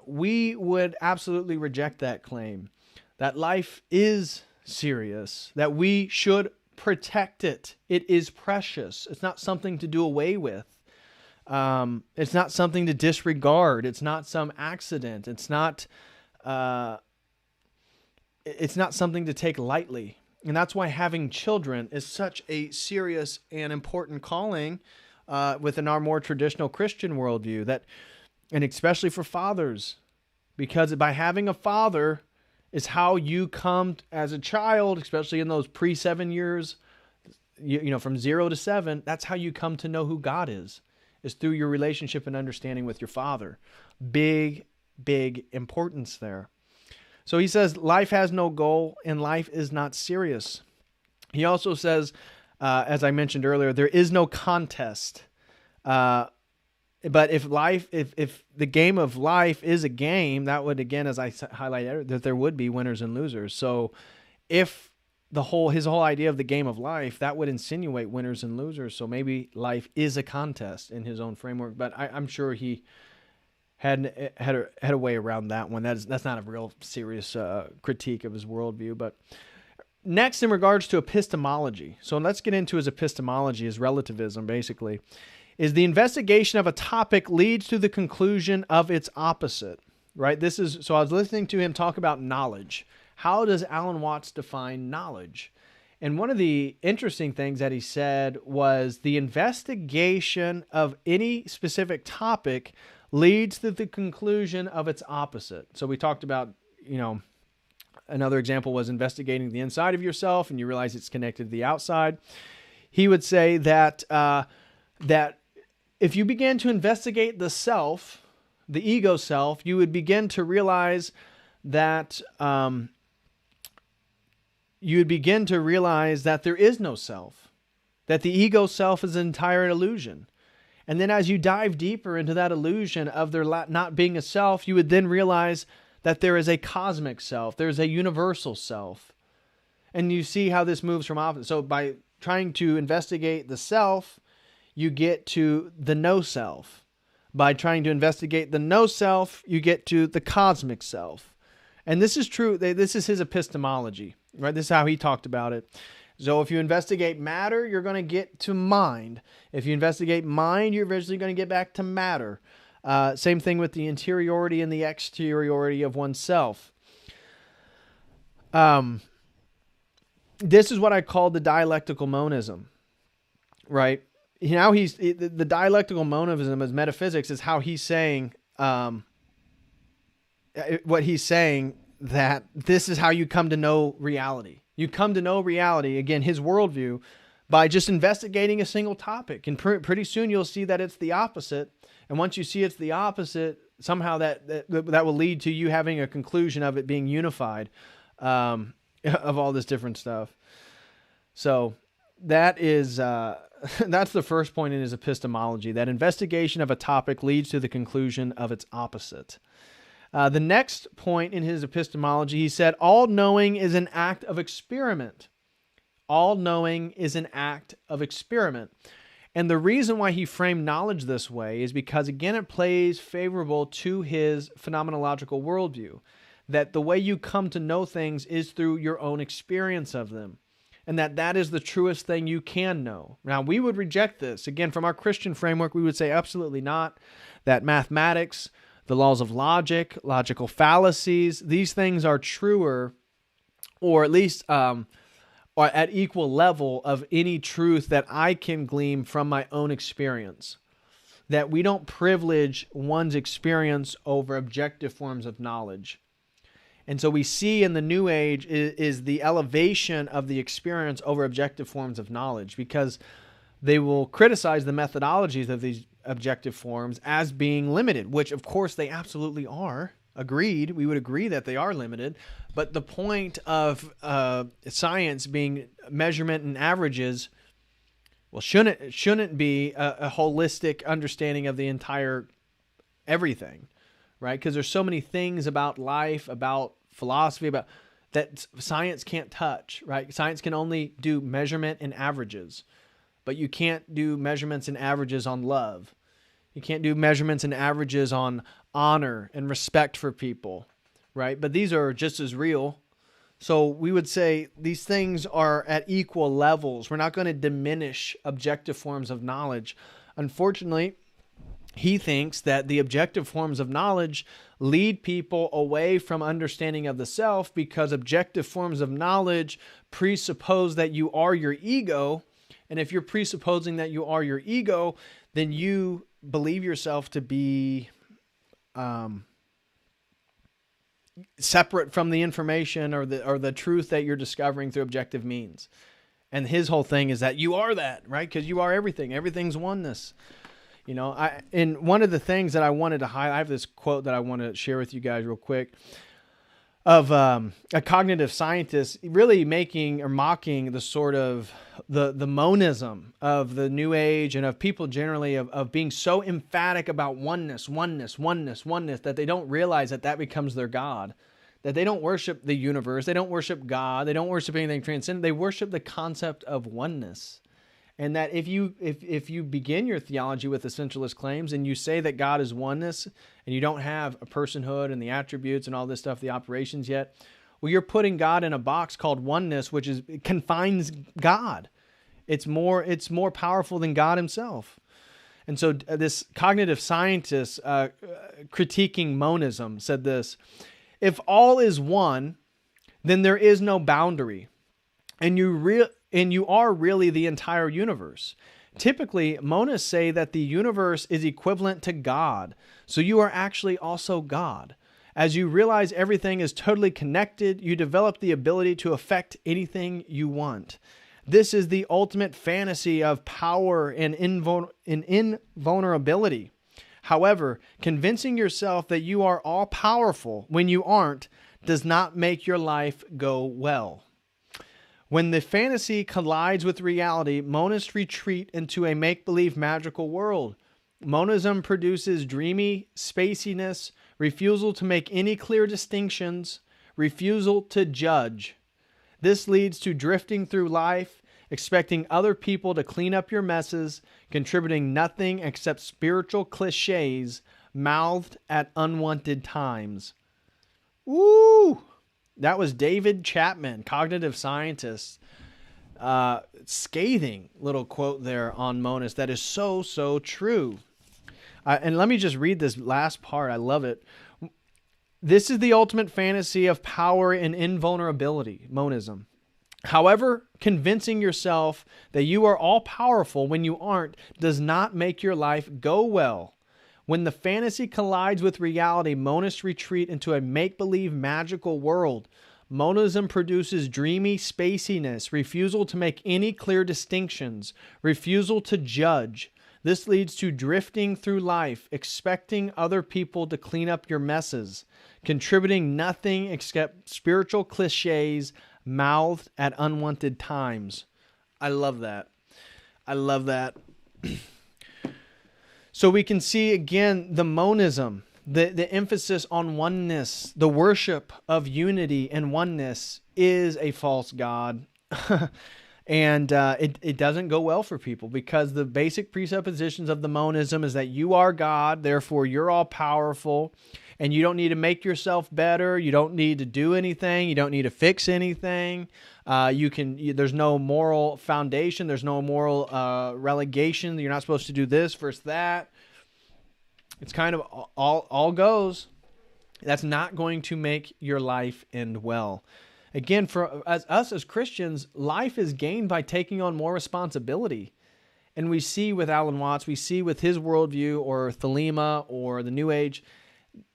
We would absolutely reject that claim, that life is serious, that we should protect it. It is precious. It's not something to do away with. It's not something to disregard. It's not some accident. It's not something to take lightly. And that's why having children is such a serious and important calling within our more traditional Christian worldview, and especially for fathers, because by having a father is how you come as a child, especially in those pre-7 years, from 0 to 7, that's how you come to know who God is through your relationship and understanding with your father. Big, big importance there. So he says life has no goal and life is not serious. He also says, as I mentioned earlier, there is no contest. But if the game of life is a game, that would, again, as I highlighted, that there would be winners and losers. So if his whole idea of the game of life, that would insinuate winners and losers. So maybe life is a contest in his own framework, but I'm sure he had a way around that one. That's not a real serious critique of his worldview. But next, in regards to epistemology, so let's get into his epistemology, his relativism, basically, is the investigation of a topic leads to the conclusion of its opposite. Right? So I was listening to him talk about knowledge. How does Alan Watts define knowledge? And one of the interesting things that he said was the investigation of any specific topic leads to the conclusion of its opposite. So we talked about, another example was investigating the inside of yourself, and you realize it's connected to the outside. He would say that that if you began to investigate the self, the ego self, you would begin to realize that there is no self, that the ego self is an entire illusion. And then as you dive deeper into that illusion of there not being a self, you would then realize that there is a cosmic self, there's a universal self. And you see how this moves from opposite. So by trying to investigate the self, you get to the no self. By trying to investigate the no self, you get to the cosmic self. And this is true. This is his epistemology, right? This is how he talked about it. So if you investigate matter, you're going to get to mind. If you investigate mind, you're eventually going to get back to matter. Same thing with the interiority and the exteriority of oneself. This is what I call the dialectical monism, right? Now the dialectical monism as metaphysics is how he's saying, what he's saying, that this is how you come to know reality. You come to know reality, again, his worldview, by just investigating a single topic. And pretty soon you'll see that it's the opposite. And once you see it's the opposite, somehow that will lead to you having a conclusion of it being unified, of all this different stuff. So that is that's the first point in his epistemology, that investigation of a topic leads to the conclusion of its opposite. The next point in his epistemology, he said, all knowing is an act of experiment. All knowing is an act of experiment. And the reason why he framed knowledge this way is because, again, it plays favorable to his phenomenological worldview, that the way you come to know things is through your own experience of them, and that is the truest thing you can know. Now, we would reject this. Again, from our Christian framework, we would say absolutely not, that mathematics, the laws of logic, logical fallacies, these things are truer, or at least are at equal level of any truth that I can glean from my own experience. That we don't privilege one's experience over objective forms of knowledge. And so we see in the New Age is the elevation of the experience over objective forms of knowledge, because they will criticize the methodologies of these objective forms as being limited, which of course they absolutely are. Agreed. We would agree that they are limited. But the point of science being measurement and averages, well, shouldn't be a holistic understanding of the entire everything, right? Because there's so many things about life, about philosophy, about that science can't touch, right? Science can only do measurement and averages, but you can't do measurements and averages on love. You can't do measurements and averages on honor and respect for people, right? But these are just as real. So we would say these things are at equal levels. We're not going to diminish objective forms of knowledge. Unfortunately, he thinks that the objective forms of knowledge lead people away from understanding of the self, because objective forms of knowledge presuppose that you are your ego. And if you're presupposing that you are your ego, then you believe yourself to be separate from the information or the truth that you're discovering through objective means. And his whole thing is that you are that, right? Because you are everything. Everything's oneness. And one of the things that I wanted to highlight, I have this quote that I want to share with you guys real quick, of a cognitive scientist really making or mocking the sort of the monism of the New Age and of people generally of being so emphatic about oneness, that they don't realize that becomes their God, that they don't worship the universe, they don't worship God, they don't worship anything transcendent, they worship the concept of oneness. And that if you begin your theology with essentialist claims and you say that God is oneness and you don't have a personhood and the attributes and all this stuff, the operations yet, well, you're putting God in a box called oneness, which confines God. It's more powerful than God himself. And so this cognitive scientist critiquing monism said this: if all is one, then there is no boundary. and you are really the entire universe. Typically, monists say that the universe is equivalent to God, so you are actually also God. As you realize everything is totally connected, you develop the ability to affect anything you want. This is the ultimate fantasy of power and invulnerability. However, convincing yourself that you are all-powerful when you aren't does not make your life go well. When the fantasy collides with reality, monists retreat into a make-believe magical world. Monism produces dreamy spaciness, refusal to make any clear distinctions, refusal to judge. This leads to drifting through life, expecting other people to clean up your messes, contributing nothing except spiritual cliches mouthed at unwanted times. Woo! That was David Chapman, cognitive scientist. Scathing little quote there on monists that is so, so true. And let me just read this last part. I love it. This is the ultimate fantasy of power and invulnerability, monism. However, convincing yourself that you are all-powerful when you aren't does not make your life go well. When the fantasy collides with reality, monists retreat into a make-believe magical world. Monism produces dreamy spaciness, refusal to make any clear distinctions, refusal to judge. This leads to drifting through life, expecting other people to clean up your messes, contributing nothing except spiritual cliches mouthed at unwanted times. I love that. I love that. So we can see again the monism, the emphasis on oneness, the worship of unity and oneness is a false god. And it doesn't go well for people because the basic presuppositions of the monism is that you are God, therefore you're all powerful, and you don't need to make yourself better. You don't need to do anything. You don't need to fix anything. There's no moral foundation. There's no moral relegation. You're not supposed to do this versus that. It's kind of all goes. That's not going to make your life end well. Again, for us as Christians, life is gained by taking on more responsibility. And we see with Alan Watts, we see with his worldview or Thelema or the New Age,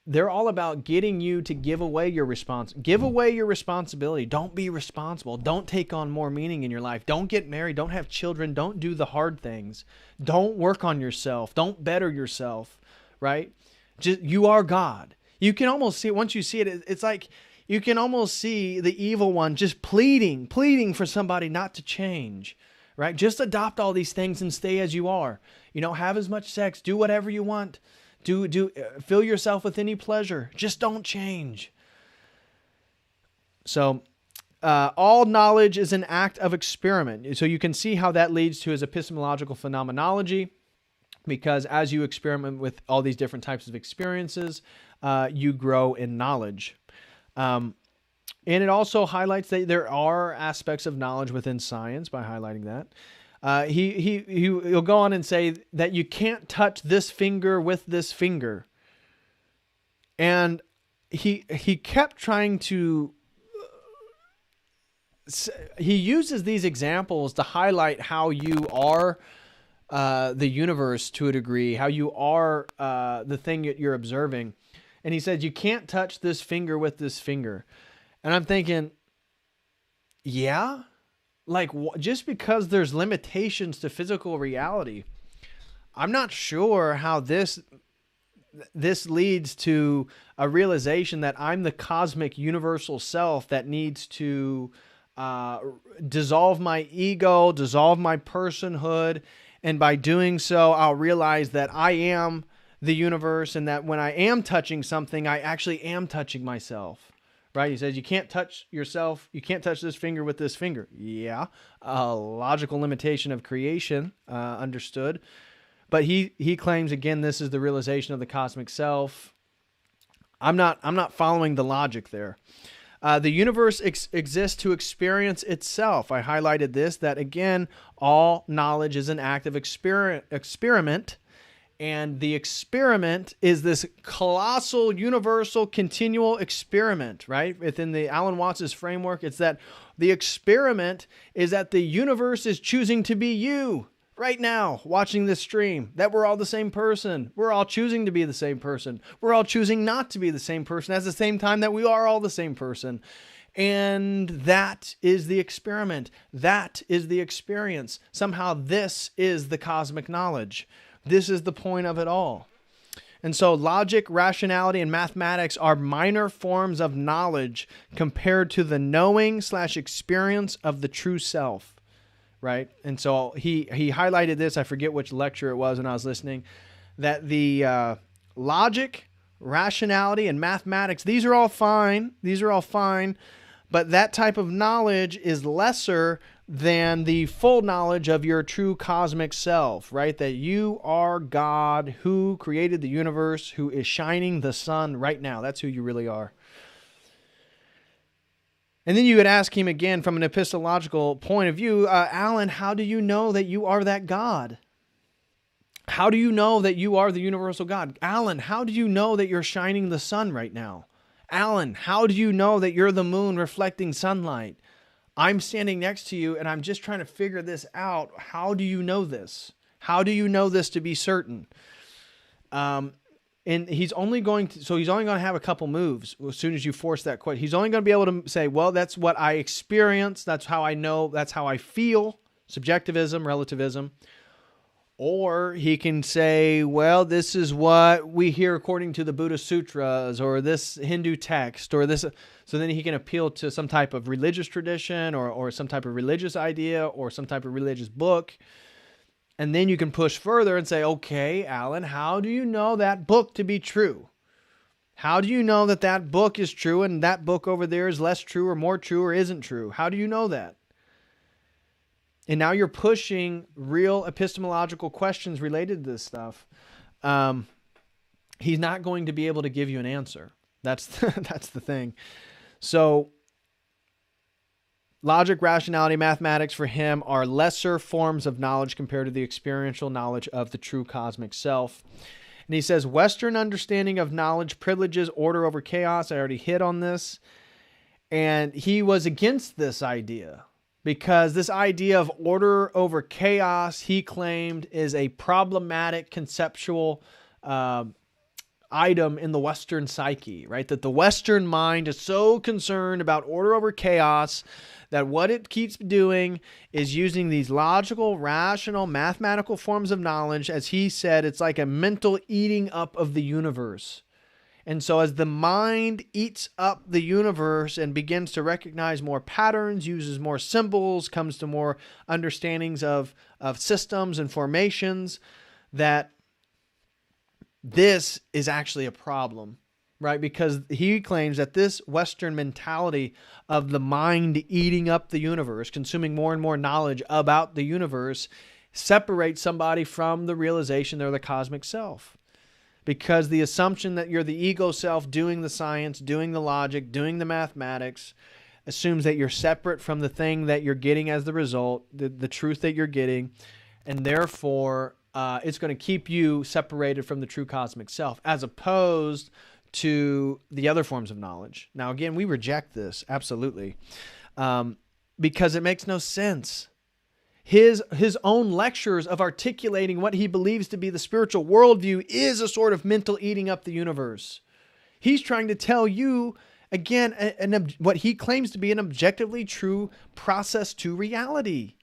they're all about getting you to give away your responsibility. Don't be responsible. Don't take on more meaning in your life. Don't get married. Don't have children. Don't do the hard things. Don't work on yourself. Don't better yourself, right? Just, you are God. You can almost see it. Once you see it, it's like you can almost see the evil one just pleading for somebody not to change, right? Just adopt all these things and stay as you are. Have as much sex, do whatever you want. Fill yourself with any pleasure. Just don't change. So, all knowledge is an act of experiment. So you can see how that leads to his epistemological phenomenology, because as you experiment with all these different types of experiences, you grow in knowledge. And it also highlights that there are aspects of knowledge within science by highlighting that. He'll go on and say that you can't touch this finger with this finger. And he kept trying to... He uses these examples to highlight how you are the universe to a degree, how you are the thing that you're observing. And he said, you can't touch this finger with this finger. And I'm thinking, yeah? Like, just because there's limitations to physical reality, I'm not sure how this leads to a realization that I'm the cosmic universal self that needs to dissolve my ego, dissolve my personhood, and by doing so, I'll realize that I am the universe, and that when I am touching something, I actually am touching myself. Right? He says, you can't touch yourself. You can't touch this finger with this finger. Yeah. A logical limitation of creation, understood. But he claims, again, this is the realization of the cosmic self. I'm not following the logic there. The universe exists to experience itself. I highlighted this, that again, all knowledge is an act of experiment. And the experiment is this colossal, universal, continual experiment, right? Within the Alan Watts' framework, it's that the experiment is that the universe is choosing to be you right now, watching this stream, that we're all the same person. We're all choosing to be the same person. We're all choosing not to be the same person at the same time that we are all the same person. And that is the experiment. That is the experience. Somehow this is the cosmic knowledge. This is the point of it all. And so logic, rationality, and mathematics are minor forms of knowledge compared to the knowing/experience of the true self, right? And so he highlighted this, I forget which lecture it was when I was listening, that the logic, rationality, and mathematics, these are all fine. These are all fine. But that type of knowledge is lesser than the full knowledge of your true cosmic self, right? That you are God who created the universe, who is shining the sun right now. That's who you really are. And then you would ask him again from an epistemological point of view, Alan, how do you know that you are that God? How do you know that you are the universal God? Alan, how do you know that you're shining the sun right now? Alan, how do you know that you're the moon reflecting sunlight? I'm standing next to you and I'm just trying to figure this out. How do you know this? How do you know this to be certain? And he's only going to have a couple moves as soon as you force that question. He's only going to be able to say, well, that's what I experience. That's how I know. That's how I feel. Subjectivism, relativism. Or he can say, well, this is what we hear according to the Buddha Sutras or this Hindu text or this. So then he can appeal to some type of religious tradition or some type of religious idea or some type of religious book. And then you can push further and say, okay, Alan, how do you know that book to be true? How do you know that that book is true and that book over there is less true or more true or isn't true? How do you know that? And now you're pushing real epistemological questions related to this stuff. He's not going to be able to give you an answer. That's the thing. So logic, rationality, mathematics for him are lesser forms of knowledge compared to the experiential knowledge of the true cosmic self. And he says, Western understanding of knowledge privileges order over chaos. I already hit on this. And he was against this idea. Because this idea of order over chaos, he claimed, is a problematic conceptual item in the Western psyche, right? That the Western mind is so concerned about order over chaos that what it keeps doing is using these logical, rational, mathematical forms of knowledge. As he said, it's like a mental eating up of the universe. And so as the mind eats up the universe and begins to recognize more patterns, uses more symbols, comes to more understandings of systems and formations, that this is actually a problem, right? Because he claims that this Western mentality of the mind eating up the universe, consuming more and more knowledge about the universe, separates somebody from the realization they're the cosmic self. Because the assumption that you're the ego self doing the science, doing the logic, doing the mathematics, assumes that you're separate from the thing that you're getting as the result, the truth that you're getting, and therefore it's going to keep you separated from the true cosmic self, as opposed to the other forms of knowledge. Now, again, we reject this, absolutely, because it makes no sense. His own lectures of articulating what he believes to be the spiritual worldview is a sort of mental eating up the universe. He's trying to tell you, again, what he claims to be an objectively true process to reality.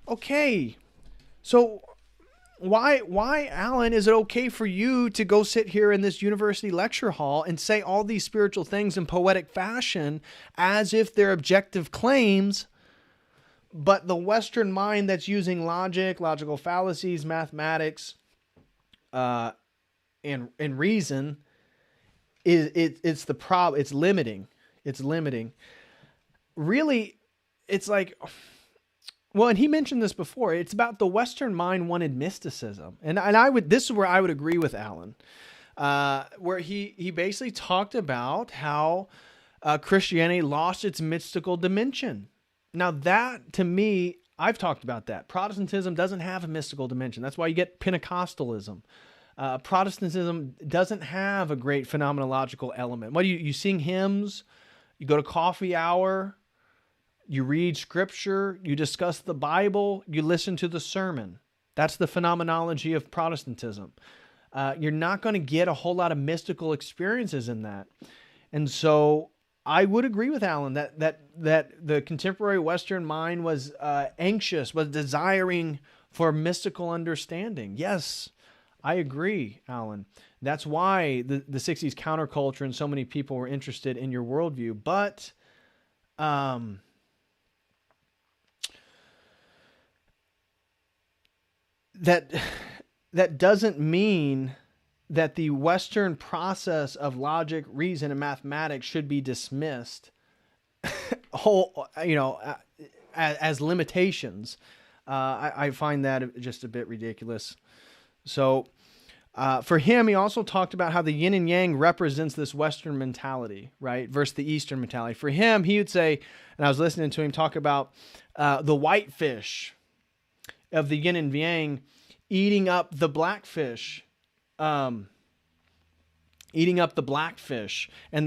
Okay, so why, Alan, is it okay for you to go sit here in this university lecture hall and say all these spiritual things in poetic fashion as if they're objective claims? But the Western mind that's using logic, logical fallacies, mathematics, and reason it's the problem. It's limiting. It's limiting. Really, it's like, well, and he mentioned this before. It's about the Western mind wanted mysticism, and this is where I would agree with Alan, where he basically talked about how Christianity lost its mystical dimension. Now that, to me, I've talked about that. Protestantism doesn't have a mystical dimension. That's why you get Pentecostalism. Protestantism doesn't have a great phenomenological element. What do you sing hymns, you go to coffee hour, you read scripture, you discuss the Bible, you listen to the sermon. That's the phenomenology of Protestantism. You're not going to get a whole lot of mystical experiences in that. And so I would agree with Alan that the contemporary Western mind was anxious, was desiring for mystical understanding. Yes, I agree, Alan. That's why the 60s counterculture and so many people were interested in your worldview. But that doesn't mean that the Western process of logic, reason, and mathematics should be dismissed as limitations. I find that just a bit ridiculous. So for him, he also talked about how the yin and yang represents this Western mentality, right, versus the Eastern mentality. For him, he would say, and I was listening to him talk about the white fish of the yin and yang eating up the blackfish, and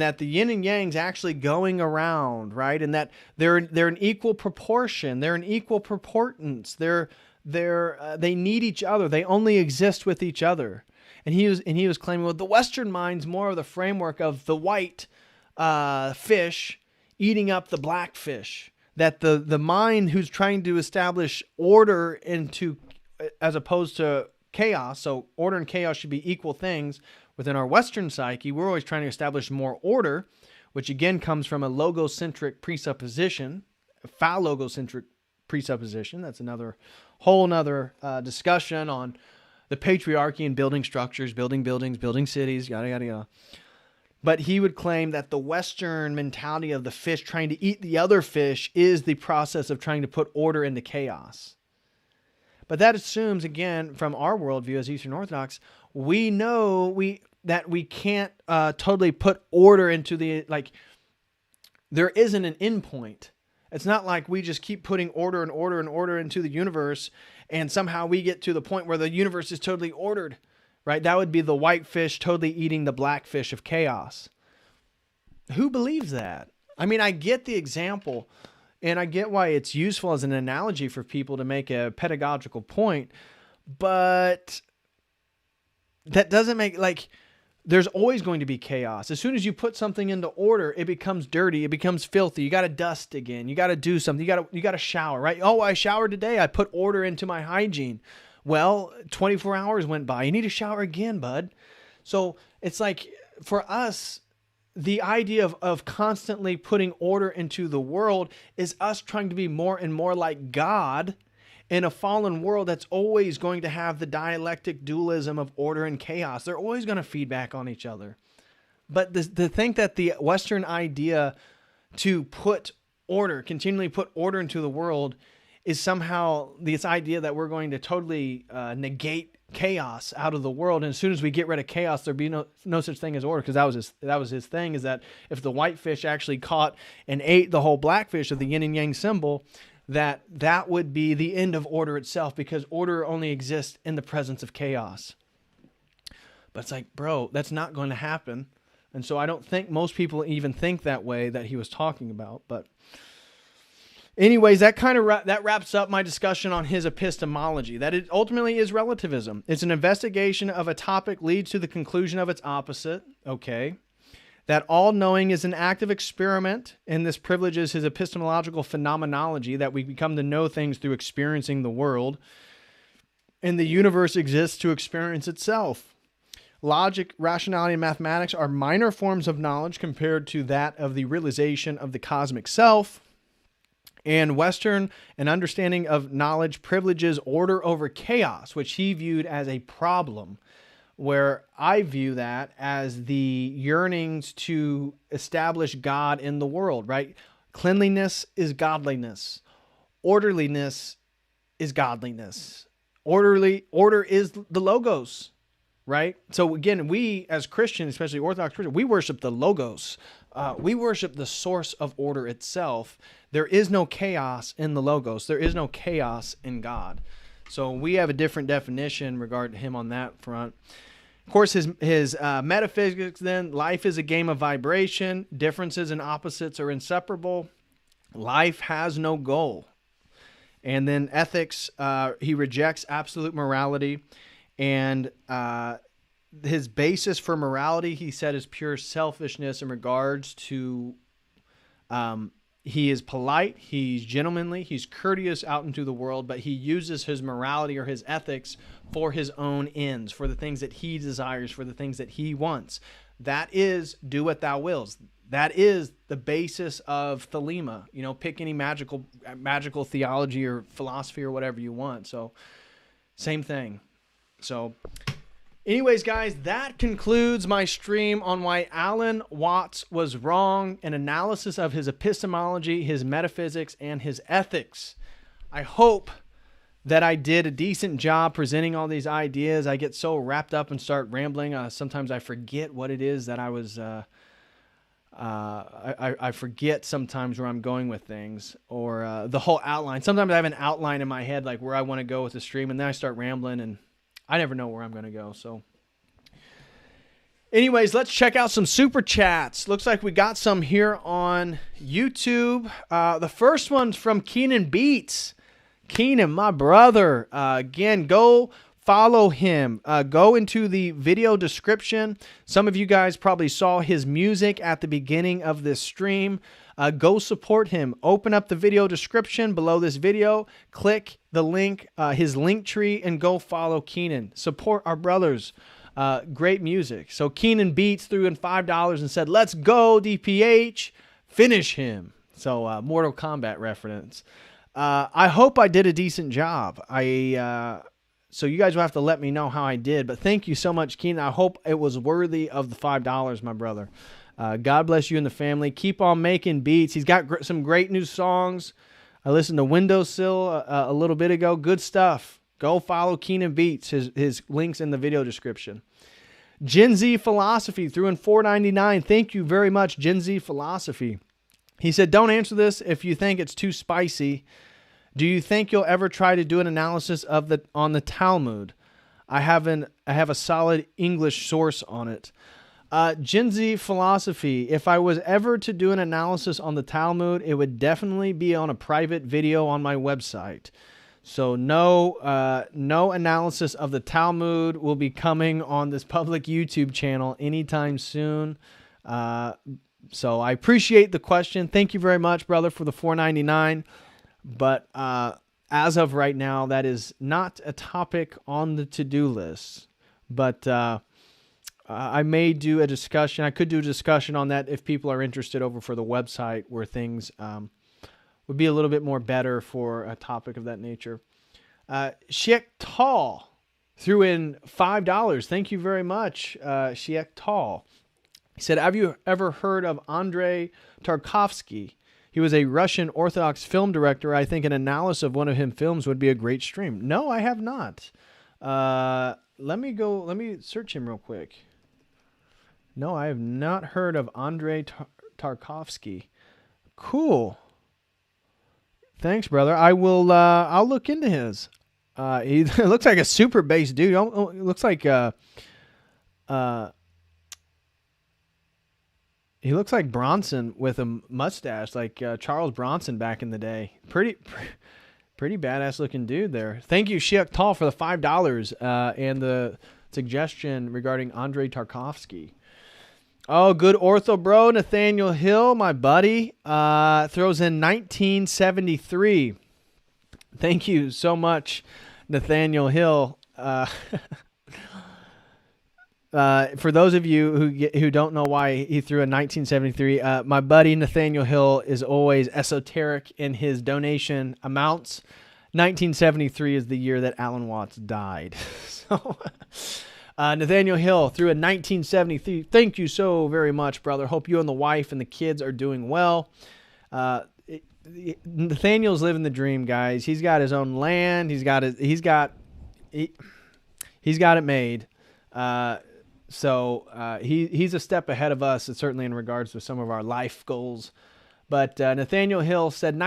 that the yin and yang's actually going around, right? And that they're in equal proportion, they're in equal proportance, they need each other, they only exist with each other. And he was claiming, well, the Western mind's more of the framework of the white fish eating up the black fish. That the mind who's trying to establish order into, as opposed to chaos, so order and chaos should be equal things. Within our Western psyche, we're always trying to establish more order, which again comes from a logocentric presupposition, a phallogocentric presupposition. That's another whole nother discussion on the patriarchy and building structures, building buildings, building cities, yada, yada, yada. But he would claim that the Western mentality of the fish trying to eat the other fish is the process of trying to put order into chaos. But that assumes, again, from our worldview as Eastern Orthodox, we know that we can't totally put order into there isn't an endpoint. It's not like we just keep putting order and order and order into the universe and somehow we get to the point where the universe is totally ordered, right? That would be the white fish totally eating the black fish of chaos. Who believes that? I mean, I get the example, and I get why it's useful as an analogy for people to make a pedagogical point, but that doesn't make, there's always going to be chaos. As soon as you put something into order, it becomes dirty, it becomes filthy. You got to dust again. You got to do something. You got to shower, right? Oh, I showered today. I put order into my hygiene. Well, 24 hours went by. You need to shower again, bud. So it's like, for us, the idea of constantly putting order into the world is us trying to be more and more like God in a fallen world that's always going to have the dialectic dualism of order and chaos. They're always going to feed back on each other. But to think that the Western idea to continually put order into the world is somehow this idea that we're going to totally negate chaos out of the world. And as soon as we get rid of chaos, there'd be no such thing as order. Because that was his thing, is that if the white fish actually caught and ate the whole black fish of the yin and yang symbol, that would be the end of order itself, because order only exists in the presence of chaos. But it's like, bro, that's not going to happen. And so I don't think most people even think that way that he was talking about. But anyways, that kind of that wraps up my discussion on his epistemology. That it ultimately is relativism. It's an investigation of a topic leads to the conclusion of its opposite. Okay. That all knowing is an active experiment, and this privileges his epistemological phenomenology, that we become to know things through experiencing the world, and the universe exists to experience itself. Logic, rationality, and mathematics are minor forms of knowledge compared to that of the realization of the cosmic self. And Western and understanding of knowledge privileges order over chaos, which he viewed as a problem, where I view that as the yearnings to establish God in the world, right? Cleanliness is godliness. Orderliness is godliness. Order is the logos. right? So again, we as Christians, especially Orthodox Christians, we worship the Logos. We worship the source of order itself. There is no chaos in the Logos. There is no chaos in God. So we have a different definition regarding him on that front. Of course, his metaphysics then, life is a game of vibration. Differences and opposites are inseparable. Life has no goal. And then ethics, he rejects absolute morality. And his basis for morality, he said, is pure selfishness in regards to he is polite, he's gentlemanly, he's courteous out into the world, but he uses his morality or his ethics for his own ends, for the things that he desires, for the things that he wants. That is, do what thou wills. That is the basis of thelema. You know, pick any magical theology or philosophy or whatever you want. So, same thing. So, anyways, guys, that concludes my stream on why Alan Watts was wrong, an analysis of his epistemology, his metaphysics, and his ethics. I hope that I did a decent job presenting all these ideas. I get so wrapped up and start rambling. Sometimes I forget what it is that I was... I forget sometimes where I'm going with things, or the whole outline. Sometimes I have an outline in my head, like where I want to go with the stream, and then I start rambling, and I never know where I'm going to go. So anyways, let's check out some super chats. Looks like we got some here on YouTube. The first one's from Keenan Beats. Keenan, my brother. Again, go follow him. Go into the video description. Some of you guys probably saw his music at the beginning of this stream. Go support him. Open up the video description below this video. Click the link, his link tree, and go follow Keenan. Support our brothers. Great music. So Keenan Beats threw in $5 and said, "Let's go, DPH. Finish him." So Mortal Kombat reference. I hope I did a decent job. So you guys will have to let me know how I did. But thank you so much, Keenan. I hope it was worthy of the $5, my brother. God bless you and the family. Keep on making beats. He's got some great new songs. I listened to Windowsill a little bit ago. Good stuff. Go follow Keenan Beats. His link's in the video description. Gen Z Philosophy threw in $4.99. Thank you very much, Gen Z Philosophy. He said, "Don't answer this if you think it's too spicy. Do you think you'll ever try to do an analysis on the Talmud? I have a solid English source on it." Gen Z Philosophy, if I was ever to do an analysis on the Talmud, it would definitely be on a private video on my website. So no analysis of the Talmud will be coming on this public YouTube channel anytime soon. So I appreciate the question. Thank you very much, brother, for the $4.99. But as of right now, that is not a topic on the to-do list. But I may do a discussion. I could do a discussion on that if people are interested over for the website, where things would be a little bit more better for a topic of that nature. Sheikh Tall threw in $5. Thank you very much, Sheikh Tall. He said, "Have you ever heard of Andrei Tarkovsky? He was a Russian Orthodox film director. I think an analysis of one of his films would be a great stream." No, I have not. Let me search him real quick. No, I have not heard of Andrei Tarkovsky. Cool. Thanks, brother. I will. I'll look into his. He looks like a super bass dude. It looks like he looks like Bronson with a mustache, like Charles Bronson back in the day. Pretty badass looking dude there. Thank you, Sheikh Tall, for the $5 and the suggestion regarding Andrei Tarkovsky. Oh, good ortho bro, Nathaniel Hill, my buddy, throws in 1973. Thank you so much, Nathaniel Hill. For those of you who don't know why he threw in 1973, my buddy Nathaniel Hill is always esoteric in his donation amounts. 1973 is the year that Alan Watts died. So, Nathaniel Hill threw in 1973. Thank you so very much, brother. Hope you and the wife and the kids are doing well. Nathaniel's living the dream, guys. He's got his own land. He's got it made. He's a step ahead of us, certainly in regards to some of our life goals. But Nathaniel Hill said,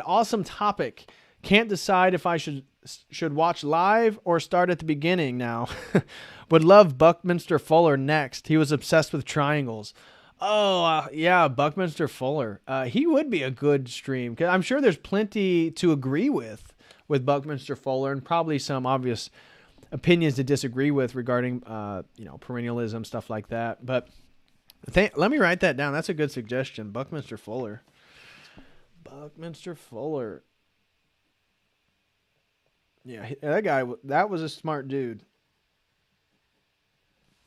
awesome topic. Can't decide if I should watch live or start at the beginning now. Would love Buckminster Fuller next. He was obsessed with triangles. Oh, yeah, Buckminster Fuller. He would be a good stream, because I'm sure there's plenty to agree with Buckminster Fuller, and probably some obvious opinions to disagree with regarding, perennialism, stuff like that. But let me write that down. That's a good suggestion. Buckminster Fuller. Buckminster Fuller. Yeah, that guy, that was a smart dude.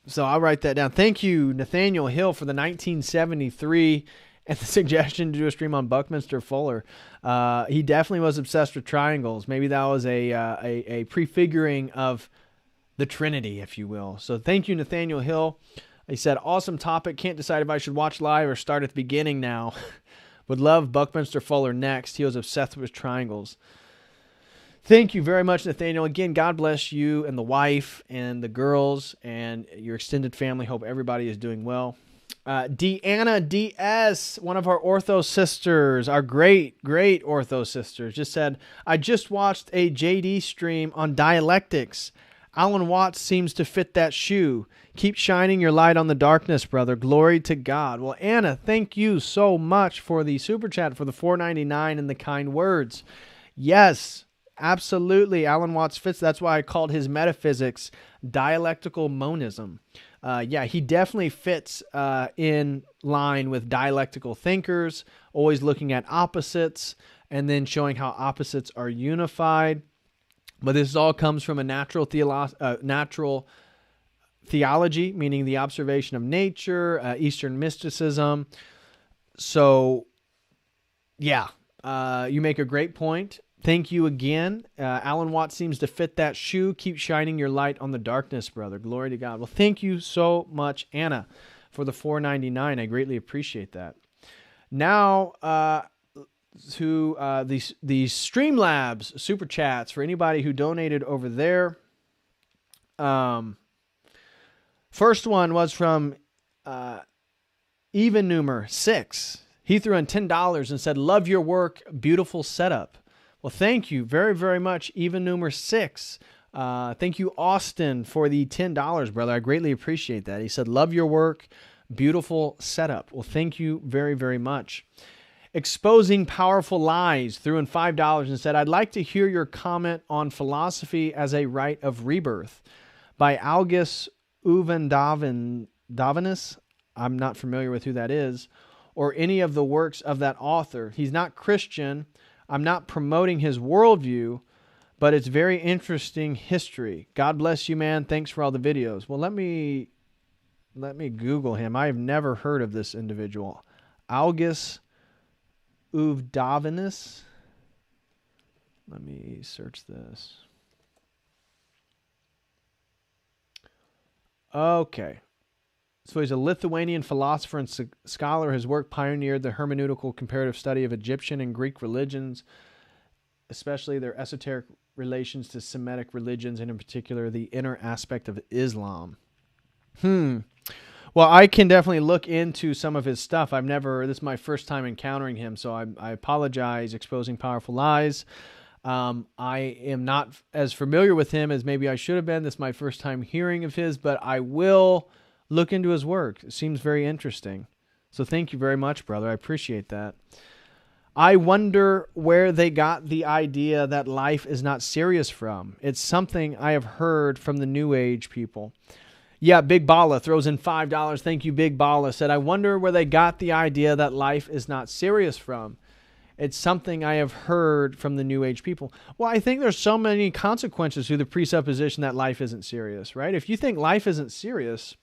So I'll write that down. Thank you, Nathaniel Hill, for the 1973 and the suggestion to do a stream on Buckminster Fuller. He definitely was obsessed with triangles. Maybe that was a prefiguring of the Trinity, if you will. So thank you, Nathaniel Hill. He said, awesome topic. Can't decide if I should watch live or start at the beginning now. Would love Buckminster Fuller next. He was obsessed with triangles. Thank you very much, Nathaniel. Again, God bless you and the wife and the girls and your extended family. Hope everybody is doing well. Deanna DS, one of our ortho sisters, our great ortho sisters, just said, I just watched a JD stream on dialectics. Alan Watts seems to fit that shoe. Keep shining your light on the darkness, brother. Glory to God. Well, Anna, thank you so much for the super chat, for the $4.99 and the kind words. Yes, absolutely. Alan Watts fits. That's why I called his metaphysics dialectical monism. He definitely fits in line with dialectical thinkers, always looking at opposites and then showing how opposites are unified. But this all comes from a natural theology, meaning the observation of nature, Eastern mysticism. So, you make a great point. Thank you again. Alan Watts seems to fit that shoe. Keep shining your light on the darkness, brother. Glory to God. Well, thank you so much, Anna, for the $4.99. I greatly appreciate that. Now, to the Streamlabs super chats for anybody who donated over there. First one was from Even Numer 6. He threw in $10 and said, love your work, beautiful setup. Well, thank you very, very much, Even Numer 6. Thank you, Austin, for the $10, brother. I greatly appreciate that. He said, love your work, beautiful setup. Well, thank you very, very much. Exposing Powerful Lies threw in $5 and said, I'd like to hear your comment on philosophy as a rite of rebirth by August Uvendavinus. I'm not familiar with who that is, or any of the works of that author. He's not Christian. I'm not promoting his worldview, but it's very interesting history. God bless you, man. Thanks for all the videos. Well, let me Google him. I've never heard of this individual. August Uvendavinus. Let me search this. Okay. So he's a Lithuanian philosopher and scholar. His work pioneered the hermeneutical comparative study of Egyptian and Greek religions, especially their esoteric relations to Semitic religions, and in particular, the inner aspect of Islam. Well, I can definitely look into some of his stuff. This is my first time encountering him, so I apologize, Exposing Powerful Lies. I am not as familiar with him as maybe I should have been. This is my first time hearing of his, but I will look into his work. It seems very interesting. So thank you very much, brother. I appreciate that. I wonder where they got the idea that life is not serious from. It's something I have heard from the New Age people. Yeah, Big Bala throws in $5. Thank you, Big Bala. Said, I wonder where they got the idea that life is not serious from. It's something I have heard from the New Age people. Well, I think there's so many consequences to the presupposition that life isn't serious, right? If you think life isn't serious,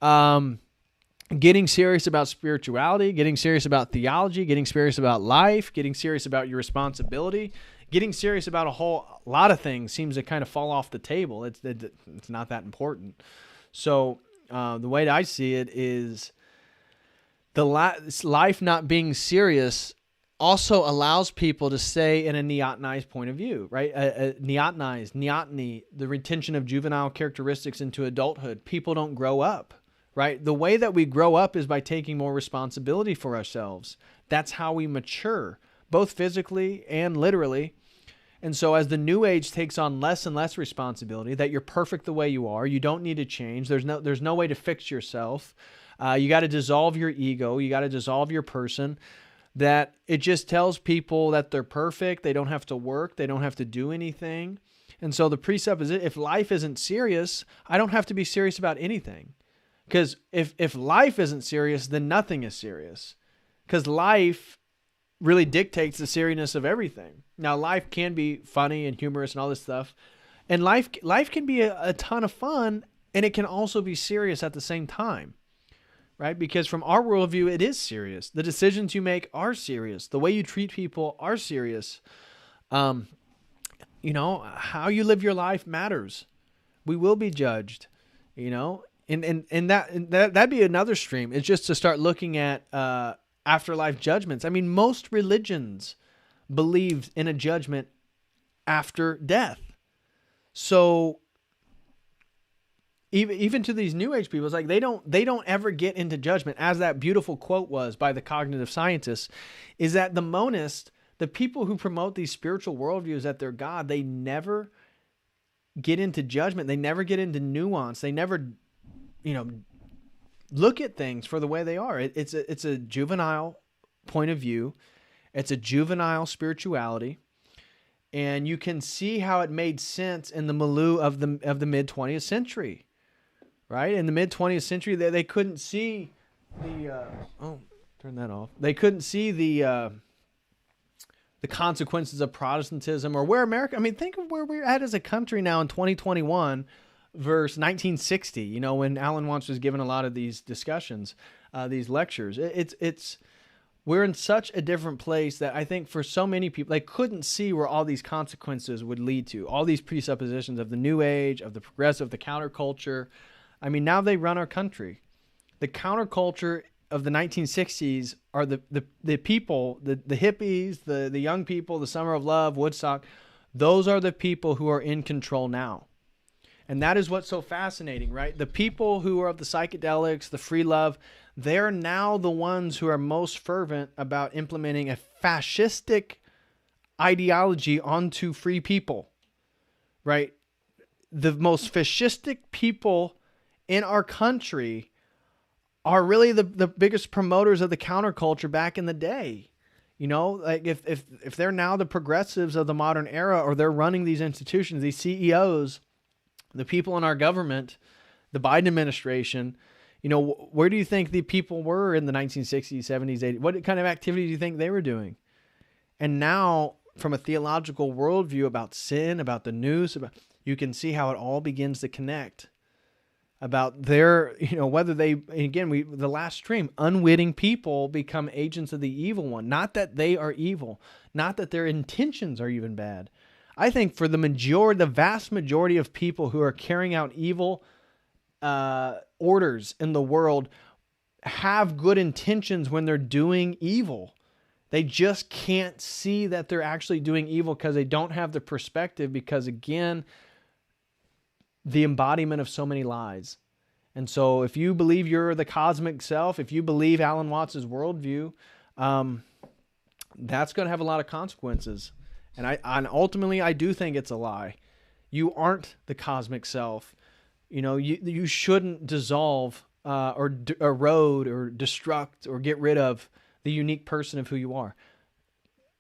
getting serious about spirituality, getting serious about theology, getting serious about life, getting serious about your responsibility, getting serious about a whole lot of things seems to kind of fall off the table. It's not that important. So the way that I see it is life not being serious also allows people to stay in a neotenized point of view, right? Neoteny, the retention of juvenile characteristics into adulthood. People don't grow up, right? The way that we grow up is by taking more responsibility for ourselves. That's how we mature, both physically and literally. And so as the new age takes on less and less responsibility, that you're perfect the way you are, you don't need to change. There's no way to fix yourself. You got to dissolve your ego. You got to dissolve your person. That it just tells people that they're perfect. They don't have to work. They don't have to do anything. And so the precept is, if life isn't serious, I don't have to be serious about anything. Because if life isn't serious, then nothing is serious. Because life really dictates the seriousness of everything. Now, life can be funny and humorous and all this stuff. And life can be a ton of fun, and it can also be serious at the same time. Right? Because from our worldview, it is serious. The decisions you make are serious. The way you treat people are serious. How you live your life matters. We will be judged, and that'd be another stream. It's just to start looking at afterlife judgments. I mean, most religions believe in a judgment after death. So even to these new age people, it's like they don't ever get into judgment, as that beautiful quote was by the cognitive scientists, is that the monists, the people who promote these spiritual worldviews that they're God, they never get into judgment. They never get into nuance. They never, look at things for the way they are. It's a juvenile point of view. It's a juvenile spirituality. And you can see how it made sense in the milieu of the mid 20th century. Right? In the mid-20th century, they couldn't see the... turn that off. They couldn't see the consequences of Protestantism or where America... I mean, think of where we're at as a country now in 2021 versus 1960, when Alan Watts was giving a lot of these discussions, these lectures. We're in such a different place that I think for so many people, they couldn't see where all these consequences would lead to. All these presuppositions of the New Age, of the progressive, the counterculture... I mean, now they run our country. The counterculture of the 1960s are the people, the hippies, the young people, the Summer of Love, Woodstock. Those are the people who are in control now. And that is what's so fascinating, right? The people who are of the psychedelics, the free love, they're now the ones who are most fervent about implementing a fascistic ideology onto free people, right? The most fascistic people in our country are really the biggest promoters of the counterculture back in the day. Like if they're now the progressives of the modern era, or they're running these institutions, these CEOs, the people in our government, the Biden administration, where do you think the people were in the 1960s, 70s, 80s? What kind of activity do you think they were doing? And now, from a theological worldview about sin, about the news, you can see how it all begins to connect. About their, whether they, again, the last stream, unwitting people become agents of the evil one. Not that they are evil, not that their intentions are even bad. I think for the vast majority of people who are carrying out evil orders in the world have good intentions when they're doing evil. They just can't see that they're actually doing evil because they don't have the perspective, because, again, the embodiment of so many lies. And so if you believe you're the cosmic self, if you believe Alan Watts' worldview, that's going to have a lot of consequences. And ultimately, I do think it's a lie. You aren't the cosmic self. You shouldn't dissolve or erode or destruct or get rid of the unique person of who you are.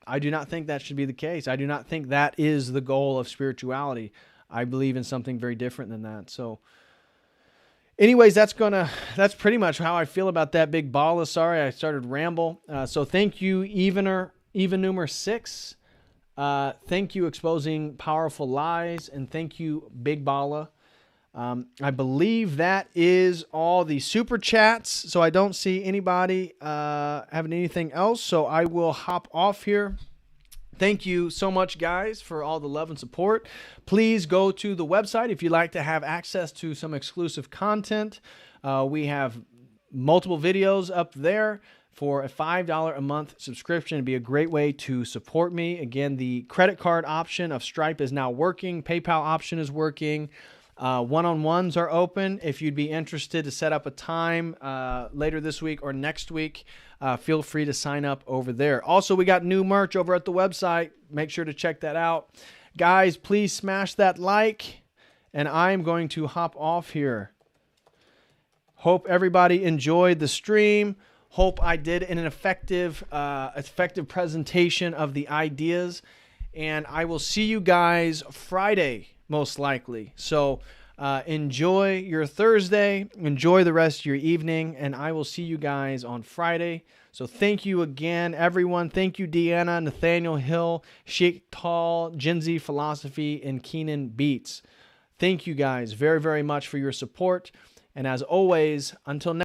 I do not think that should be the case. I do not think that is the goal of spirituality. I believe in something very different than that. So anyways, that's pretty much how I feel about that big balla. Sorry, I started ramble. So thank you, Evenumer 6. Thank you, Exposing Powerful Lies. And thank you, Big Balla. I believe that is all the super chats. So I don't see anybody having anything else. So I will hop off here. Thank you so much, guys, for all the love and support. Please go to the website if you'd like to have access to some exclusive content. We have multiple videos up there. for a $5 a month subscription. It'd be a great way to support me. Again, the credit card option of Stripe is now working. PayPal option is working. One-on-ones are open. If you'd be interested to set up a time later this week or next week, feel free to sign up over there. Also, we got new merch over at the website. Make sure to check that out. Guys, please smash that like, and I'm going to hop off here. Hope everybody enjoyed the stream. Hope I did an effective presentation of the ideas. And I will see you guys Friday, most likely. So enjoy your Thursday. Enjoy the rest of your evening. And I will see you guys on Friday. So thank you again, everyone. Thank you, Deanna, Nathaniel Hill, Sheikh Tall, Gen Z Philosophy, and Keenan Beats. Thank you guys very, very much for your support. And as always, until next